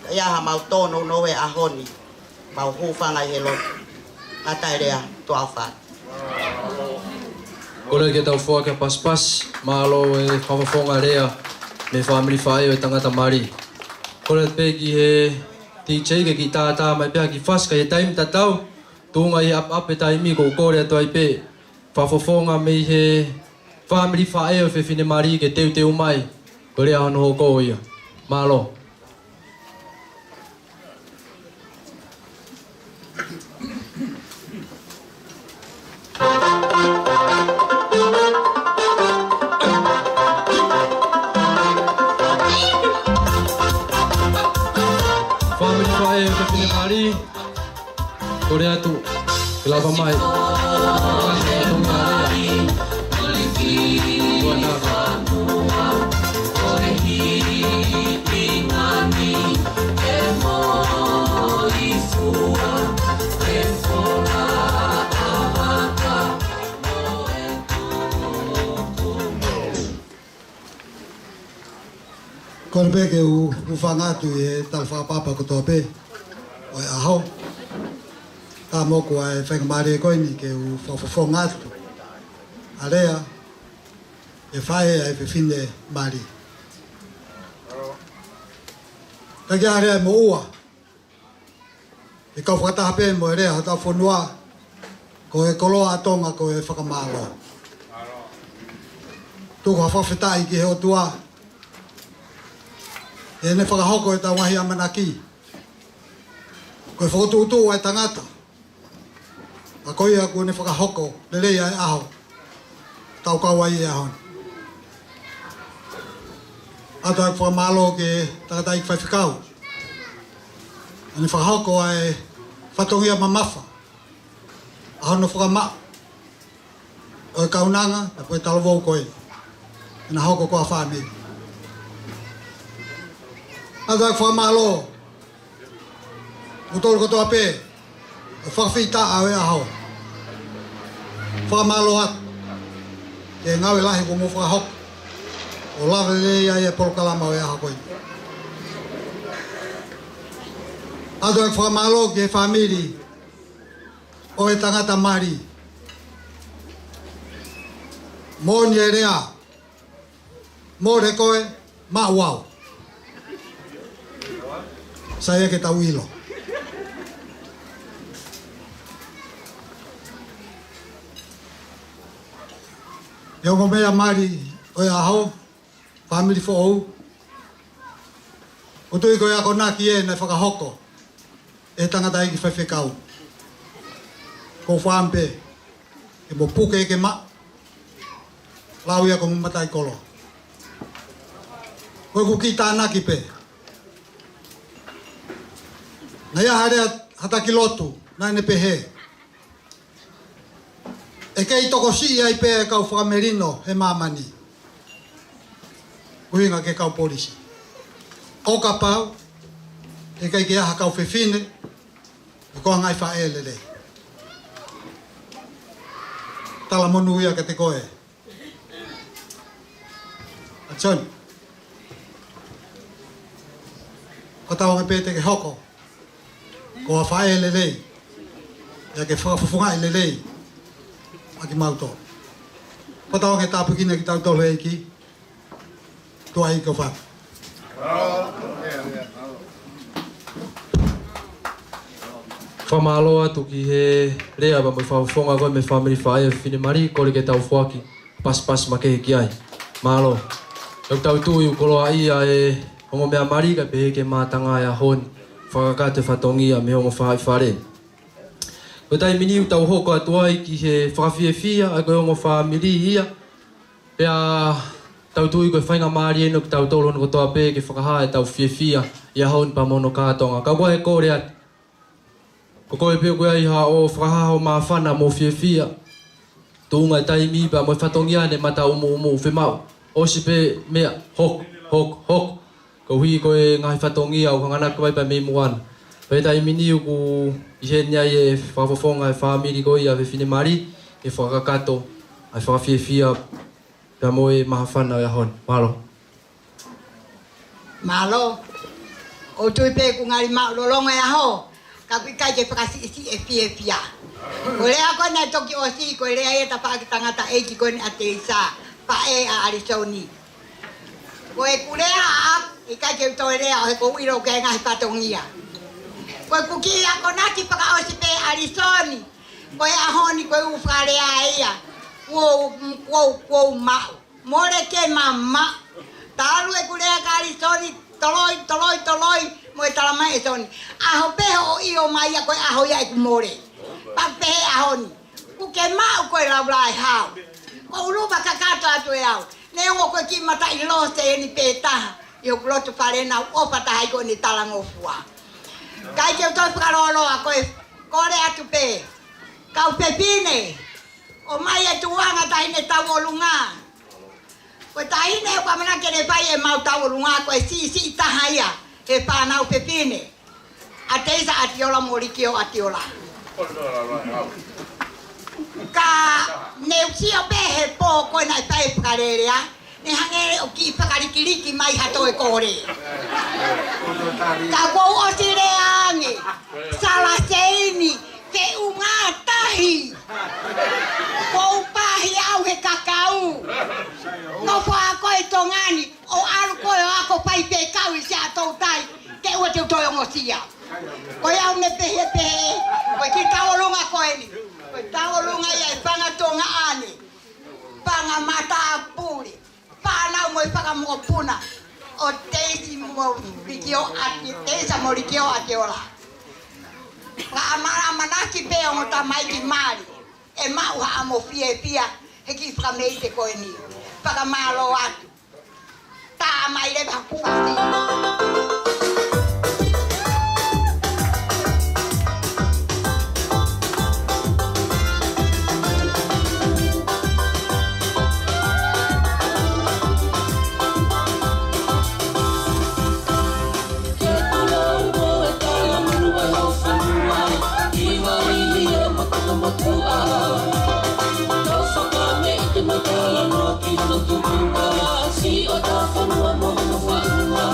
Ka iaha mau tono no e ahoni. Mau hufanga i he lotu. Atai rea, tua wha. Kore ke tau whoake a pas-pas, malo e whawhawhonga rea me whamiri whae o e tangata mari. Kore pe ki he teacher ke ki tātā mai pēha ki whaska he taimi tatau, tūnga i ap e taimi ko kore atu ai pe whawhawhonga me he family whae o Whiwhine Mari ke teu mai. Ko rea hono hoko ia. Malo. Family whae o Whiwhine Mari. Ko rea tu. Ke lava mai. Kon pe ke u whanga tu e tal whapapa ko tō pe. O e ahau. Tā moko ai whakamare koe ni ke u whawhawhonga tu. Area. E whae ai Whiwhine Mari. Ka kia area mo ua. E kau whakataha pe mo e rea hata whanua. Ko e koloa atonga ko e whakamalo. Tūko hawhawhetai ki he o tua. E ne whakahoko e tau ngahi amanaki. Ko e whakotuutu ai tangata. A koe a kua ne whakahoko, le rei ai aho. Tau kawai e ahon. Ato ai whakamalo ke takatai ki whaiwhikau. A ne whakahoko ai whatongia mamafa. Aho no whakama. O e kaunanga, a koe talavou koe. E na hoko koa whamiri. Ato ai whakamalo. Utoro kotoa pe. O whakawhita au e aho. Whakamalo atu. E ngawe lahi ko mo whakahoko. O lawa le ia e porokalama o e aho koe. Ato ai whakamalo ke whamiri. O e tangata Mari. Mōni e rea. Mō re koe, ma wau. Saya ke tau ilo. E o mea Mari o e aho, family fo ou. O tui koe ako naki e na whakahoko. E tangata iki whaiwhekau. Ko whampe, e mo puke e ke ma. Lau ia ko matai kolo. Koe kuki tānaki pe. Na ia harea hataki lotu, nai ne pehe. E kei toko si ai pe e kau whakamerino he mamani. Uhinga ke kau polisi. O ka pau, e kei ke aha kau Whiwhine, e koa ngai whae lele. Tala monu ia ke te koe. Atson. Ko tau ngai pete ke hoko. Ko a whae lelei. Ia ke whakafufungai lelei. Aki mauto. Ko tau ngai tāpukina ki tau tolu eiki. Tua i ko wha. Whamalo atu ki he rea wa mai whawhonga koe me family whae Whiwhine Mari. Kore ke tau whuaki. Pas ma kehe ki ai. Malo. Euk tau tui u koloa ia e hongo mea Mari ka pehe ke mātanga e ahon. Whakakate whatongia me hongo whai whare. Ko tai mini u tau hoko atu ai ki he whakawhiewhia ai koe hongo whamiri ia. Pea tau tui koe whainga Mari eno ki tau tolo no kotoa pe ke whakaha e tau whiewhia i ahon pa mono kātonga. Ka koe he kore atu. Ko koe peo koe ai ha o whakaha o mawhana mo whiewhia. Tūnga e tai mi pa mo whatongia ne mata umu whemau. O si pe mea hok. Ko hui koe ngai whatongia o kanganak koe pa me muana. Pei tai mini u ku ihenia e whawhawhonga e whamiri koe a Whiwhine Mari. E whakakato, ai whakawhiewhia pia mo e mahawhana e ahon. Malo. Malo. O tui pe ku ngari mau lolonga e aho. Ka kui kai ke whakasi e whiewhia. Ko lea koe nei toki o si, ko lea e ta whaaki tangata eiki koe ni a te isa. Pa e a Arizoni. Ko e ku lea a i kai ke uto e lea o he ko uiro ke ngahi patongia. Ko e kuki a ko naki whaka o si pe Arizoni. Ko e ahoni ko e ufare a ia. Wow mau. More ke mama. Talu e kulea kari soni toloi mo talama e soni. Aho peho io mai ko aho ya ku more. Pa pe aho ni. Ku ke mau ko la blai ha. Ko lu ba kakata tu ya. Ne ngo ko ki mata i lo se ni peta. Yo gloto pare na o pata hai ko ni talango fua. Kai ke to parolo a ko kore atu pe. Kau pepine. O mai e tuanga tai ne tawolunga. Ko tai ne ko mana ke ne pai e mau tawolunga ko si tahaya e pa na pepine. Ateisa atiola morikio atiola. Ka ne usio be he po ko na pai parerea. Ne hange o ki pakarikiriki mai hato e kore. Ka ko o sire ange. Sala seini ke unga tahi. Ko pahi au he kakau. No po ako e tongani o alu ko ako pai pe kau i sa to tai. Ke o te to ngosia. Ko ya me pe. Ko ki tawolunga ko ni. Ko tawolunga ya panga tonga ani. Panga mata puri. Pana mo panga mo puna. O teisi mo rikio ati teisa mo rikio atiola. Ka amara manaki pe o ta mai ki mari. E mau ha mo pia he ki frameite ko ni. Para malo atu. Ta mai le ba ku Si oda fanua mo fanua.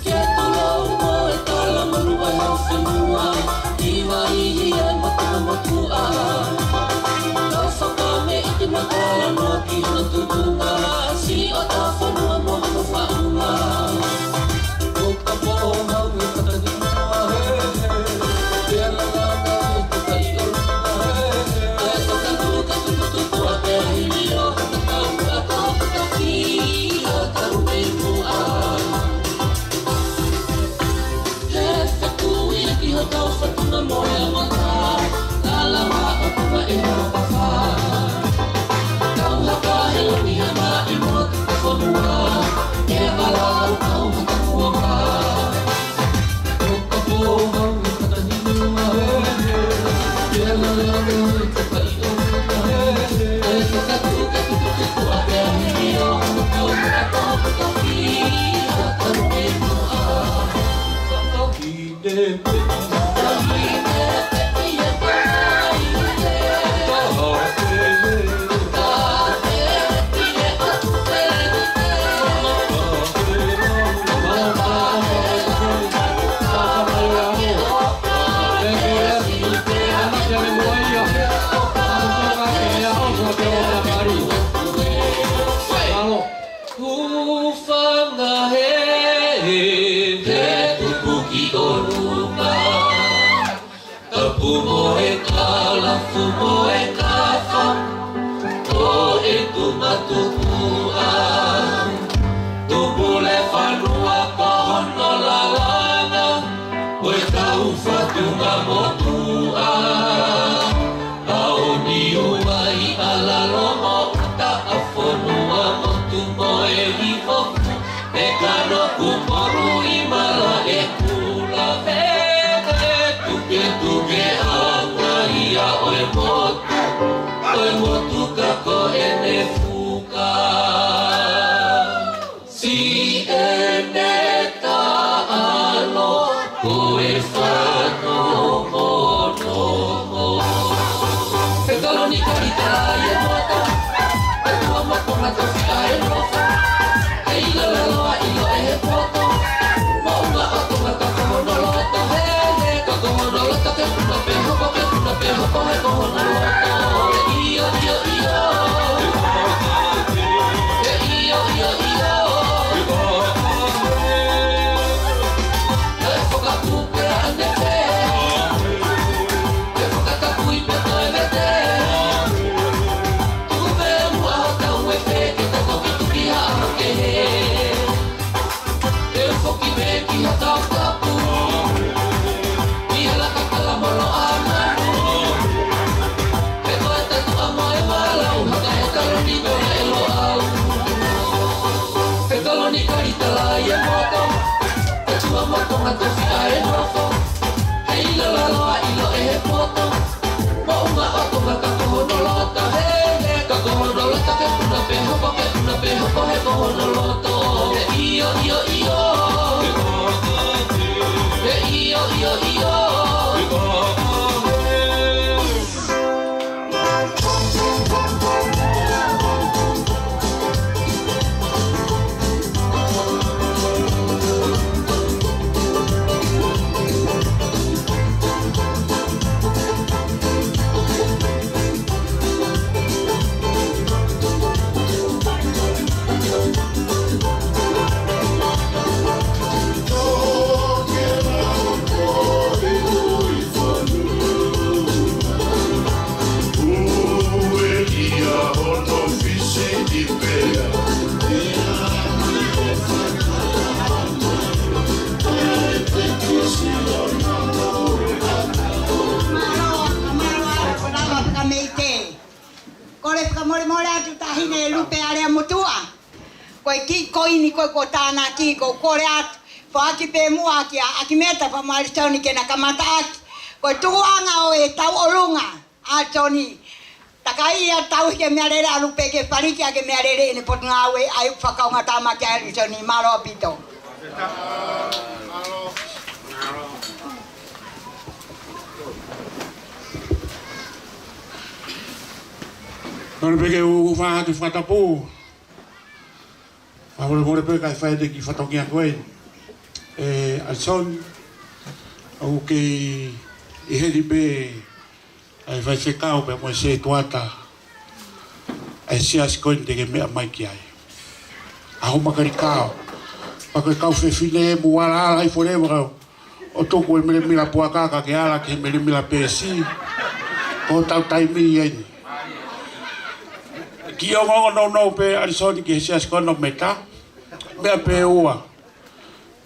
Ke tulo mo e tala manua ho fanua. Iwa ia matua. Ka fakame iti matala no ki no tutunga. Si oda fanua mo fanua. Oka po mau ni katagina he. Dia la la ko kai oruna he. Ai to ka tu ate hilio ka ka ki ka rume mua. He faku i ki ho tau fatuna mo e mata. Ala ma o pa e ho pa fa. Kau haka he mi hana I mo ka fonua. E ala o kau haka mua ma. Oka po mau ka tanina he. Dia la la ko kai oruna he. Ai to ka tu ate hilio ka ka ki ka rume mua. Ka ki de pe. Fumo e kala, fumo e kafa, o e tumatukua. Tupule fanua kohono lalana, o e taufa tunga motua. Aoni ua I ala lomo, ta afonua motumo e hifofu, e kano kumoru I mala e kula. Tuke awa ia oe motu kako ene fuka. Si ene taano koe whano mono. Pekalonika I te rai e moto, e tua makonga to whia e moto. E ila laloa ilo e he poto, maunga o tonga kakohono loto he. Kakohono loto ke puna peho ko he kohono loto. Iyo. E whakakupea ane te. E whakakakui pe toi me ka toki a e roko He ila laloa ilo e he poto Mo unga o tunga ka kohono lota He ka kohono lota ke puna pe hopo he kohono loto He iyo iyo iyo He iyo iyo iyo Koe ki koini koe ko tāna ki ko kore atu. Whaaki pē mua ki a aki meta pa maari tauni ke na kamata aki. Koe tuanga o e tau olunga a tauni. Taka ia tau ke mea rere alu pē ke pariki a ke mea rere ne potu ngā ue ai whakaunga tāma ki a tauni maro apito. Nore peke u whaati whatapu. Ahora pe kai fai de ki fatongia koe alson o ke I heri pe ai fai se kau pe mo se tuata ai se as koe de ke me mai ki ai a ho makari kau pa ko kau fe fine mo ala ai forever o to ko me mira po aka ke ala ke me mira pe si o tau tai mi ai Ki o no pe alison ki se as koe no meta mea pe ua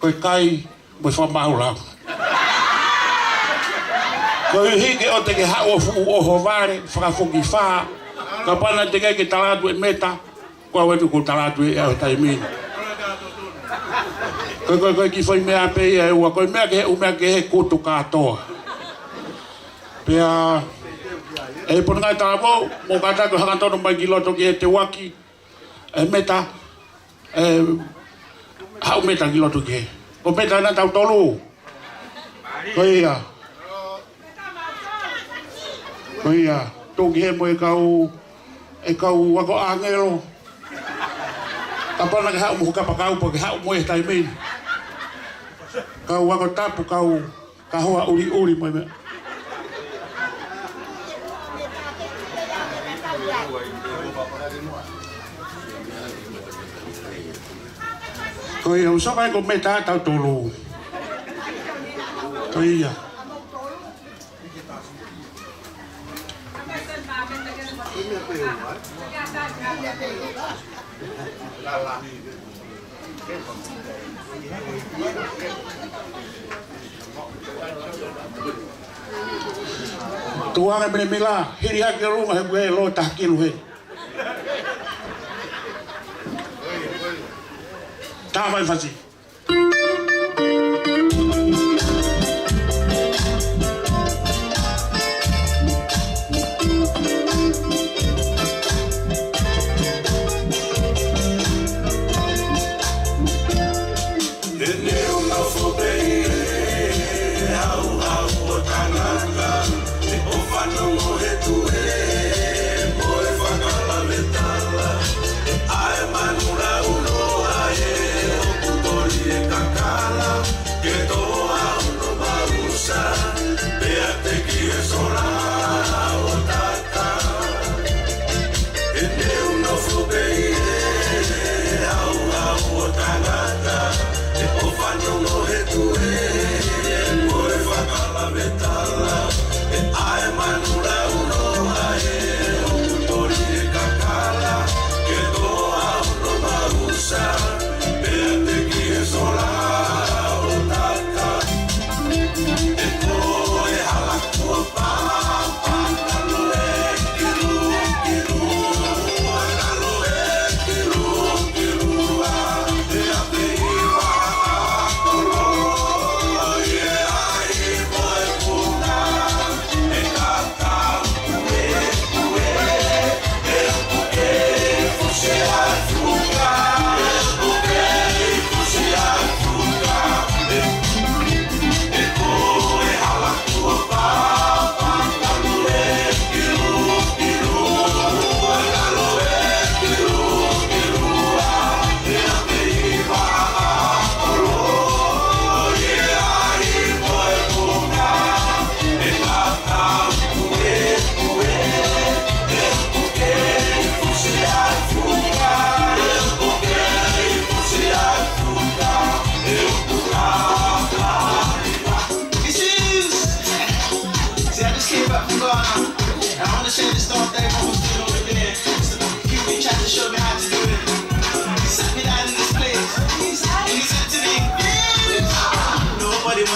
koe kai mo fa maula koe hige o te ke hao fu o hovare whakafongi wha ka pana te ke talatu e meta koe wetu ko talatu e au taimini koe ki whai mea pe e ua koe mea ke he kutu katoa pea e pona ngai tāmo mo kata ko hangantono mai ki loto ki e te waki e meta hau meta ki loto ki he o meta na tau tolu ko ia toki he mo e kau wako angelo kapana ke hau mo kapakau po ke hau mo e taimini kau wako tapu kau kahoa uri mo e mea Ko ia usoka ko meta tau tolu. Ko ia. Tuanga bene mila hiri haki runga he bue lo takilu he. Ta vai fazer.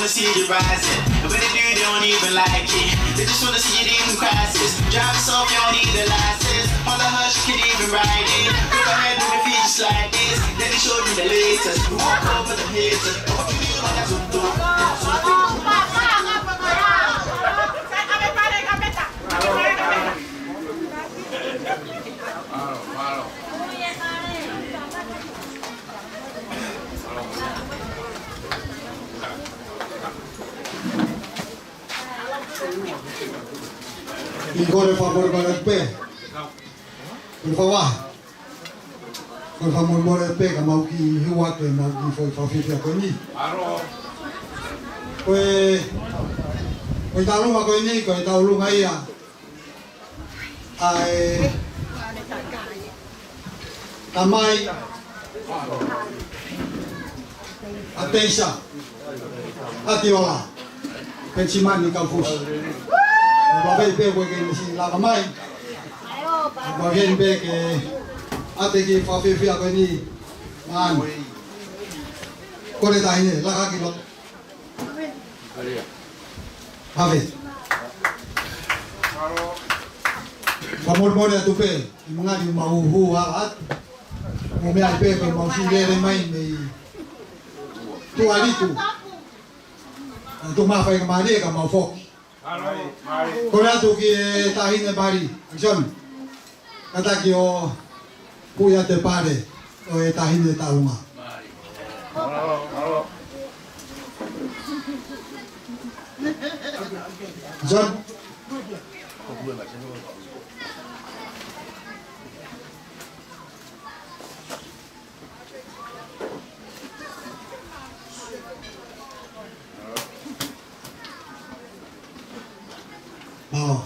wanna see you rising. And when they do, they don't even like it. They just wanna see you in crisis. Drive us off, you don't need a license. Mother hush, you can even ride it. Go ahead with the feet just like this. Then they showed me the latest. We walk over the haters. What you do like that's what do. Por favor, para el pe. Por favor. Por favor, para el pe, que mau ki hiwa ke mau ki foi fa ko ni. Koe talu ma koe ni, koe talu ngai a. Ai Tamai Ateisa Atiola Pensimani Kampus Bagai pe koe ke si la kamai. Bagai pe ke ate ki fa ko ni man. Kore tahine la ka ki lo. Ave. Kamor mone tu pe, mga di mau hu at. Mo me ai pe ko mau si le mai me. Tu ali tu. Tu ma fa ka ma de ka mau fok. Kora tu ki tahine bari. Jon. Kata ki o puya te pare o e tahine taunga. John. Oh.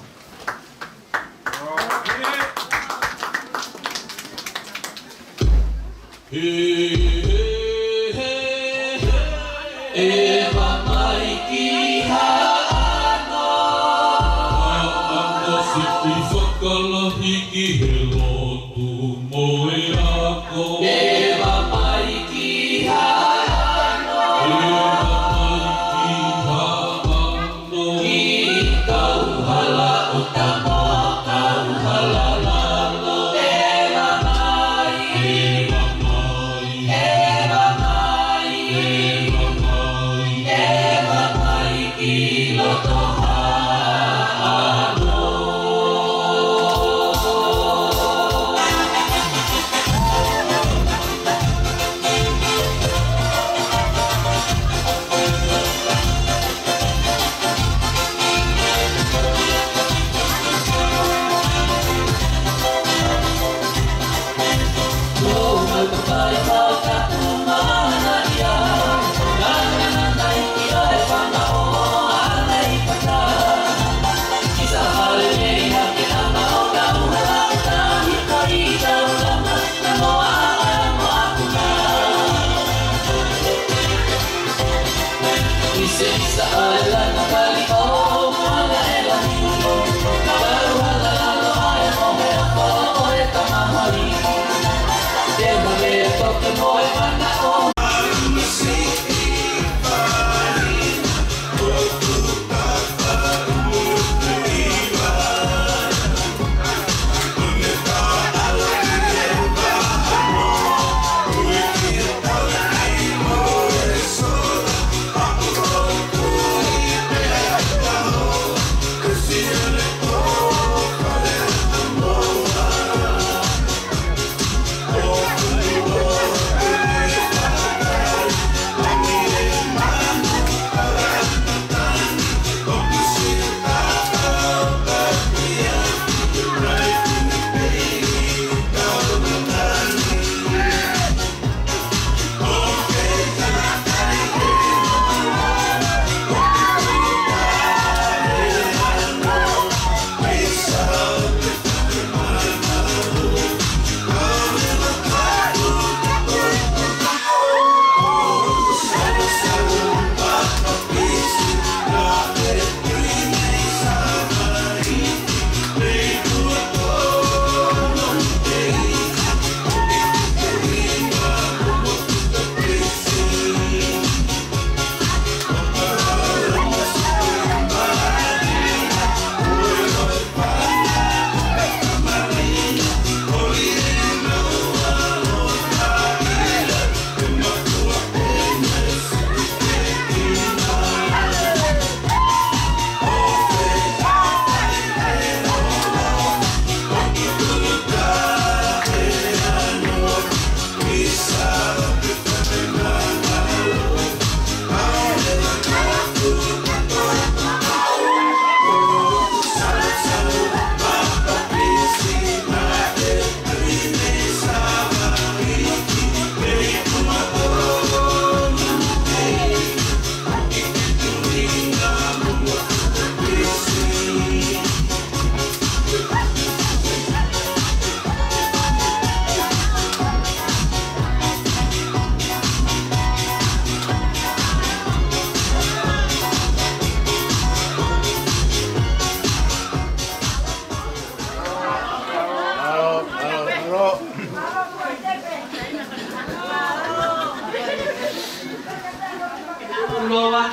loa.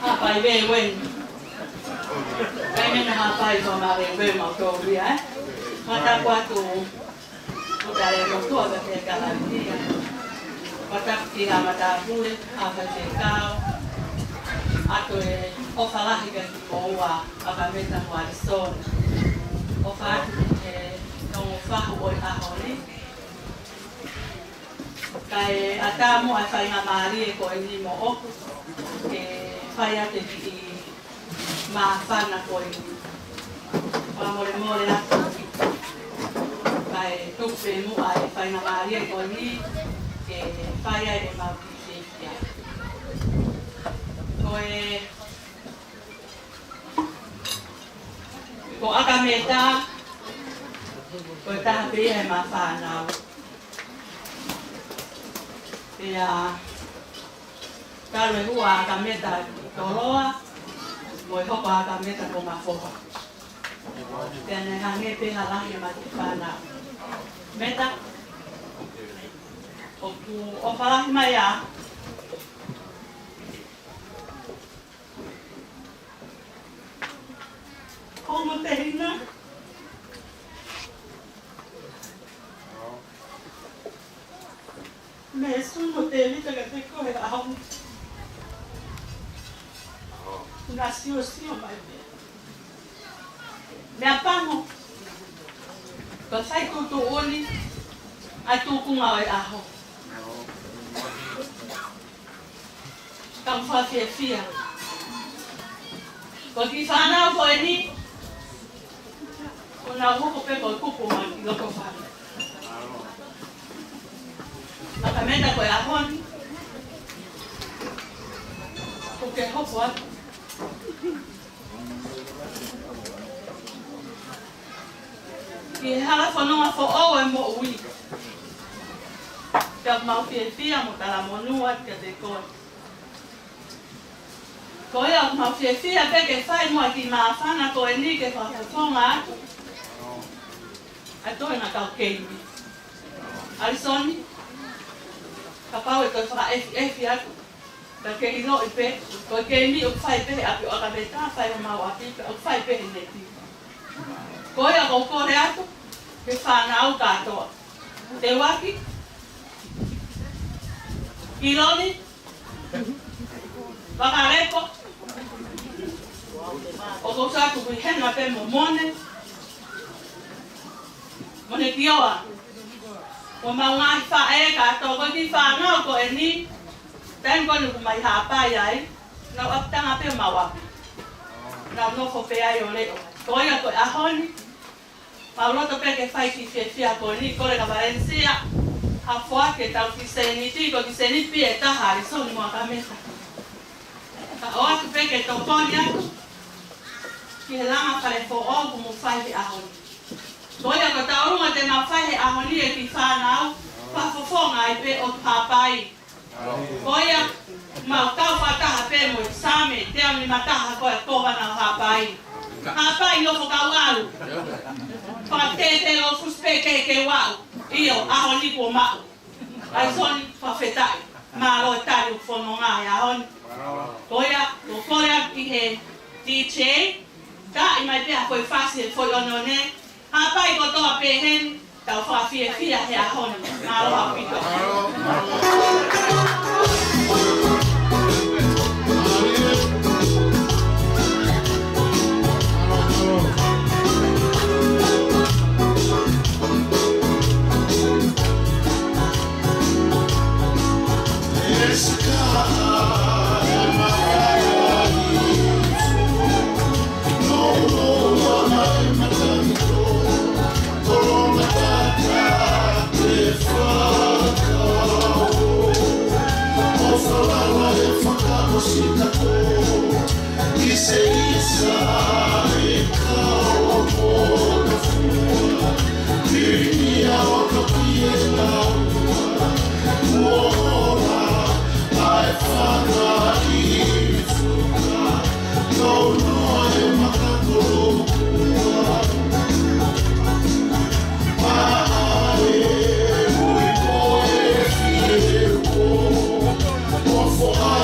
Hapai ve wen. Kai mena hapai so ma ve ma to ria. Mata kwatu. O tare mo to ga te kala dia. Mata ki ha mata pule ha fa te kao. Ato e o falahi ka ki moa a ka meta mo alison. O fa e no fa o a hori. Kai ata mo a fai nga mari e ko ni mo o e fai ate ki ma fana ko ni pa more na kai tupe mo a fai nga mari e ko ni e fai e ma ki ya ko e ko aka meta ko ta pe e ma fana ya kalau hua kami tak toloa, boleh hoppa kami tak koma foha. Dan hange pe halang yang mati pana. Meta, oku opalah maya. Como terina? Mesmo no tele que te corre a um nasceu assim o mais bem me apango quando sai tudo olhe aí tu com a arro como faz fia porque fana foi ni quando eu vou pegar o cupo mas não tô fazendo akamenda kwa ahoni porque hopo hapo e hala fono fo o mo ui ka mau fia mo tala monua ka te ko ya mau fia pe ke fai mo ki ma fana ko ni ke fa fonga ato na ka okay Alison kapau e fa FF ya ka ke ino ipe ko ke mi o fai pe api o ka beta fai ma wa pi o fai pe ne ti ko ya ko ko reato ke fa na o ka to te waki iloni bakarepo o ko sa ku hen na pe mo mone kioa o maunga fa e ka to ko ki fa na ko eni tan ko lu mai ha pa yai na ap tanga pe mawa na no fo pe ai ole ko ya ko ahoni Paulo to pe ke fai ki fia ko ni ko le ka Valencia a foa ke ta ki seniti ko ki seniti pe ta hari so ni mo ka mesa ka o tu pe ke to ko ya ki lama pale fo o mo fai di ahoni Boya ko taurunga te mawhai ahoni e ki whanau, whafofonga e pe o papai. Boya, mau tau whataha pe mo i same, te ani mataha ko e kowana o hapai. Hapai no whakau alu. Whatete lo fuspe ke wau, io ahoni ko mau. Ai soni whawhetai, malo e tari whanonga e ahoni. Boya, ko korea ki he DJ, ka i mai pia koe whasi e foi onone, Hapai ko toa pehen tau fa fia he ahoni malo apito. For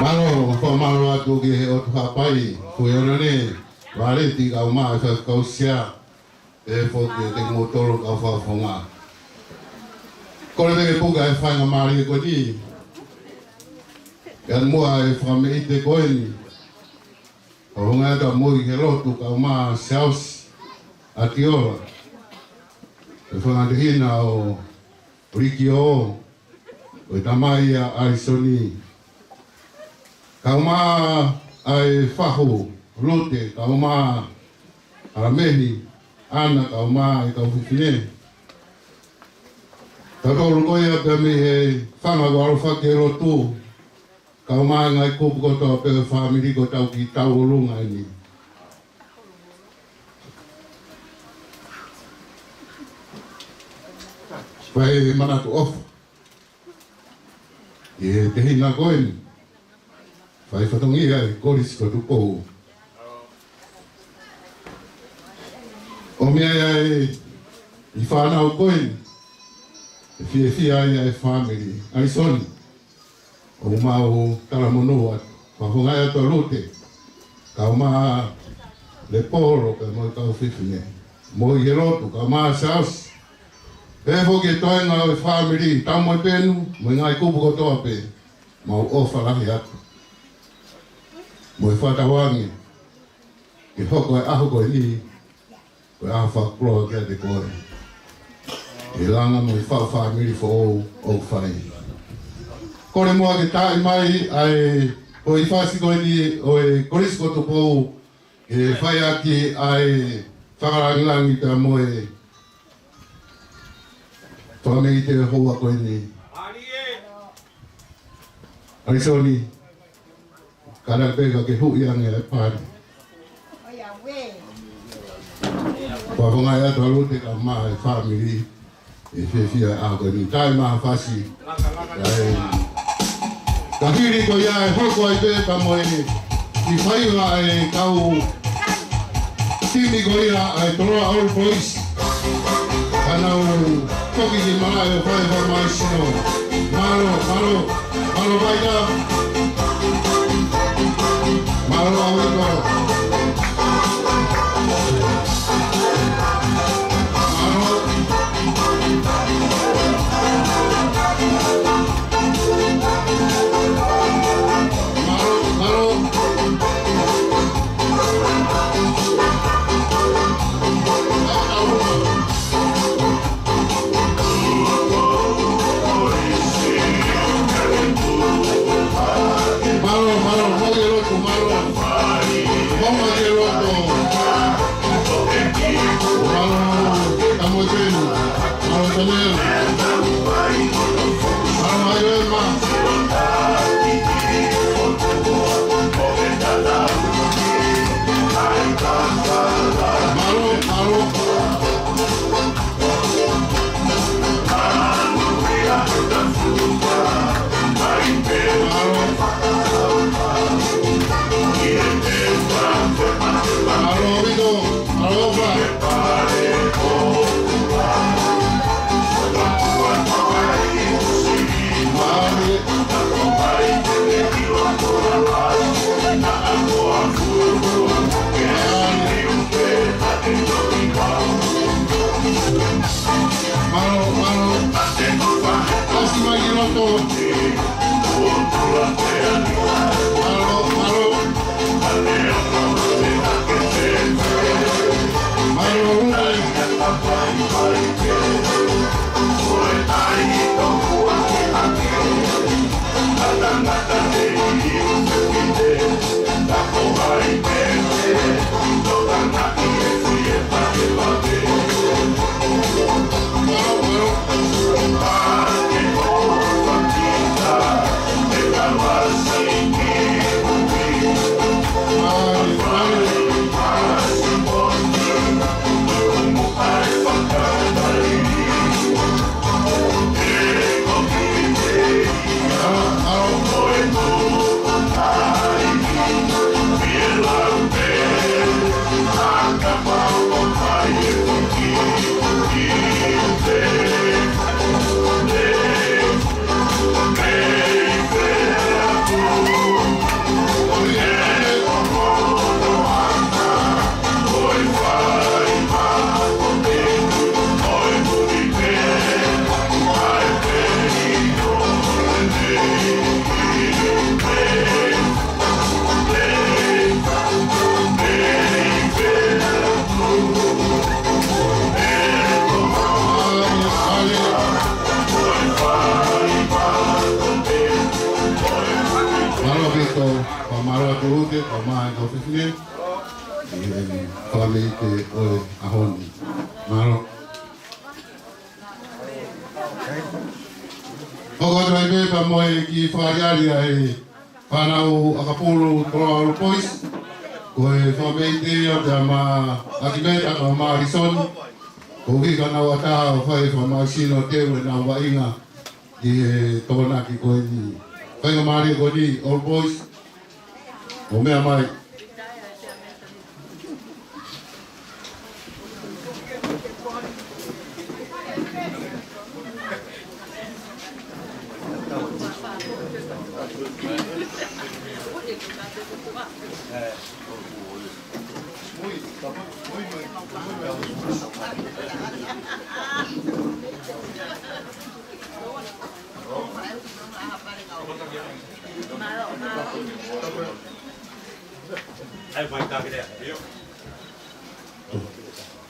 Malo, ko malo atu ki he o tuhapai, ko yona ne, wale ti kau maa ka kau sia, e fo ki te motoro kau whafonga. Ko le me puga e whainga maari ko ni, kan mua e whame i te koe ni, o hunga ata mui ke lotu kau maa seaus ati ora, e whanga te hina o riki o tamai a Arisoni. Kau maa ai whaho, lote, kau maa aramehi, ana kau maa i kau whiwhine. Ka tolu koe a pia mi he whanga waro whake rotu, kau maa ngai kupu koto a pia whamiri ko tau ki tau olunga ni. Pai manatu ofa. E te hina koe ni. Pai whatongi ai, koris ko tupo. O mea ai, i whanau koe ni. E fia ai ai family, ai soni. O mau kalamono atu. Whahongai atu a rote. Kau maa le poro ka mo kau whiwhine. Mo i rotu, kau maa saus. Pefo ke toenga o family, tau mo penu, mo ngai kupu kotoa pe. Mau ofa lahi atu. Mo i whatawangi. Ke hoko e aho koe ni. Koe aho whakroa kia te koe. E langa mo i whau family fo o whai. Kore mua ke tai mai ai o i whasi koe ni o e korisko to pou e whai aki ai whakarangilangi ta mo e whamei te hoa koe ni. Arisoni, kara pega ke hui ange ai pari. Whahongai ato arote ka maa e whamiri e whiwhia a koe ni. Tai maa whasi. Ka hiri ko ia e hoko ai pēpa mo e i whaiwa e kau timi ko ia ai toroa All Boys. Kanau toki ki mara e whaiwa mai sino. Maro vaida. Maro awiko.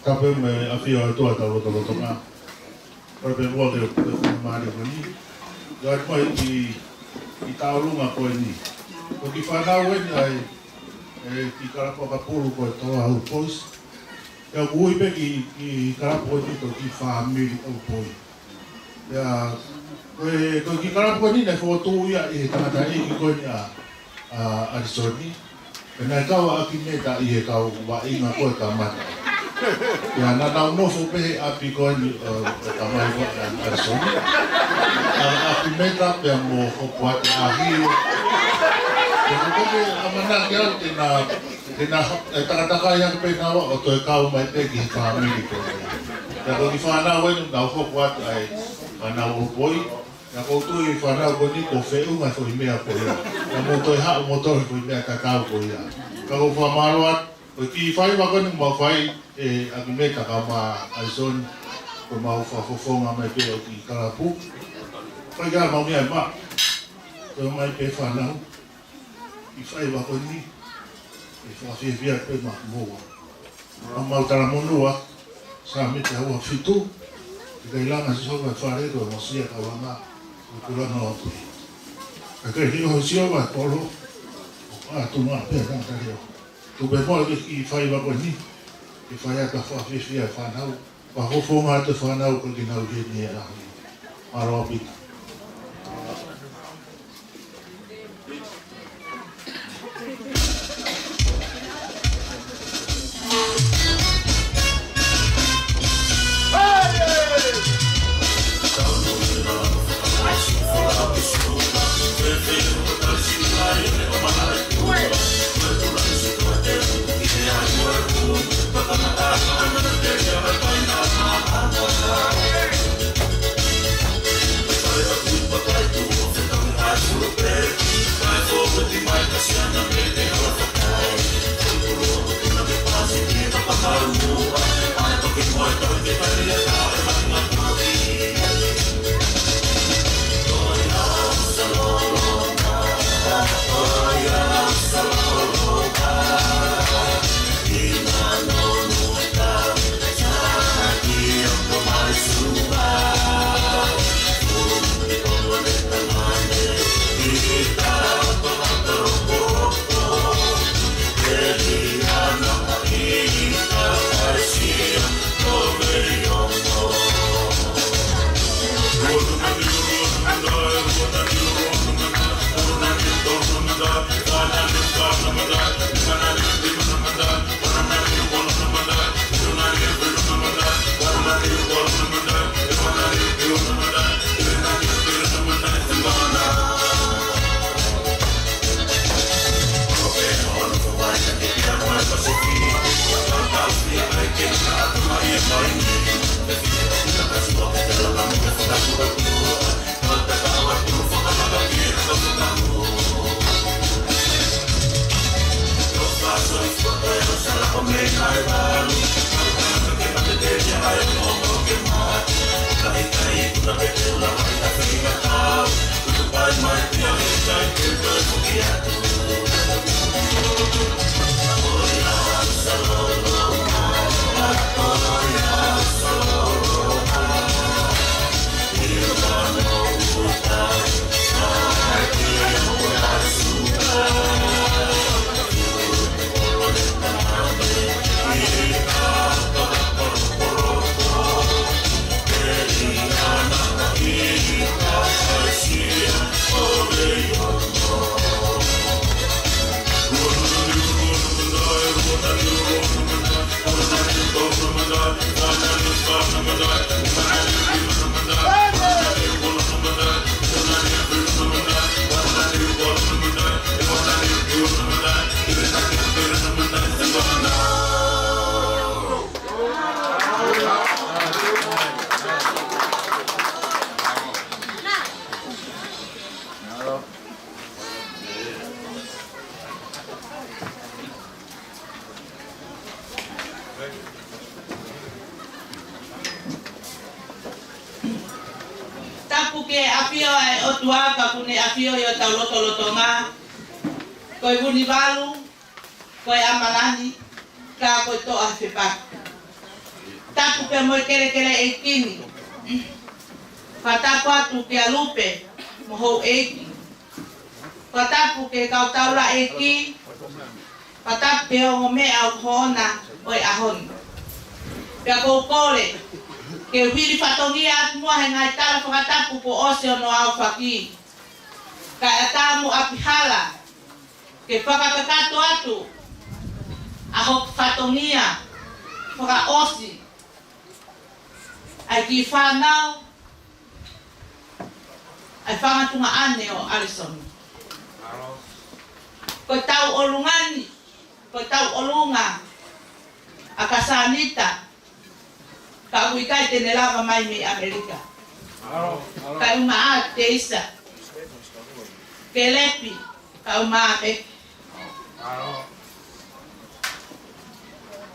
Kape me afia to ata lo to ma. Kape mo de ma de ni. Ya ko i taulunga ko ni. Ko ki fana wen ai ki kara pa pulu ko to au pos. Ya gui pe ki kara po ni to ki family au poi. Ya ko ki kara po ni na foto ya e tata e ki ko ni a Arizoni. Kena kau akimeta i kau wa inga ko ka mata. Ya na no so pe api ko ni ka mai ko Arizoni. Akimeta pe mo ko kwa ahi. Ko amana kia tina taka yang pe na o to kau mai te ki family ko. Ya ko ki fana wen na ko kwa ai ana o poi. Ya ko tu i fana ko ni ko fe unga so i mea ko ya. Ya mo to ha mo to ko i mea ka ka ko ya. Ka ko fa maruat ko ki fai ba ko ni mo fai e a me ka ka ma Arizona ko ma fa fo ma mai pe o ki karapu. Ko ya ma mi ma. Ko mai pe fana. I fai ba ko ni. I fa fi via pe ma mo. Ma tara mo no sa me te ho fitu. Ke la na so ba fare ko mo sia ka ma. Kula no tu. Ke ri ho sia ba polo. Tu ma pe ka ka ri. Tu be mo ki fai ba ko ni. Ki fai ka fa fi fa na. Pahofonga te whanau ka ki nau he ni a Maroa pita. Tapu ke apio ai o tuaka kune apio yo tau loto loto nga. Koe wuni walu, koe amalani, ka koe toa whipak. Tapu ke moe kere kere e kini. Whatapu atu ke alupe, mohou eiki. Whatapu ke kau taula eki. Whatapu ke hongo mea au hoona oi ahon. Pea kou kore, ke whiri whatongi atu mua he ngai tala whakatapu ko ose ono au whaki. Ka atamu apihala, ke whakakakato atu, ahok whatongia, whaka osi. Ai ki whanau, ai whangatunga ane o Alison. Ko tau olungani, ko tau olunga, a kasanita, ka uikai tene lava mai me Amerika. Ka umaa te isa, ke lepi, ka umaa me.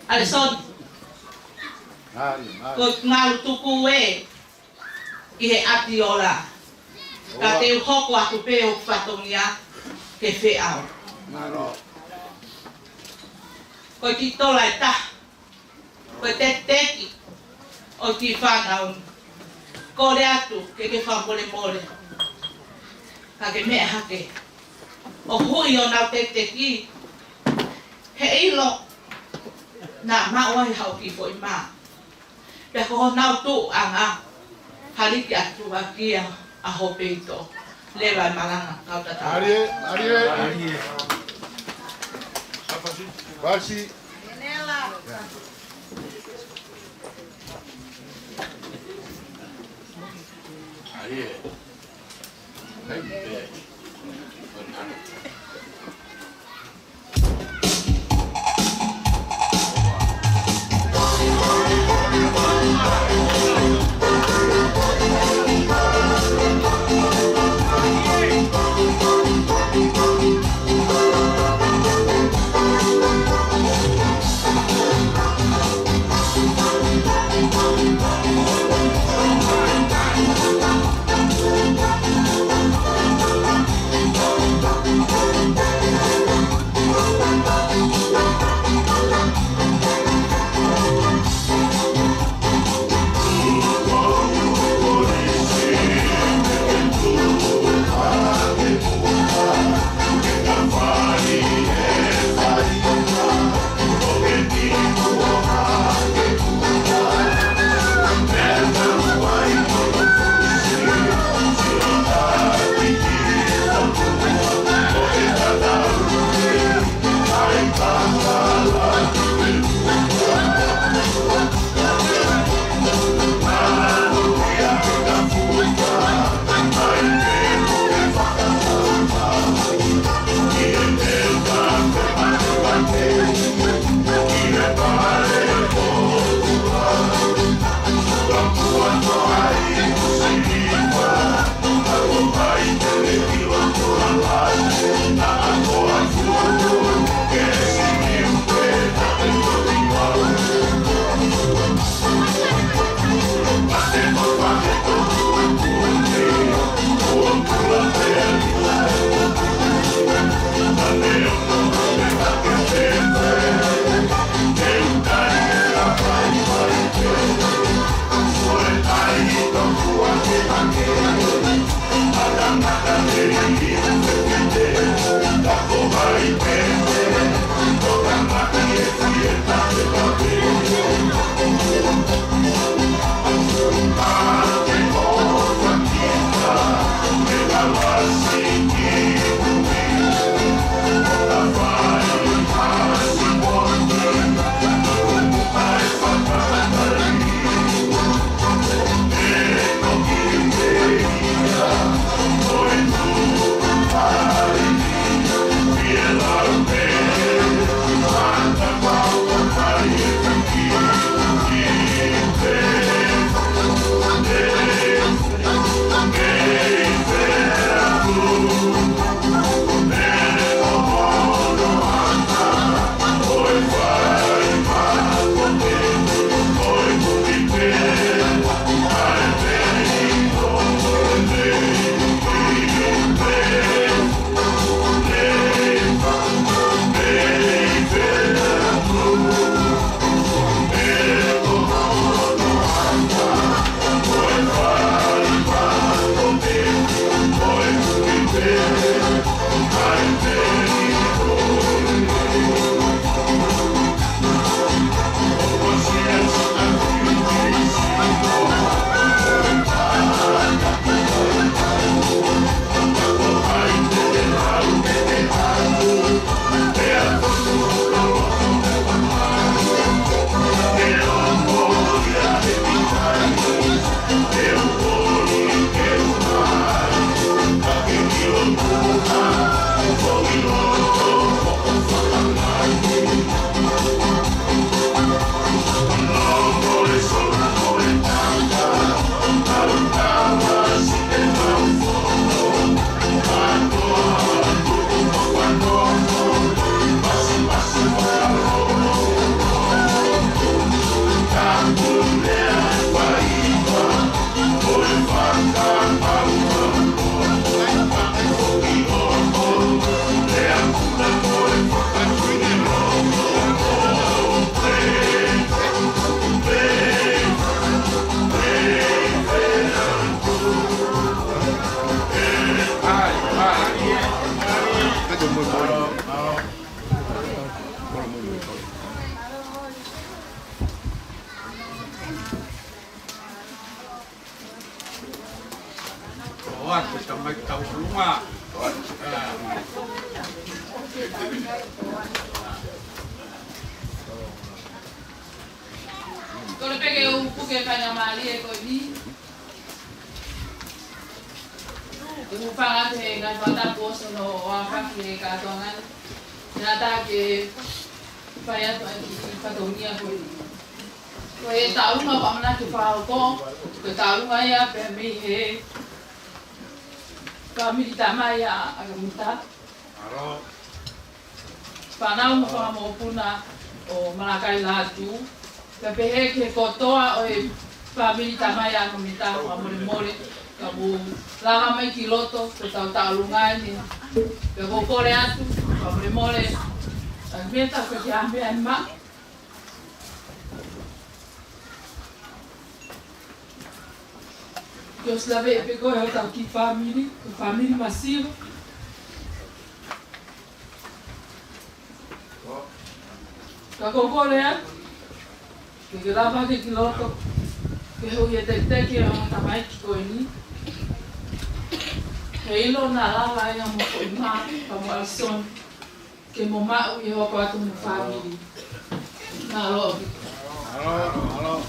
Alison, ko ngalu tuku e, i he ati ola. Ka te hoko atu pe o whatongia ke whiau. Ko ki tola e ta, ko te teki o ki whanau. Ko le atu ke whamole mole. Ka ke mea hake. O hui o nau te teki, he ilo na mawai hau ki fo i maa. pe ko na tu anga hari ki atu aki a hopeito le vai malanga ka ta Arie Basi ate tamai tau lunga. Kau lepas ke puke kanya mali ko ni. Kau faham te ngai pada bos no apa ke katongan. Nada ke paya tu patonia ko ni. Kau tahu ngapa mana ke faham ko? Kau tahu ngaya pemi he. Kami ditamaya agamuta. Aro. Panau mo pa mo puna o malakai latu. Tapi ke kotoa o family tamaya komita o mole kamu lama mai kiloto tau talungan ni. Pero kore atu mole. Agmeta ko ke ambe anma. Dios la ve pegou eu tau ki family masiva. Kako kore atu que lava de kiloto que eu ia ter que tamai que coini Helo na lava ia mo ma como alson que mo ma ia o quatro mo family na lobi. Alo.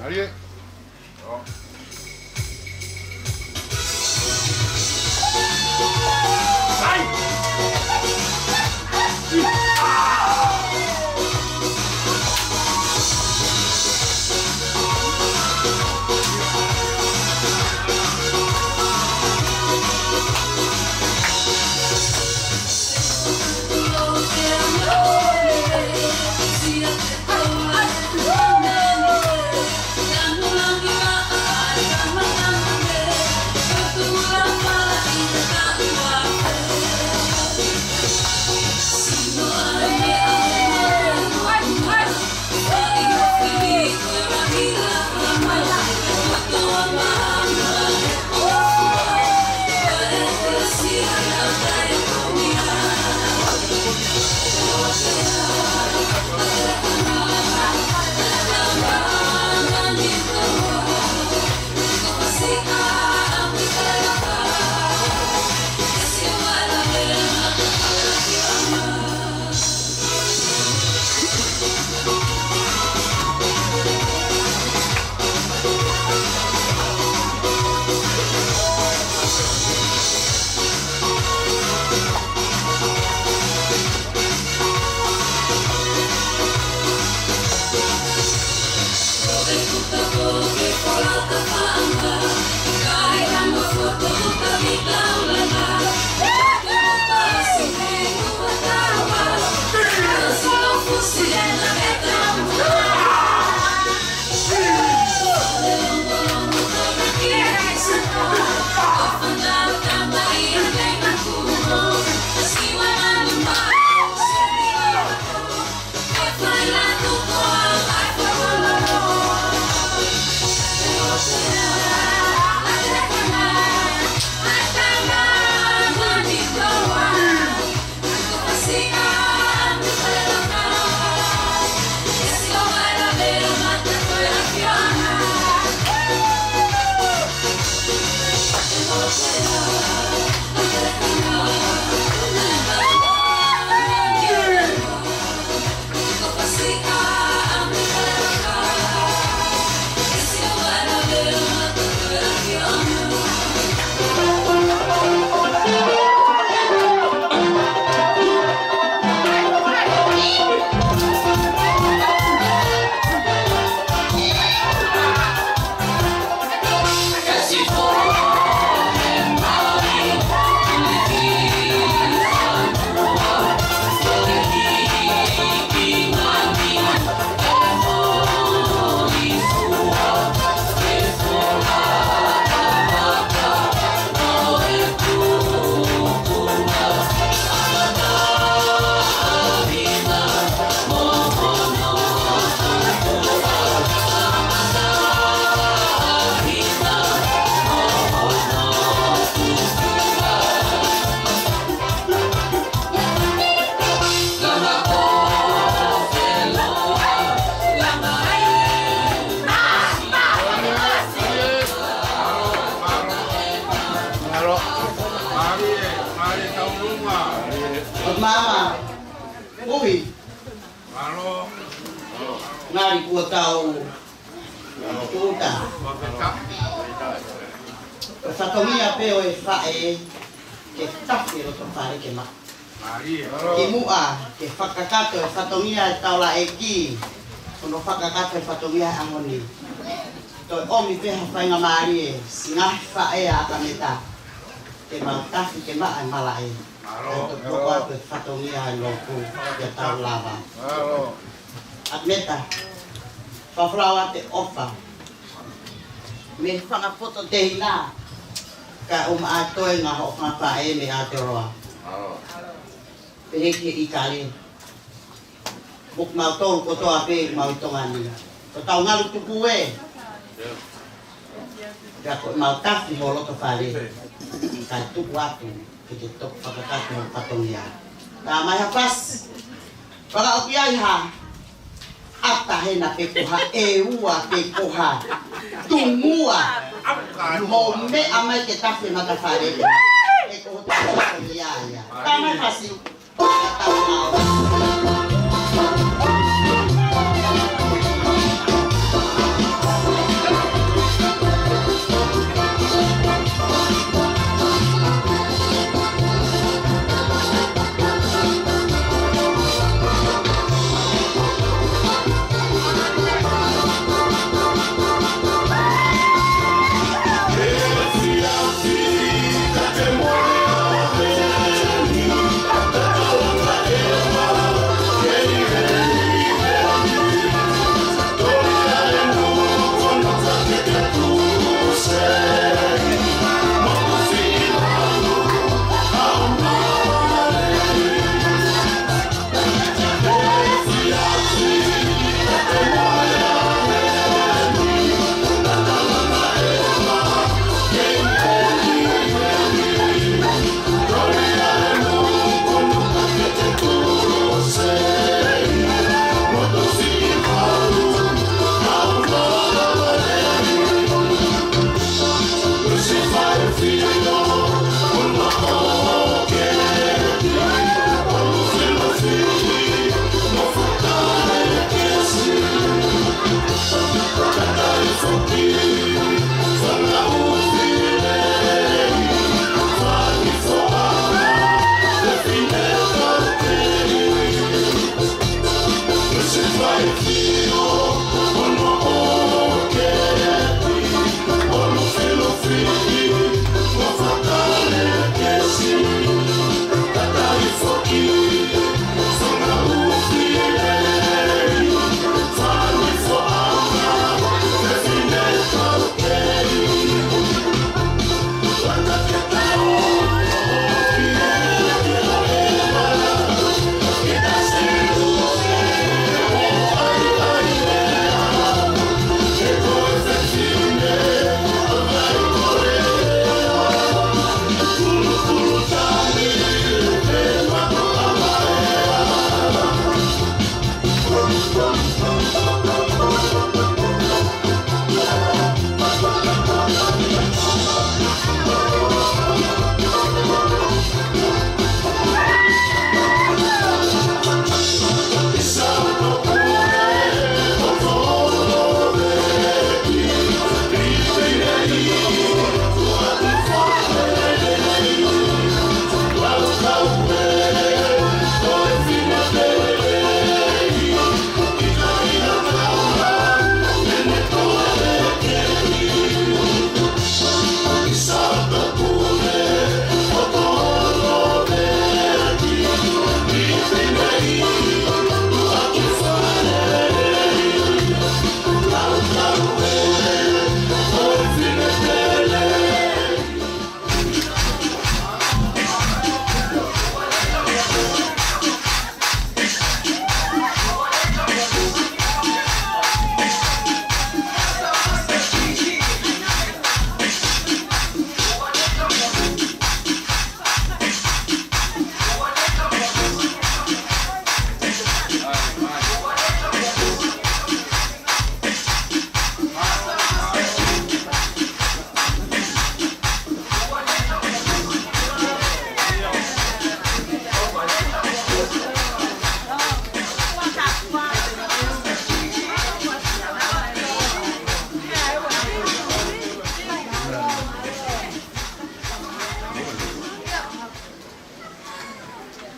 Ariel. Mama, Uhi. Ngari kua tau Tuta. Fatomia peo e fae ke tafi lo tofare ke ma. Ke mua ke fakakato e fatomia tau la eki. Kono fakakato e fatomia angoni. Toi omi peha whainga maari e ngā whae a kameta. Ke mau tafi ke maa e malae. Toi toko atu e whatongia e loku ke tau lava. At meta, whawhlawa te ofa. Me whakapoto te hina. Ka atoe ngā ho ngā whae me Aotearoa. Peheke i kare. Muk mau tolu kotoa pe mau tongani. Ko tau ngalu tuku e. Ka ko mau tafi mo loto whare. Ka tuku atu. Ke te toku whakatatu mo patongia. Ka mai hapas. Whaka opiai ha. Ata hena pe koha e ua pe koha. Tungua. Mo me amai ke tafi mata whare. E koho te patongia ia. Ka mai pasi. Te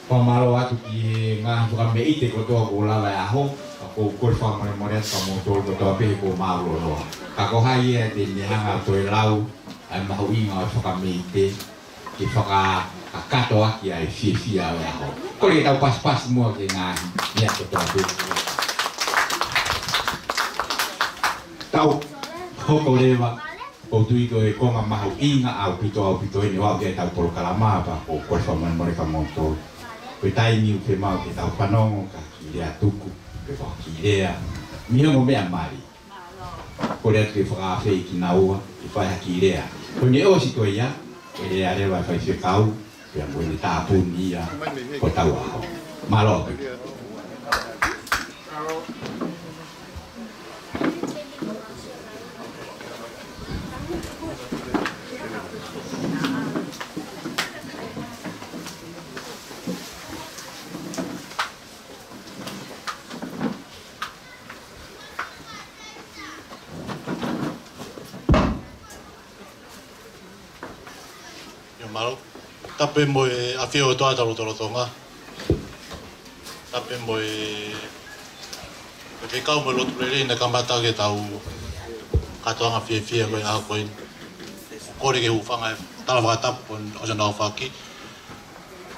Pamalo atu ki ngā tuka me ite ko toa ko lawa aho, ko kore whamare morea ka mo tōru ko toa pehe ko mauro roa. Ka ko hai e te nehanga toi lau, ai mahu inga o whaka me ite, ki whaka kato aki ai fia o aho. Kore tau pas mua ke ngā mea ko toa pehe. Tau hoko rewa, o tui ko e konga mahu inga au pito e ni wau ke tau polo kalama pa o kore whamare morea ka mo tōru. Koe taimi u te mau ke tau whanongo ka ki rea tuku, ke whaki rea, mihongo mea mari. Ko rea te whakawhei ki naua, ki whaiha ki rea. Ko ne osi koe ia, koe rea rewa whai whikau, pia koe ne tāpuni ia, ko tau aho. Malo koe. Tape mo e awhio toa talotonga. Tape mo e whikau mo lotu rere na kamata ke tau katoanga whia koe aha koe. Kore ke hufanga tala whakatapu o sa nao whaki.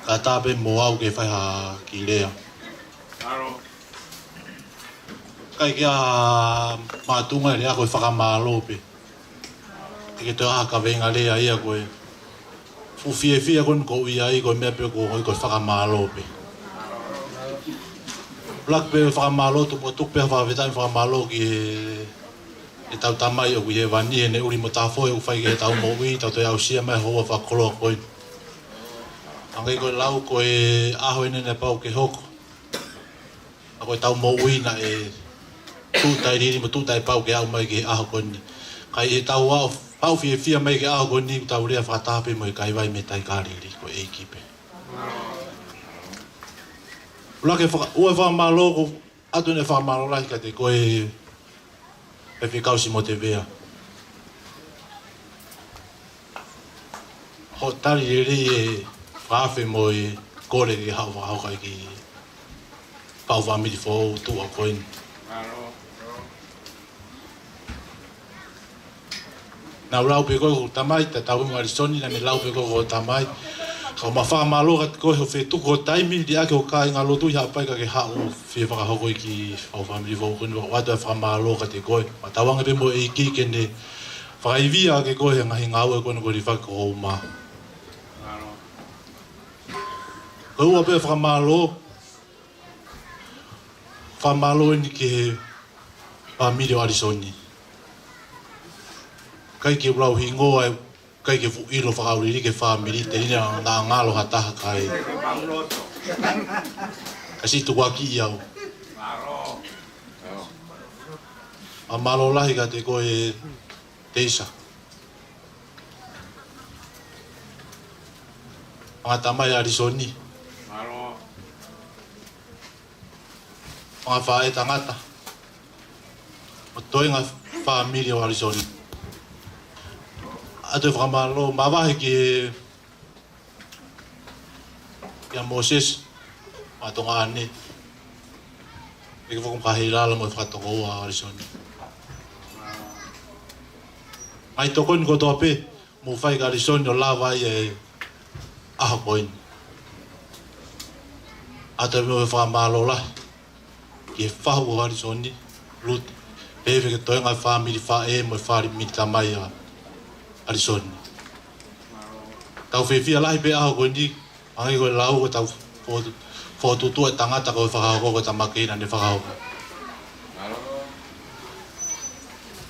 Ka tape mo au ke whaiha ki rea. Kai kia mātunga rea koe whakamālope. Ke te aha ka venga rea ia koe. Fia kon ko ia i ko mea pe ko whakamālope. Plak pe whakamālo tu po tuk pe whawhetai whakamālo ki e tau tamai o ki he wani e ne uri mo tāwhoi o whai ki he tau mowi, tau toi au sia mai hoa whakolo koe. Angai koe lau ko e aho ene ne pau ke hoko. A koe tau mowi na e tūtai riri mo tūtai pau ke au mai ki he aho koe ni. Kai e tau au Pau fia mai ke aho koe ni tau rea whatape mo i kai wai me tai kāriri ko e kipe. Ula ke ua whamalo ko atu ne whamalo lai ka te koe e whikausi mo te vea. Ho tari riri e whawhi mo i kore ki hau kai ki pau whamiri fōu tua koe ni. Na lau pe ko tamai ta tau ngari soni na me lau pe ko tamai ka ma fa malo kat ko ho fe tu ko taimi dia ke o kai ngalo tu ya pai ka ke ha o fe fa ho ko ki au family vo ko wa ta fa malo ka te ko ma ta wanga pe mo e ki ke ne fa i via ke ko he ngai ngau ko no ko ri fa ko ma ko wa pe fa malo ni ke family wa soni kai ke rau hingo ai kai ke fu ilo fa auri ke family te ina na ngalo hata kai kasi tu waki iau amalo lahi ka te ko e teisa anga tamai arisoni anga fa e tangata o toinga family o arisoni Ate whakamalo, mawahi ki ia Moses, matonga ane. Eke whakamahirala mo whakatonga ua arisoni. Ai tokoni ko toa pe, mo whai ka arisoni o lawai e aha koini. Ate mo whakamalo lai, ki e whahu o arisoni, luti. Pewe ke toenga whamiri wha e mo whari miri tamai a arisoni. Tau whiwhia lahi pe aho koe ni, angai koe lau ko tau whotutua e tangata koe whakahoko ko tamakina ne whakahoko.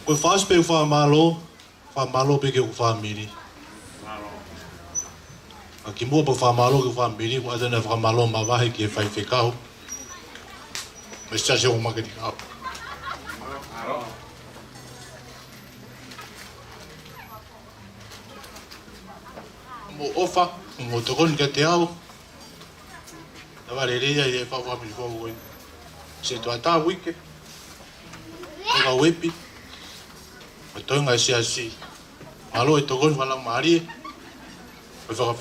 Koe whaas pe whamalo pe ke u whamiri. Ki mua pa whamalo ke u whamiri, ko atene whamalo mawahi ki e whai whekau. Me stasi o makini kau. Mo ofa, mo tokoni ka te au. Tawa rerea i e whawamiri whau koe. Se toa tā wike. Toka wepi. O toinga e si. Malo e tokoni wala maari e.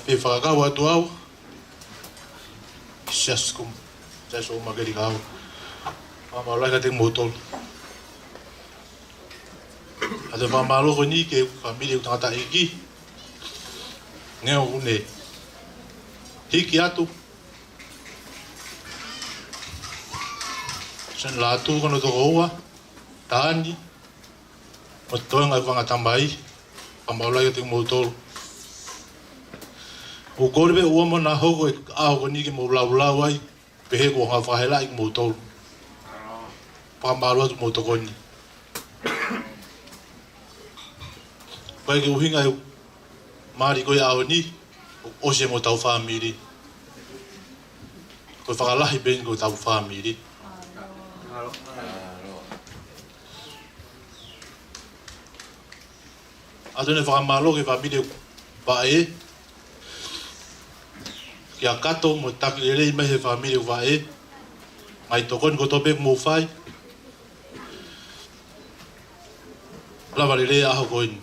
E whakakau atu au. Siaskum. Saya so magari kau. Mama lai ka te motor. Ada mama lo ni ke família o tata iki. Ngeo une. Hiki atu. Sen la tu kono to oa. Tani. O toenga vanga tambai. Mama lai ka te motor. O korbe o mo na hogo e a ko ni ke mo bla bla wai pe he ko ha fa hela ik mo to pa ma lo mo to ko ni pa ke uhinga mari ko ya o ni o se mo tau family ko fa la hi ben ko tau family adone fa ma lo ke family pa e kia kato mo takilere i mehe family wa e mai tokon ko tope mo fai la valere a hoin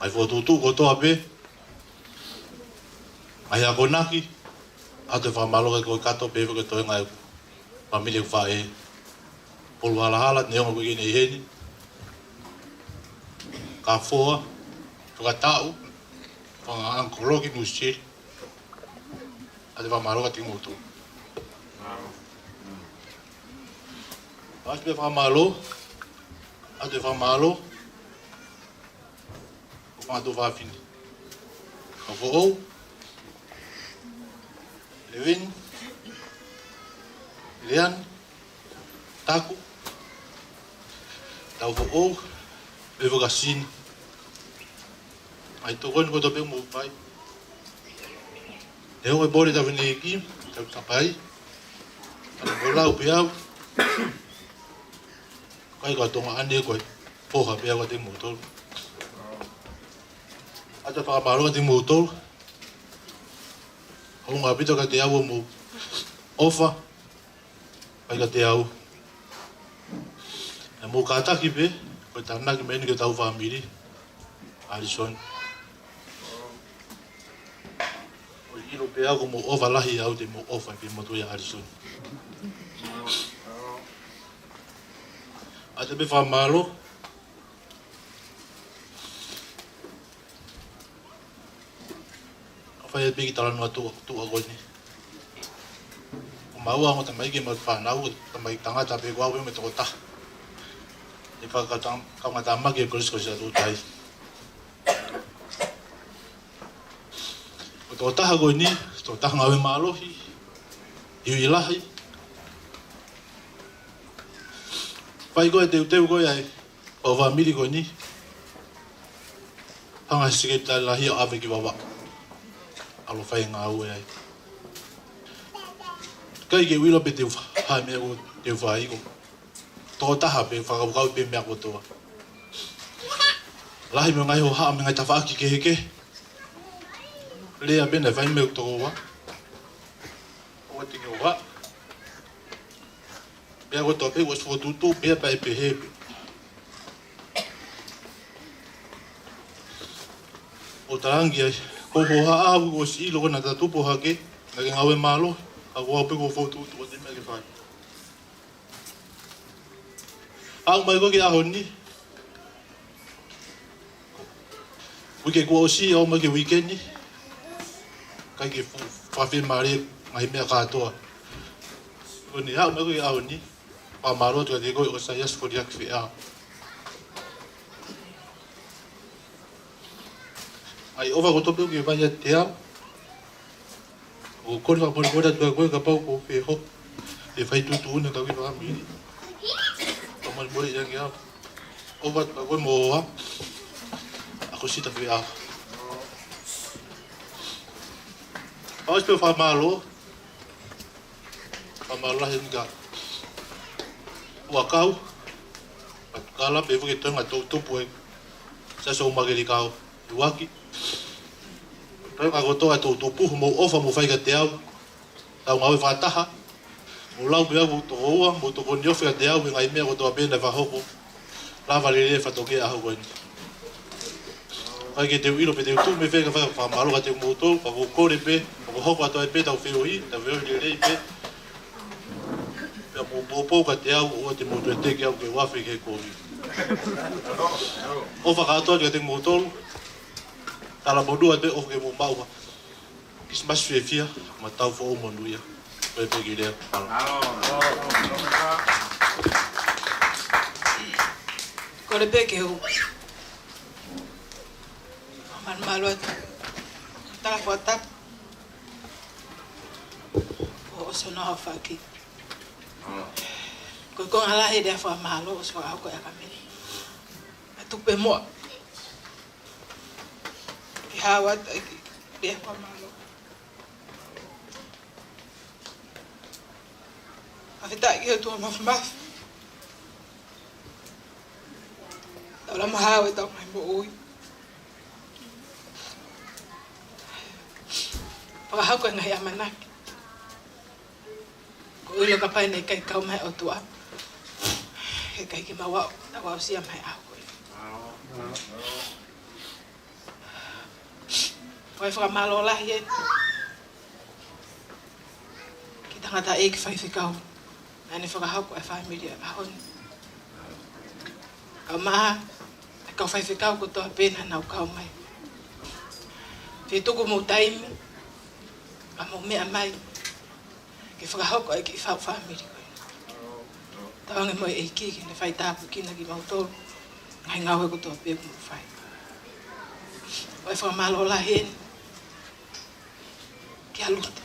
mai foto tu ko to ape mai a konaki a te fa malo ko kato pe ko to ngai family wa e pol wala hala ne ngo ki ni heni ka fo ka tau ang kologi nusil ada pa malo ka tinguto as pe pa malo ada pa malo kuma do va fini o Levin Leon Taku tau o evocasin ai to kon ko to pe mo pai e o bori da vini ki ta tapai ana bola o piau kai ko to ma ane ko po ha piau te motor ata pa balo te motor o nga pito ka te au mo ofa kai ka te au e mo ka ta ki pe ko ta na ki me ni ke tau family Alison ilo pe ako mo ova lahi au te mo ofa pe mo toya Alison. Ate be fa malo. Afa e pe ki tala no tu agoni. O mau ang tamai ke mo fa na u tamai tanga ta pe kwa we me to ta. E fa ka tam ka mata ma ke ko sa tu tai. O taha ko ni, to taha ngawe malohi, i ilahi. Pai ko e teu ko ai, o family ko ni. Hanga sige ta lahi o ave ki baba. Alo fai nga u ai. Kai ke wilo pe teu ha me ko teu fai ko. To taha pe fa ka pe me ko to. Lahi me ngai ho ha me ngai ta fa ki ke ke. Lea bene vai meu to wa. O te wa. Bea go to pe was for tutu bea pai pe he. O tarangi ai ko ho ha a go si lo na ta tupo ha ke na ke ngawe malo a go pe go fo tutu o te me ke fai. Ang mai go ke a honi. Wike go si o ma ke weekend ni. Kai ke fa fe mare mai me ka to o ni ha me ko ya ni pa maro to de go o sa yas ko dia ke a ai ova go to pe ke va ya te a o ko va por go da to go ka pa ko fe ho e fai tu na ka vi va mi o mal mo ya ya ova go mo a ko si ta fe a Aos pe fa malo la hinga wakau kala pe ke tonga to poe sa so mageli kau waki pe ka go to pu mo ofa mo fai ka te au ta ngawe fa taha mo lau pe au to oa mo to kon yo fa te au ngai me go to pe na fa hopo la valere fa to ke a ho ni ai ke te ilo pe te tu me fe ka fa malo ka te mo to ka go kore pe O hoko ato e pe tau whioi le rei pe. Pea po ka te au o te motu e teke au ke wafi ke kōwi. O whakatoa ni a te motolu. Tala modua te o ke mo maua. Kis mas fia ma tau fo o manuia. Pe pe ki lea. Ko le peke o. Man maluat. Tala fotap. O sono ha faki. Ko ko ala he de fa malo so ha ko ya kamini. Tu pe mo. Ki hawa de fa malo. Afita ki tu ma fa. Ora ma hawa ta mai mo oi. Pa ha ko ngai amanaki. Ko ilo ka pai nei kai kau mai o tua. He kai ki mawa wa sia mai au. Foi fra malo la ye. Ki tangata e ki fai fikau. Ani fra ha ko e family a hon. Ama ka fai fikau ko to pena na kau mai. Te tuku mo time. Amo me amai. Ke whakahoko e ki whau whamiri koe. Tawange moe e ki ne whai tāpu kina ki mautoro. Ngai ngau e kutoa pēku mo whai. Oe whakamalo la hen. Ki alute.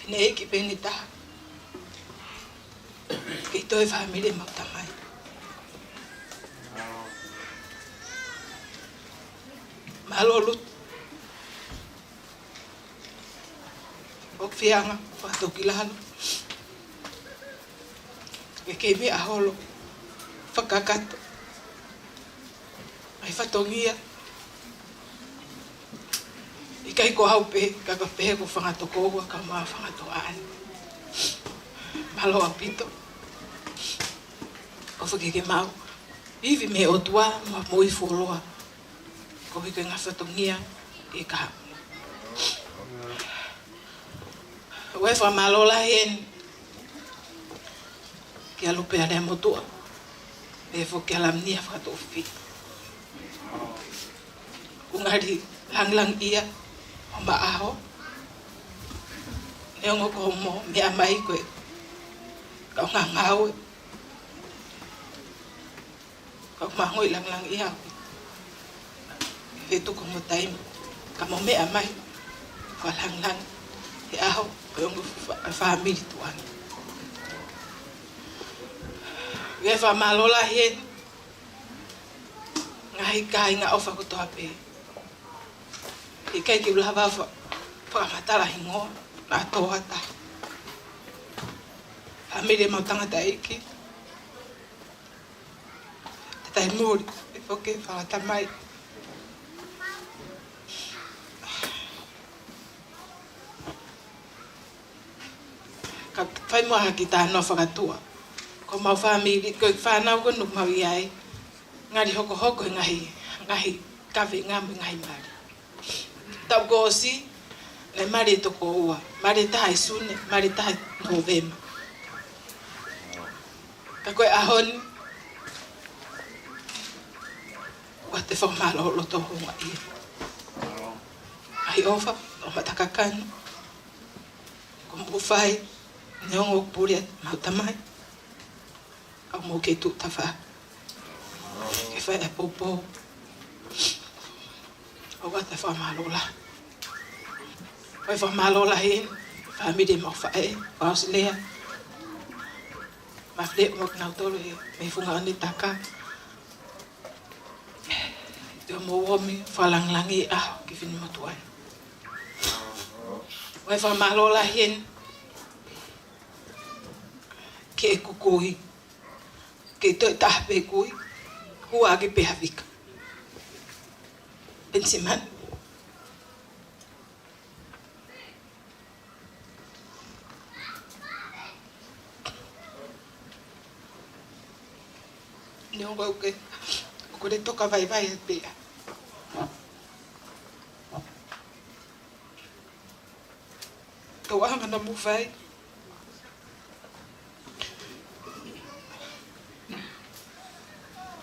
Pine e ki pēni taha. Ki toi whamiri mautamai. Malo lut. O fianga fa tokilalo. E ke mi aholo. Fakakato. Ai fatongia. I kai ko haupe ka pe ko fanga toko ka ma fanga to an. Malo apito. O fa ke mau. Ivi me o tua ma moi foloa. Ko hike nga fatongia e ka. Oe wha malola hen. Kia lupe ane motua. E fo kia lamnia whakatofi. Ungari lang ia. O maaho. Neongo ko mo mea mai koe. Kau ngangau. Kau mahoi lang ia. E tu ko mo taim. Kamo mea mai. Kau lang. E aho. Yung family tuan. Ye fa malola hen. Ngai kai nga ofa ko to ape. I kai ki blava fa matala hingo na to ata. Family mo tanga taiki. Tai muri, porque fa tamai. Ka fai mo ha kita no whakatua. Ko mau family, ko whanau ko nuk mau iai. Ngari hoko ngahi kawe ngamu ngahi mari. Tau ko si, le mari toko ua. Mari tahai sune, mari tahai novema. Ka koe ahon. Wa te whamalo lo to honga ia. Ai ofa, o matakakano. Ko mwhai. Neongo puria mautamai. Au mo ke tu tafa. Ke fai e popo. O wata whamalola. Oi whamalola hen. Family mo fai. Auslea. Ma fle mo knautolo e. Me funga ane taka. Teo mo womi. Whalanglangi aho. Ke fini matuai. Oi whamalola hen. Ke e kukui, ke toi tahape kui, hua ake pehavika. Pensiman. Niongo uke, uko le toka vai e pea. Kau anga na mufai.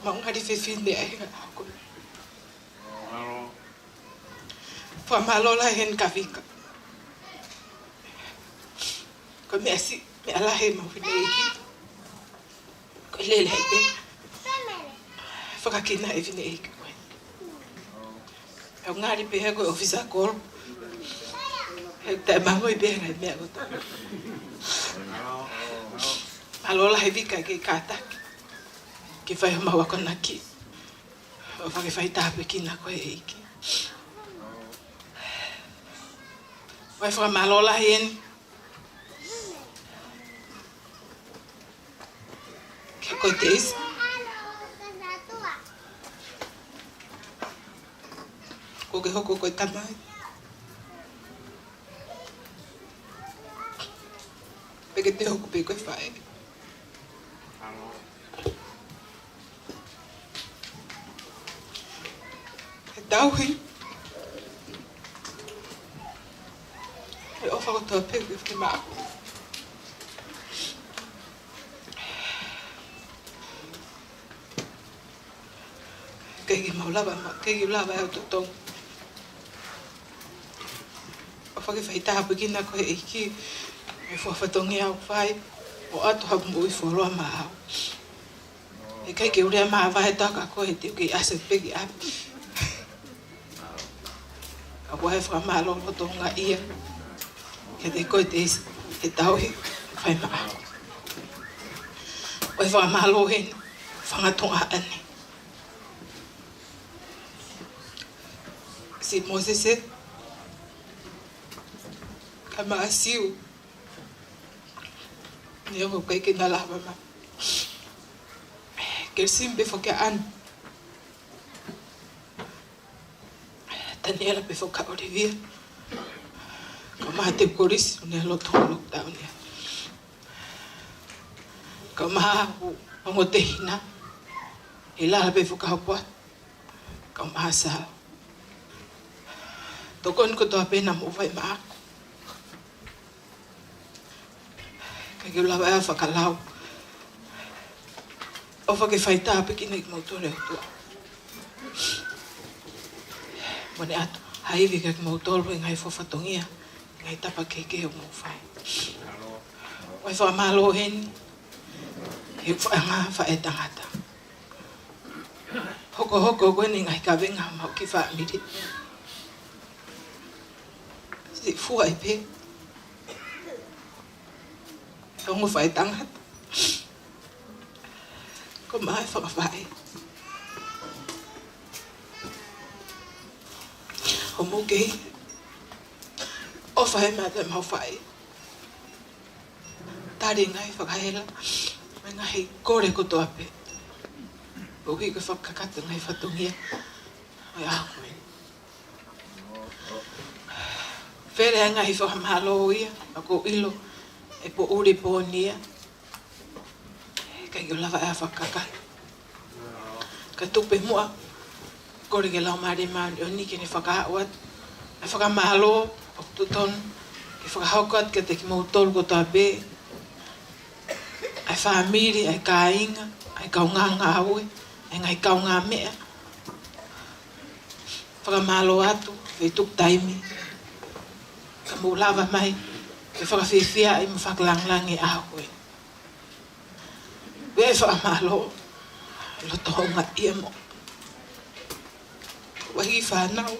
Mau ngari fefinde ai nga ako. Fa malola hen kavika. Ko me asi me ala he mau fine iki. Ko lele he. Fa ka kina e fine iki. Au ngari pe ko ofisa kol. Te mango i be ngai me ko. Malola he vika ke kata. Ke fai mawa kona ki. O fa ke fai tape ki na ko e iki. Vai fra malola hen. Ke ko teis. Ko ke hoko ko tamai. Peke te hoko pe ko fai. Dauhi. E ofa ko to pe ke ma. Ke maulava ma ke lava au totong. Ofa ke fai ta begina ko e ki e fo fatongi au fai o atu ha mo i fo lo ma. E kai ke ure ma vai ta ka ko e te ke ase pe ki ap. Ako he fra ma lo to nga ia. Ke te ko te e tau hi fai ma. O fra ma lo hen fa nga tonga ani. Si Moses kama asiu ni ako kay kinalaba ma kersim be foka an Daniela be foka Olivia kama te koris ni lo to lockdown ya kama o te hina ila be foka po kama sa tokon ko to pena mo vai ma ke la va fa kalau o fa ke faita pe ki nek mo to le to mone at hai vi ke mo to lo ngai fo fatongia ngai tapa ke mo fai o fa malo hen e fa nga fa etangata hoko ko ni ngai ka venga ma ki fa mi dit si fu ai pe không phải tăng hết có mãi phải không ok ô phải mà làm không phải ta đi ngay phải hay lắm mình ngay cô để cô tôi bé bố khi cái phật cắt từ ngay phật tung hiền rồi à về đây ngay phải làm halo ý mà cô ilo e po uri po nia kai gola va fa kaka ka tupe mo ko ri gela mari ma oni ke ne fa ka wat e fa ka malo o tuton ke fa ha ko ke te ki mo tol ko ta be ai family ai ka inga ai ka nga we ai ngai ka nga me fa ka malo atu ve tuk taimi ka mo lava mai ke whakawhiwhia i mwhaklanglangi a koe. Wea e whakamalo, lo tohonga ia mo. Wahi whanau.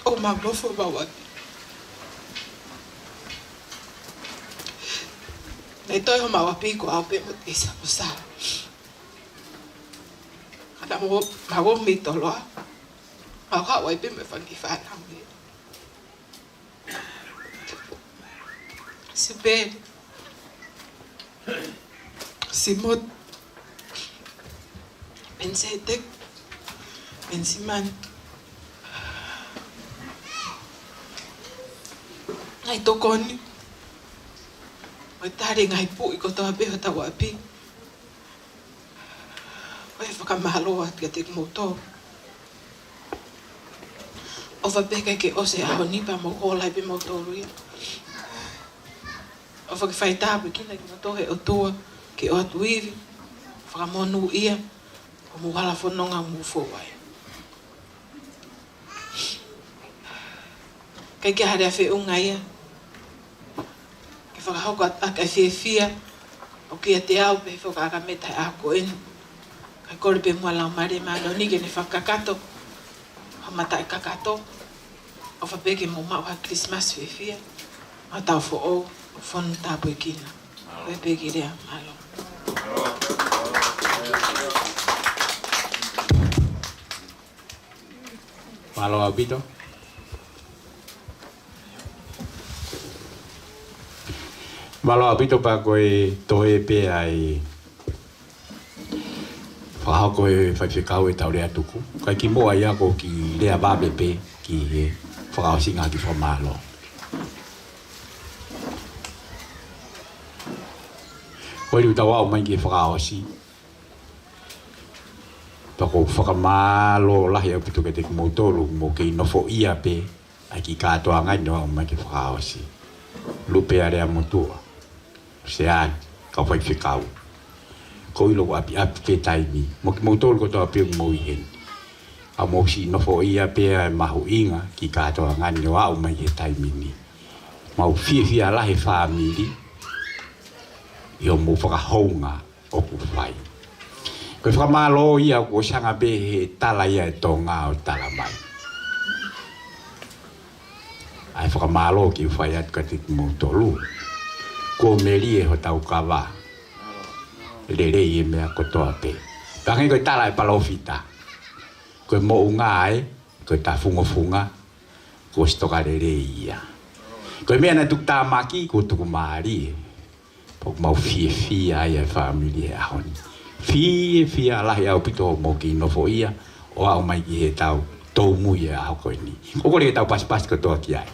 O maulofo mawaki. Nei toi ho mawapi ko au pe mo tisa mo sa. Ana mo mawo mi toloa. Họ họ ấy bên phần kỳ phản không biết si bên si một bên xe tích bên xi măng ngày tôi con người ta đi ngày bụi của tôi biết tao ở pin quay vào camera lo cái tiếng motor O whapeka ke o se aho nipa mo hola pe mo tolu ia. O whake whai tāpu kina ki matohe o tua ke o atu iwi. Whakamonu ia o muhala whanonga mu fōwai. Kai ke harea whiunga ia. Ke whakahoko akai whiawhia o kia te au pe whakakameta a ko enu. Kai kore pe mua lau mare mano nige ne whakakato. Hamata e kakato. O whapeke mo mau ha Christmas whiawhia. Ma tau fo o whonu tāpu e kina. Whapeke rea malo. Malo abito. Malo abito pa koe toe pe ai whahako e whaiwhekau e tau rea tuku. Kai ki moa ia ko ki rea babe pe ki he whakaosinga ki whamalo. Koe riu tau au mai ki whakaosi. Tako whakamalo lahi au pitu ke te kumautolu mo kei nofo ia pe ai ki katoa ngai no au mai ki whakaosi. Lupe a rea motua. Se an, ka whaiwhekau. Ko ilo ko api pe taimi. Mo ki mautolu ko toa piung mo ihen. A mo si nofo ia pe ai mahu inga ki katoa ngai no au mai ki taimi ni. Mau fia lahi whamiri. Io mo whakahounga o ku whai. Koe whamalo ia ko sanga be he tala ia e tō ngā o tala mai. Ai whakamalo ki whai atu ka te mautolu. Ko meri e ho tau kawa. Rere i e mea kotoa pe. Tangi koe tala e palofita. Koe mo unga ai, koe ta funga. Ko stoka rere ia. Koe mea na tuk tā maki ko tuku maari. Pok mau fia ai e family e ahoni. Fia lahi au pito mo ki nofo ia. O au mai ki he tau tau mui e aho koe ni. O kore e tau pas kotoa ki ai.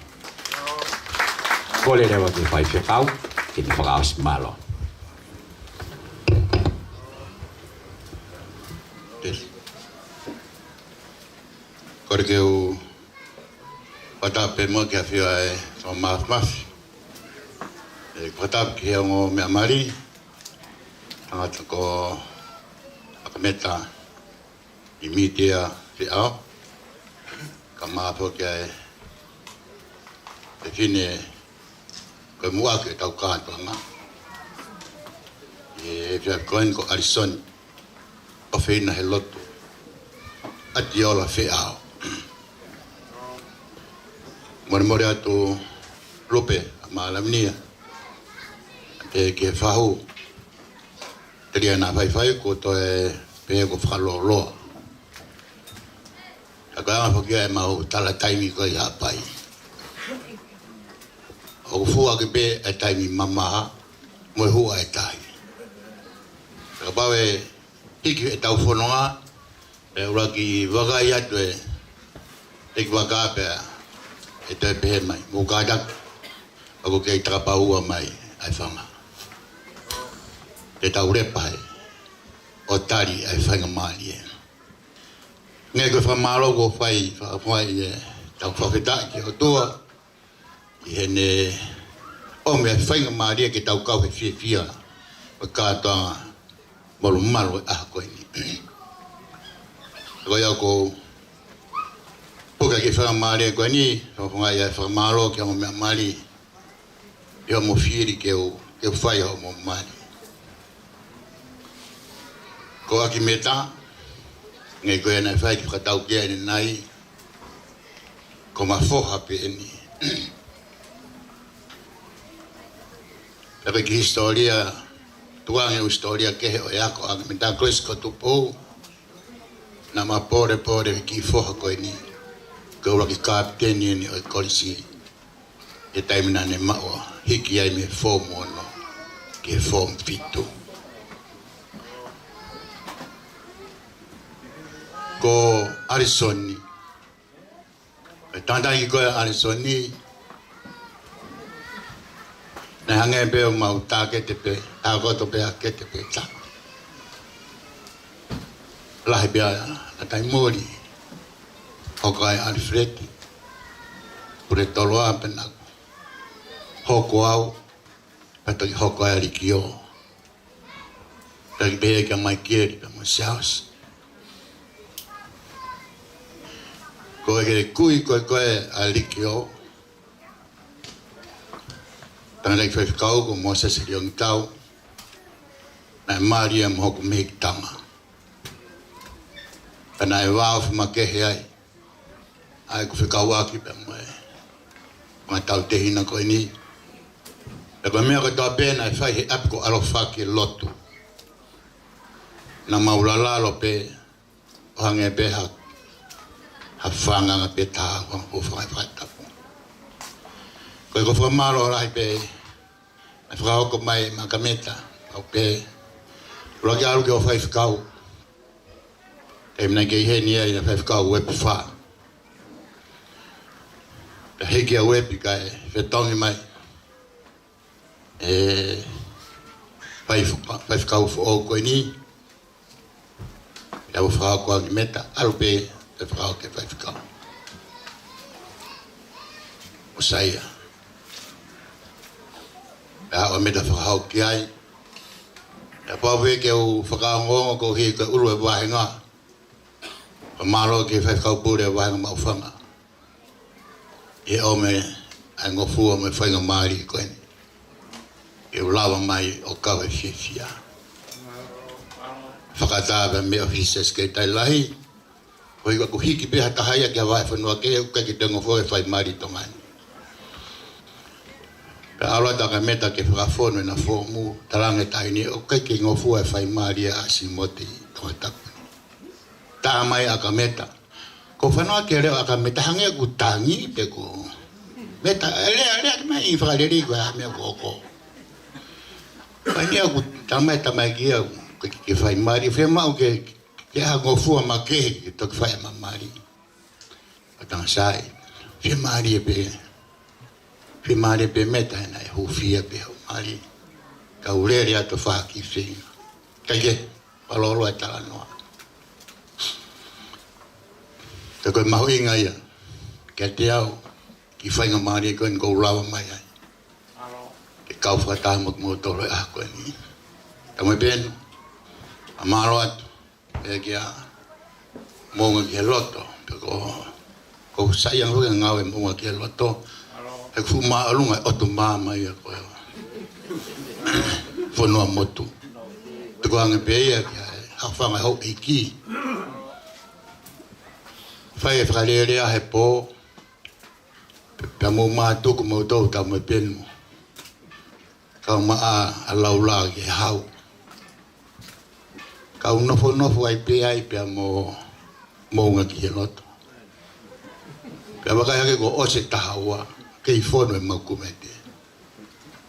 Kore rewa ke whai whiakau. Ke ni whakaos malo. Kore ke u watape mo kia whia e so mafi. E watape ki hea ngō mea mari. Tangata ko akameta i mitea te ao. Ka māpō kia e te whine koe mua ke tau kātoanga. E whia koen ko Arison o whina he loto. Ati ola whi ao. More atu lupe a maalamnia. Te ke whahu. Te ria nā whaiwhai ko toe pe ko whakaloloa. A koe anga whakia e mau tala taimi koe i hapai. O fua ke pe e taimi mamaha, moe hua e tai. Ka pau e hiki e tau whanonga, e ura ki wakai atu e ki wakapea e te pehe mai. Mo kātak, ako kei takapahua mai ai whanga. Te tau repahe, o tari ai whainga maali e. Ngai koe whamalo ko whai e tau whawhetaki o tua, i hene ome ai whainga maali e ke tau kau he whia o kātoanga molu malu e aha koe ni. Koe au ko puka ke whainga maali e koe ni, whangai ai whamalo ke amo mea maali, i o mo whiri ke whai o mo maali. Ko aki meta, ngai koe anai whai ki whakatau kia ene nai, ko ma whoha pe eni. Pepe ki historia, tuange u historia kehe o eako, aki meta koes ko tupu, na ma pore ki whoha koe ni, ko ura ki kapteni eni o e kolisi, e taimina ne maua, hiki ai me fomu ono, ki e fomu fitu. Ko Arisoni. Tanda ki koe Arisoni. Na hange pe o mau tā ke te pe, tā koto pe a ke te pe tā. Lahi pia na tai mori. Hokai Alfred. pure toloa pena hoko au pato hoko ali kio tagi be ka mai kieri pa mo saus ko e kui ko ali kio tanga fe kau ko mo se riong tau na maria mo ko me tanga ana e wa of ma ke ai ko fe kau aki pa mo ma tau te hina ko ni e ko mea ko tau pena e whai he api ko alofa ki lotu na maulala lo pe o hange pe ha whanga nga pe taha wang po whai tapu ko e ko whamaro rai pe e whakao mai makameta au pe rogi alu ki o whai whakau e mna kei he ni e whai whakau wepi wha te heki a wepi ka e whetongi mai e whai whakau o koe ni e au whakau ko angi meta alu pe e whakau ke whai whakau o saia e hao meta whakau ki ai e pawe ke u whakau ngongo ko hi ke uru e wahenga o maro ke whai whakau pure e wahenga mau whanga e o me ai ngofua me whainga maari koe ni e ulawa mai o kawe whiwhia. Whakatāwa me officers kei tai lahi, hoi waku hiki peha tahaya kia wae whanua ke uka ki tengo fo e whai mari tongani. Pe aloa taka meta ke whakafono na fōmu, tarange tai ni uka ki ngofua e whai mari a asi moti tonga tapu. Tā mai aka meta. Ko whanua ke reo aka meta hange ku tangi pe ko meta rea mai i whakareri ko ha mea koko. Pani aku tamai kia ke whai mari whai mau ke ha ngofua ma ke ke toki whai ma mari o tanga sai whai mari e pe meta ena e hufia pe hau mari ka urere ato whaki whenga kai ke palolo e tala noa te koe mahu inga ia ke te au ki whainga mari e koe ni kou rawa mai ai kau whakataha mo tolo e ako ni. Tamai penu, a maro atu, e kia monga ki he loto, pe ko sayang hui ngau e monga ki he loto, e ku maa alunga e otu maa mai a koe. Whanua motu. Te ko ange pe ia kia e hawhanga hau e ki. Whai e whakarerea he po, pe mo maa tuku mo tau tamai penu. Kau maa a laula ki hau. Kau nofo ai pe mo mounga ki he loto. Pea wakai hake ko ose tahaua, ke i whono e makumete.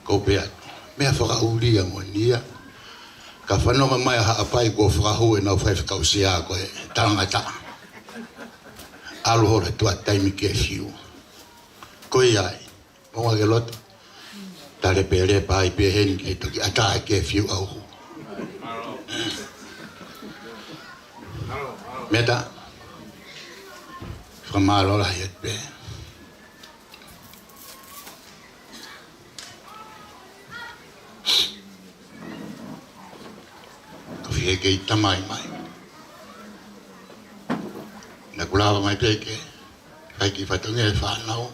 Ko pea, mea whakauria mo nia. Ka whanonga mai a haapai ko whakahu e nau whai whakau sea ko e tangata. Alu hore tua taimi ke fiu. Ko i ai, mounga ke loto. Tare pere pai pe hen ke toki ata ke fiu au. Meta. Famalo la het pe. Ko fi ke tamai mai. Na kulava mai pe ke. Ai ki fatonge fa nau.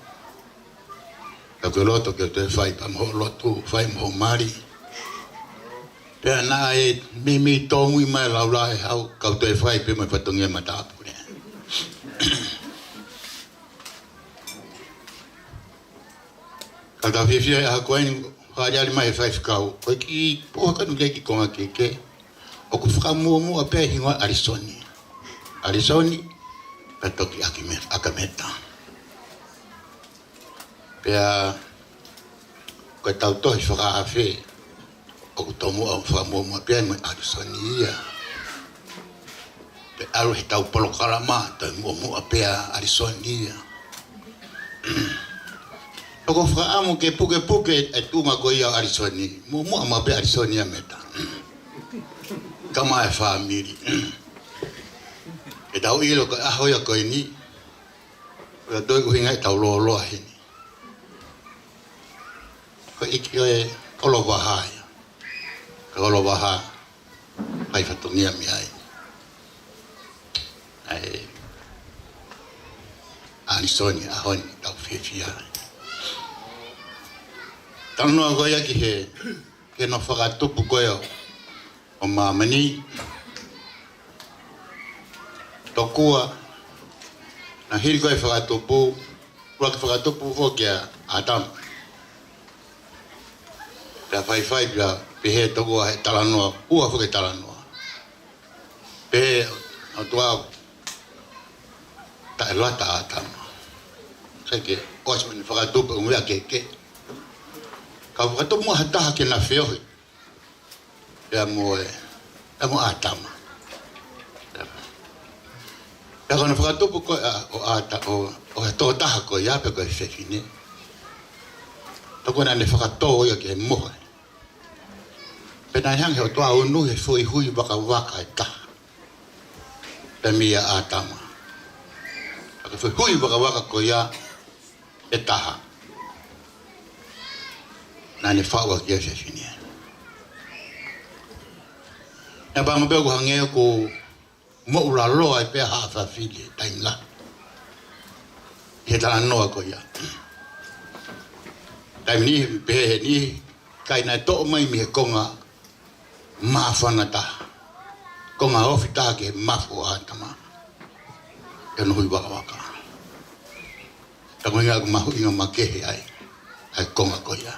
Ka loto ke te fai pa mo loto fai mo mari pe na e mi tongu i mai laula e hau ka te fai pe mai fatonge mata pure ka ta fifia a koen ha ya mai fai kau ko ki po ka nu ki konga ke o ku fra mo a pe hinga arisoni ka toki akameta pea ko tau toi whaka awhi o kutomu au whamoma pia mai Arisoni ia pe aru he tau polokarama toi mua pia Arisoni ia o ko whaka amu ke puke e tunga ko ia Arisoni mua ma pia Arisoni ia meta kama e whamiri e tau ilo ko ahoia ko ini o toi ko hinga e tau loa hini iki e kolo wahai. Kolo waha. Hai fatungia mi ai. Ai. Anisoni ahoni tau fefia. Tano go ya ki he no whakatupu koe o mamani. Tokua na hiri koe whakatupu. Kua ki whakatupu o kia Adam. Pea whai pia pehe tokua he talanoa. Ua whake talanoa. Pehe o tuau. Ta e lata Adam. Sai ke oas mani whakatupu o mwea keke. Ka whakatupu mua hataha ke na whiohi. Pea mo Adam. Pea kona whakatupu koe o he tō taha koe iape koe whewhine. Toko nā ne whakatō ia ki he mohe. Pena hang he o toa unu he hui hui waka waka e taha. Pea mia Atama. Aka hui hui waka waka koe ia e taha. Nā ne whaua ki e whewhine. Nā pāma pēo ku hangea ko mo ula loa e pēha a whawhile tainga. He tala noa ko ia. Tai ni pehe ni kai na to mai mi he konga mafana ta. Konga ofi ta ke mafu atama. E no hui waka waka. Ta ko inga mahu inga makehe ai. Ai konga ko ia.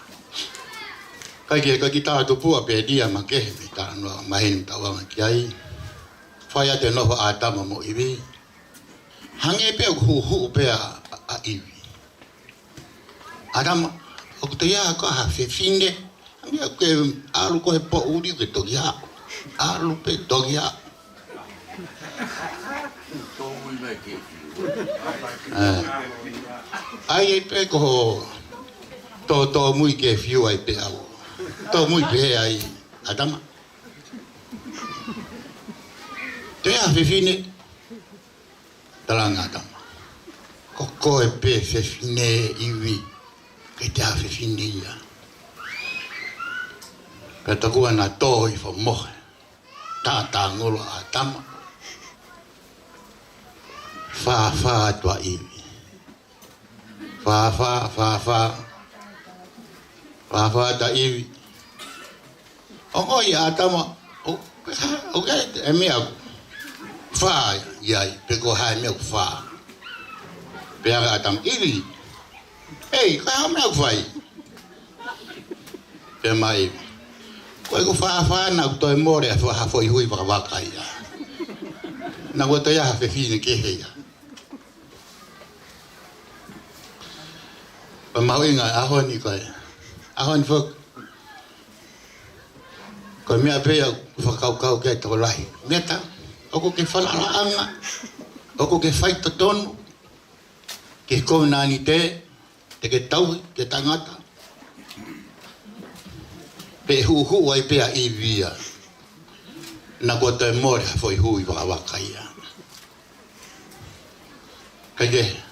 Kai ki ta to pua pe dia makehe mi ta no mahin ta wa ki ai. Faya te no atama mo iwi. Hange pe hu pe a iwi. Adama o te ia ko ha whewhine. Hange ke alu ko he po uri ke togia. Alu pe togia. Ai pe ko to mui ke fiu ai pe au. To mui pe ai Adama. Te a whewhine. Talanga Adama. Ko e pe whewhine iwi. Kei te a whewhine ia. Pea takua nā tō i whamohe. Tā ngolo a tama. Wha atua iwi. Wha ta iwi. O i a tama. O kei e mea ku. Wha iai. Pe ko hae mea ku wha. Pea ka atam iwi. Ei, kai hau mea ku whai. Pea mai. Koe ku wha na ku toi more a hafo i hui waka ia. Na kua toi aha whewhine ke heia. Pa mau inga ahoni koe. Ahoni whak. Koe mea pea whakau kei toko lahi. Mea ta, oko ke whalalaanga. Oko ke whaita tonu. Ke kou nani te ke tauhi, ke tangata. Pe hu ai pea i via. Na kua toi more hafo i hui waka ia. Kaike.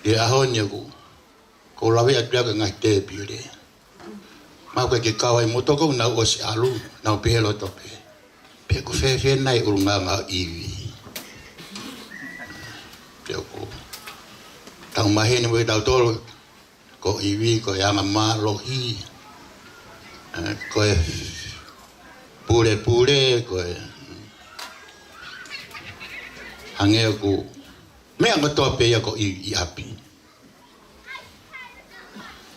E ahoni aku. Ko lawe atua ka ngai te pire. Mau ke kawai motoko na o si alu. Na pehelo tope. Pe ko fe nai urunga nga iwi. Pe ko. Tau mahene mo tau tolo. Ko iwi ko yanga ma lohi. Ko pure ko hange ko me anga tope ya ko i api.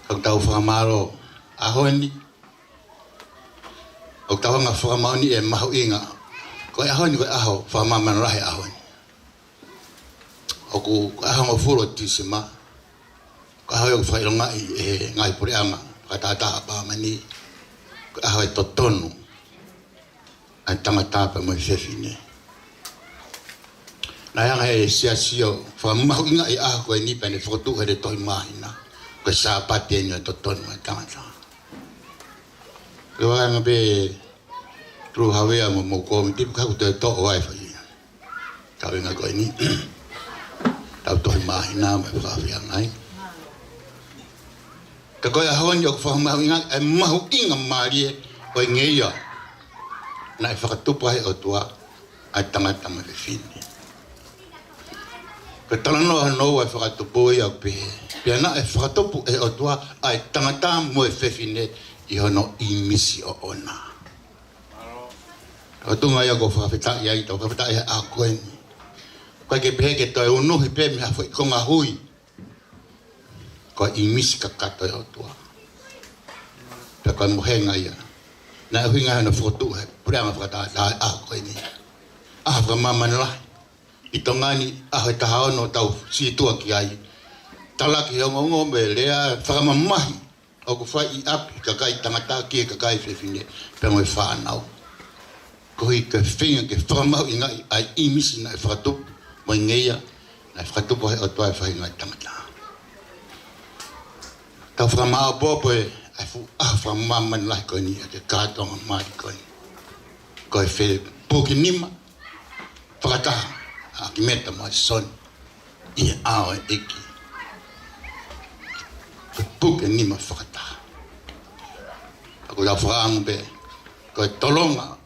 Ko tau whakamaro ahoni. O tau nga whakamani e mahu inga. Ko ahoni ko aho whakamamana rahe ahoni. O ku aho nga furo tisima. Ko aho yung whaironga i ngai pure anga. Katata pa mani. Ko aho e totonu. Ai tangata pa mo whewhine. Na yanga e siasio. Whamahu inga i aho koe nipa ne whakotu he toi mahina. Ko sa pati e nio totonu ai tangata. Ko wanga be tru hawea mo komi tipu kaku te to'o wai whai. Kau inga koe ni. Tau toi mahina me whawhia ngai. Ka koe ahon yo fa ma inga e mahu inga mari ko ngeia. Na fa tu pa e o tua a tangata ma fini. Ka talano no e fa tu po ya pe. Pe na e fa tu e o tua a tangata mo e fini i hono i misi o ona. O tunga ya go fa fita ya i to fa fita ya a koe. Ko ke pe ke to e uno hi pe me fa ko nga hui. Ko i misi ka kato e o tua. Pe ko mo henga ia. Na hui nga na foto he. Pura ma fata a koe ni. A fa mama la. I tongani a he tahao no tau si tua ki ai. Talaki ho ngo me lea fa mamahi. O ko fa i api ka kai tangata ki ka kai fefine. Pe mo fa nau. Ko hi ka finga ke fa mau inga ai i misi na fa tu mo ngeia. Na fa tu po he o tua fa inga tangata. Ka whamao popo e fu whamaman lai koe ni ake kātonga mai koe. Koe whe puki nima, whakataha, a ki meta mai son, i ao e eki. Koe puki nima whakataha. Ako la whakaangu be, koe tolonga,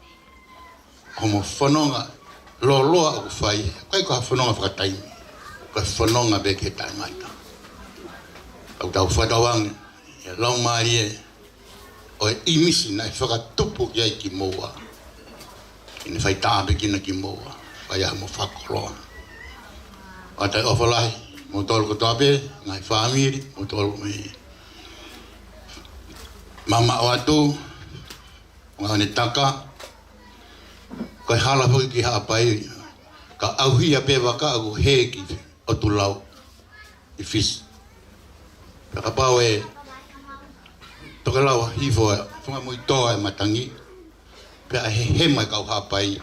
homo whanonga, loloa aku whai, koe koe whanonga whakataimi, koe whanonga be ke tai maita. Au tau whakawang, e lau maari e, o e imisi na e whakatupu ki ai ki moua. Kine whai tāpe kina ki moua, whai aha mo whakoroa. O tai ofalahi, mo tolu ko tāpe, ngai whamiri, mo tolu me mama o atu, o hane taka, koe hala hoki ki haapai, ka auhia pe waka aku heki o tu lau, i fisi. Ka pau e toka lau hifo e whunga mui toa e matangi pe a he mai kau hapai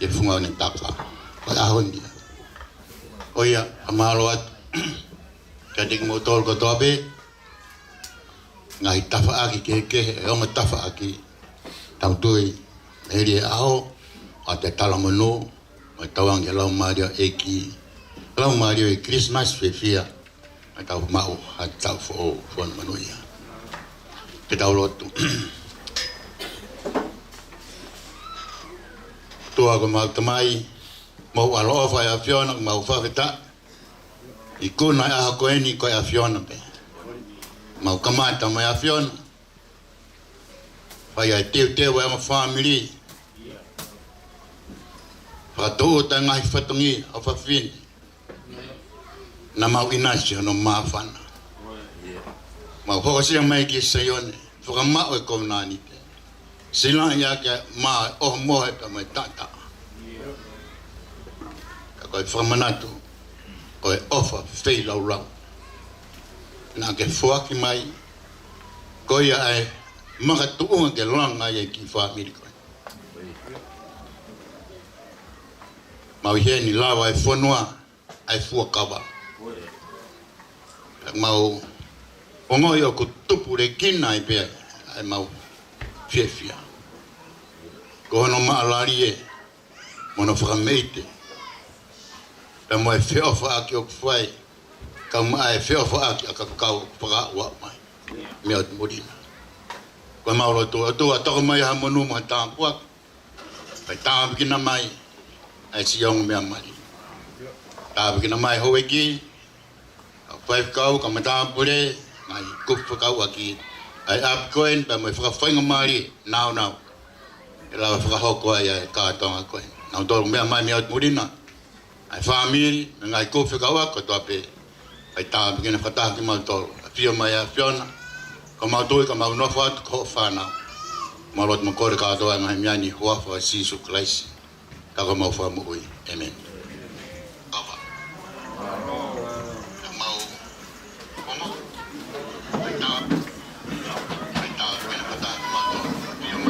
ke whunga o ne taka ko e ahoni o ia a mahalo atu kia tiki mo tolu ko toa pe ngai tafa aki ke kehe e oma tafa aki tau tui heri e aho a te tala manu o tawangi lau mario eki lau mario e Christmas fefia a tau mau a tau fo manuia. Ke tau lotu. Tua ko mau tamai, mau aloa whai a whiona, mau whawhita. I kuna e aha koe ni koe a whiona pe. Mau kamata mai a whiona. Whai ai teo e ma whamiri. Whakatoo tai ngahi whatongi a whawhini. Na mau inasi no mafana. Mau hoko sia mai ki sayone. Whaka mao e kounani pe. Sila ia ke maa oh mohe pe mai tata. Ka koe whamanatu. Koe ofa whei lau lau. Nā ke whuaki mai. Koe ai makatuunga ke langa ia ki whamiri koe. Mau heni lawa e whanua. Ai whuakawa. Mau ongoi o ku tupu re kina i pia ai mau fiefia. Ko hono maalari e mono whakameite. Pe mo e whiofa aki o kuwhai. Ka maa e whiofa aki a kakau whakaua mai. Mea o morina. Koe mauro tua toko mai ha monu ma tāpuak. Pai tāpikina mai ai siong mea mari. Tāpikina mai hoe ki. Whai kau ka matāpure, ngai kupa kau aki. Ai ap koen, pa mai whakawhainga maari, nau. E lawa whakahoko ai ai kātonga koen. Nau tolu mea mai mea murina. Ai whamiri, me ngai kupa kau ako toa pe. Ai tāpikina whataki mau tolu. A whio mai a whiona. Ka mau tui, ka mau nofu atu ko whanau. Marot ma kore kātoa ngai miani huafa Sisu Kraisi. Ka ka mau whamuhui. Amen.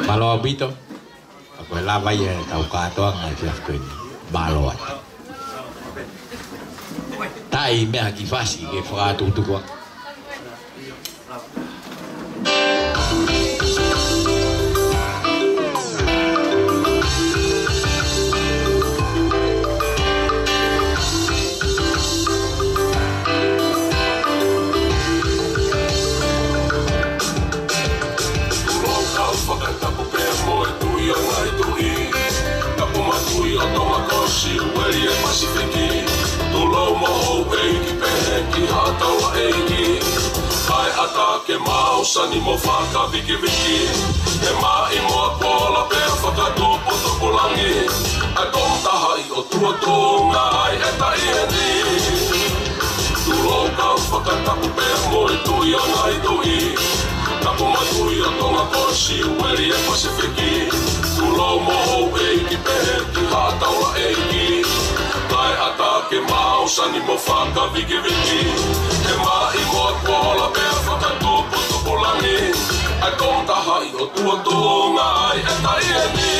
Malo abito. Ako lava ye tau katoa ngai fiaf koe ni. Malo atu. Tai mea ki fasi ke whakatutukua. si ueli e Pasifiki Tulo moho eiki peheki hataula eiki Ai ata ke mausani mo whaka viki viki He mai moa pola pea whakatupo topulangi Ai kontaha i o tua tōnga ai e tai e ni Tulo ka whakatapu pea mo i tui o ngai tui Tapu mai tui o tonga kosi ueli e Pasifiki Tulo moho eiki peheki hataula eiki Ai ata ke mausani mo whaka viki viki He mai moa pola pea whakatupo topulangi Ai kontaha i o tua tōnga ai e tai e ni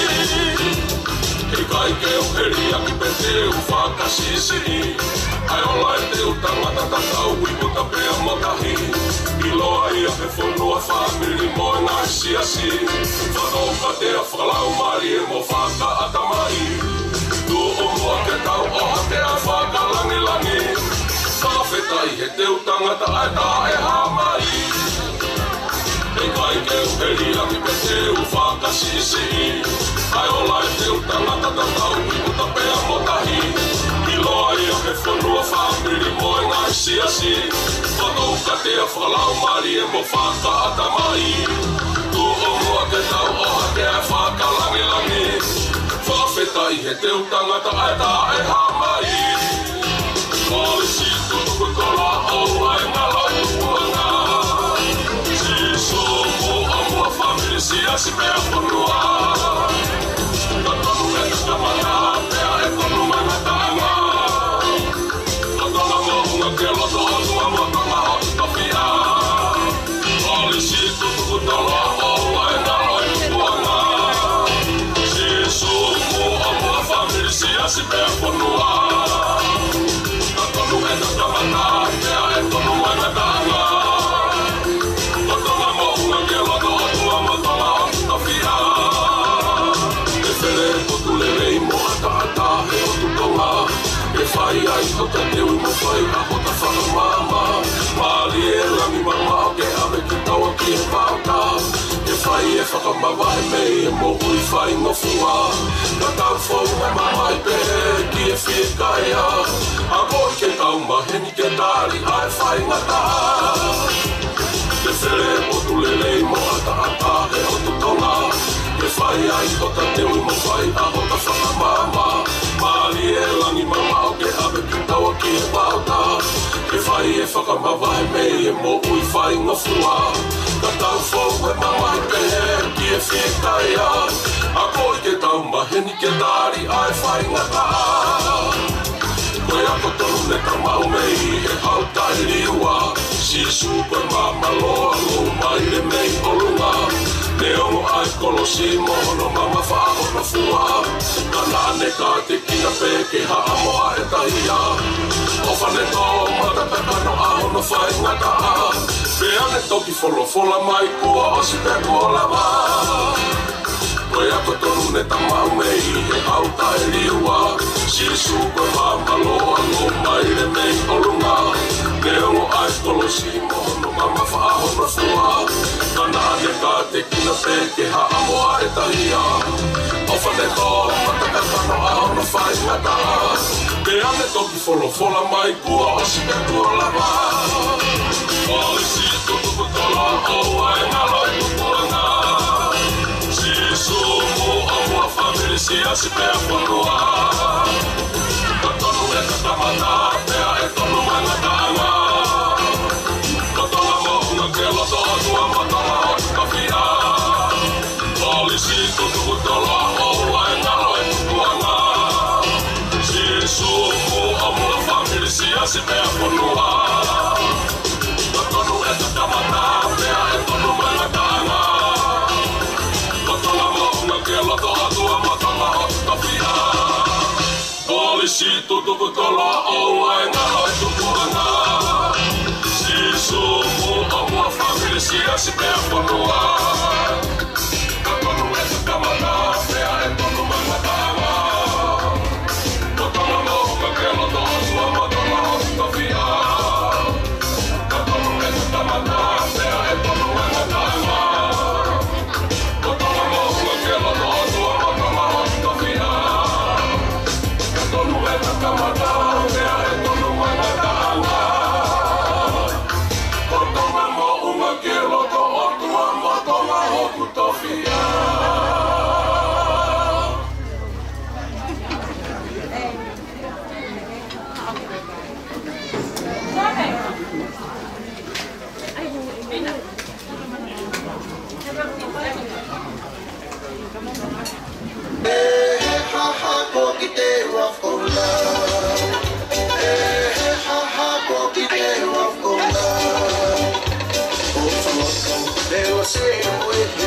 Hei kai ke o heri aki pe te u whakasisi Ai ola e te u tangata tatau i puta pea motahi I loa ia he whanua whamiri mo e ngai siasi Whanoka te a whakalau mari e mo whaka atamai Tu o mua ke tau oha te a whakalangi langi Whawhetai he te u tangata ai ta e hamai Hei kai ke o heri aki pe te u whakasisi Ai ola e te u tangata tatau i puta pea motahi I loa ia he whanua whamiri mo e ngai siasi Whanauka te a whakalau mari e mo whaka atamai Tu o mua ke tau oha te a whakalangi langi Whawhetai he te u tangata ai ta e hamai Koi si tuku tola au ai ngala upuanga Si somo a mua whamiri siasi pea whanua Tatonu e takamana pea e tonu mangatanga Tatona mohunga ke loto atua motanga hotu tawhia Olisi tutuku tala oua e ngalo e tupuanga Sisu mu amua whamiri siasi pea whanua Tatonu e takamana pea e tonu mangatanga Tatona mohunga ke loto atua motanga hotu tawhia Fele potu lelei mo ata he o tutonga E whai ai hota teu i mo whai a hota whakamama Mali e rangi mama o ke ave ki taua ki he pauta E whai e whakamawa he mei e mo ui whai ngofua Ka tau whau he mama i pehe ki e whikaia A koi ke tau maheni ke tari ai whai ngata Te whele potu lelei mo ata he o tutonga E whai ai hota teu i mo whai a hota whakamama Mali e langi mama o ke ave ki taua ki e pauta E whai e whakamawa he mei e mo ui whai ngofua Ka tau whau he mama i pehe ki e whikaia A koi ke tau maheni ke tari ai whai ngata Koe ako tonu ne ka mau mei e hau tai liua Sisu koe mama loa lo mai le mei olunga Ne ongo ai kolosi mohono mama whahono fua Kana ane ka te kina pe ke haa moa e tahia O whane tō matata kano ahono whai ngata Pe ane toki wholofola mai kua o si pe kolawa Koe ako tonu ne ta mau mei e hau tai liua Sisu koe mama loa lo mai le mei olunga Ne ongo ai kolosi mohono mama whahono fua Kana ane ka te kina pe ke haa moa e tahia O whane tō mataka kano ahono whai ngata Pe ane toki wholofola mai kua o si pe kolawa Oi si tutuku tola o ai ngalo i tupuanga Sisu mu amua whamiri siasi pea whanua Ka tonu e takamata pea e tonu mangatanga Ka tonga mohunga ke loto atua matanga hotu kawhia Olisi tutuku tola o ai ngalo e tupuanga Sisu mu amua whamiri siasi pea whanua Ka tonu e takamata pea e tonu mangatanga Ka tonga mohunga ke loto atua matanga hotu kawhia Olisi tutuku tola o ai ngalo e tupuanga Sisu mu amua whamiri siasi pea whanua Ka tonu e takamata pea e tonu mangatanga Ka tonga mohunga ke loto atua matanga hotu kawhia Ka tonu e takamata pea e tonu mangatanga Ka tonga mohunga ke loto atua matanga hotu kawhia Ka tonu They will say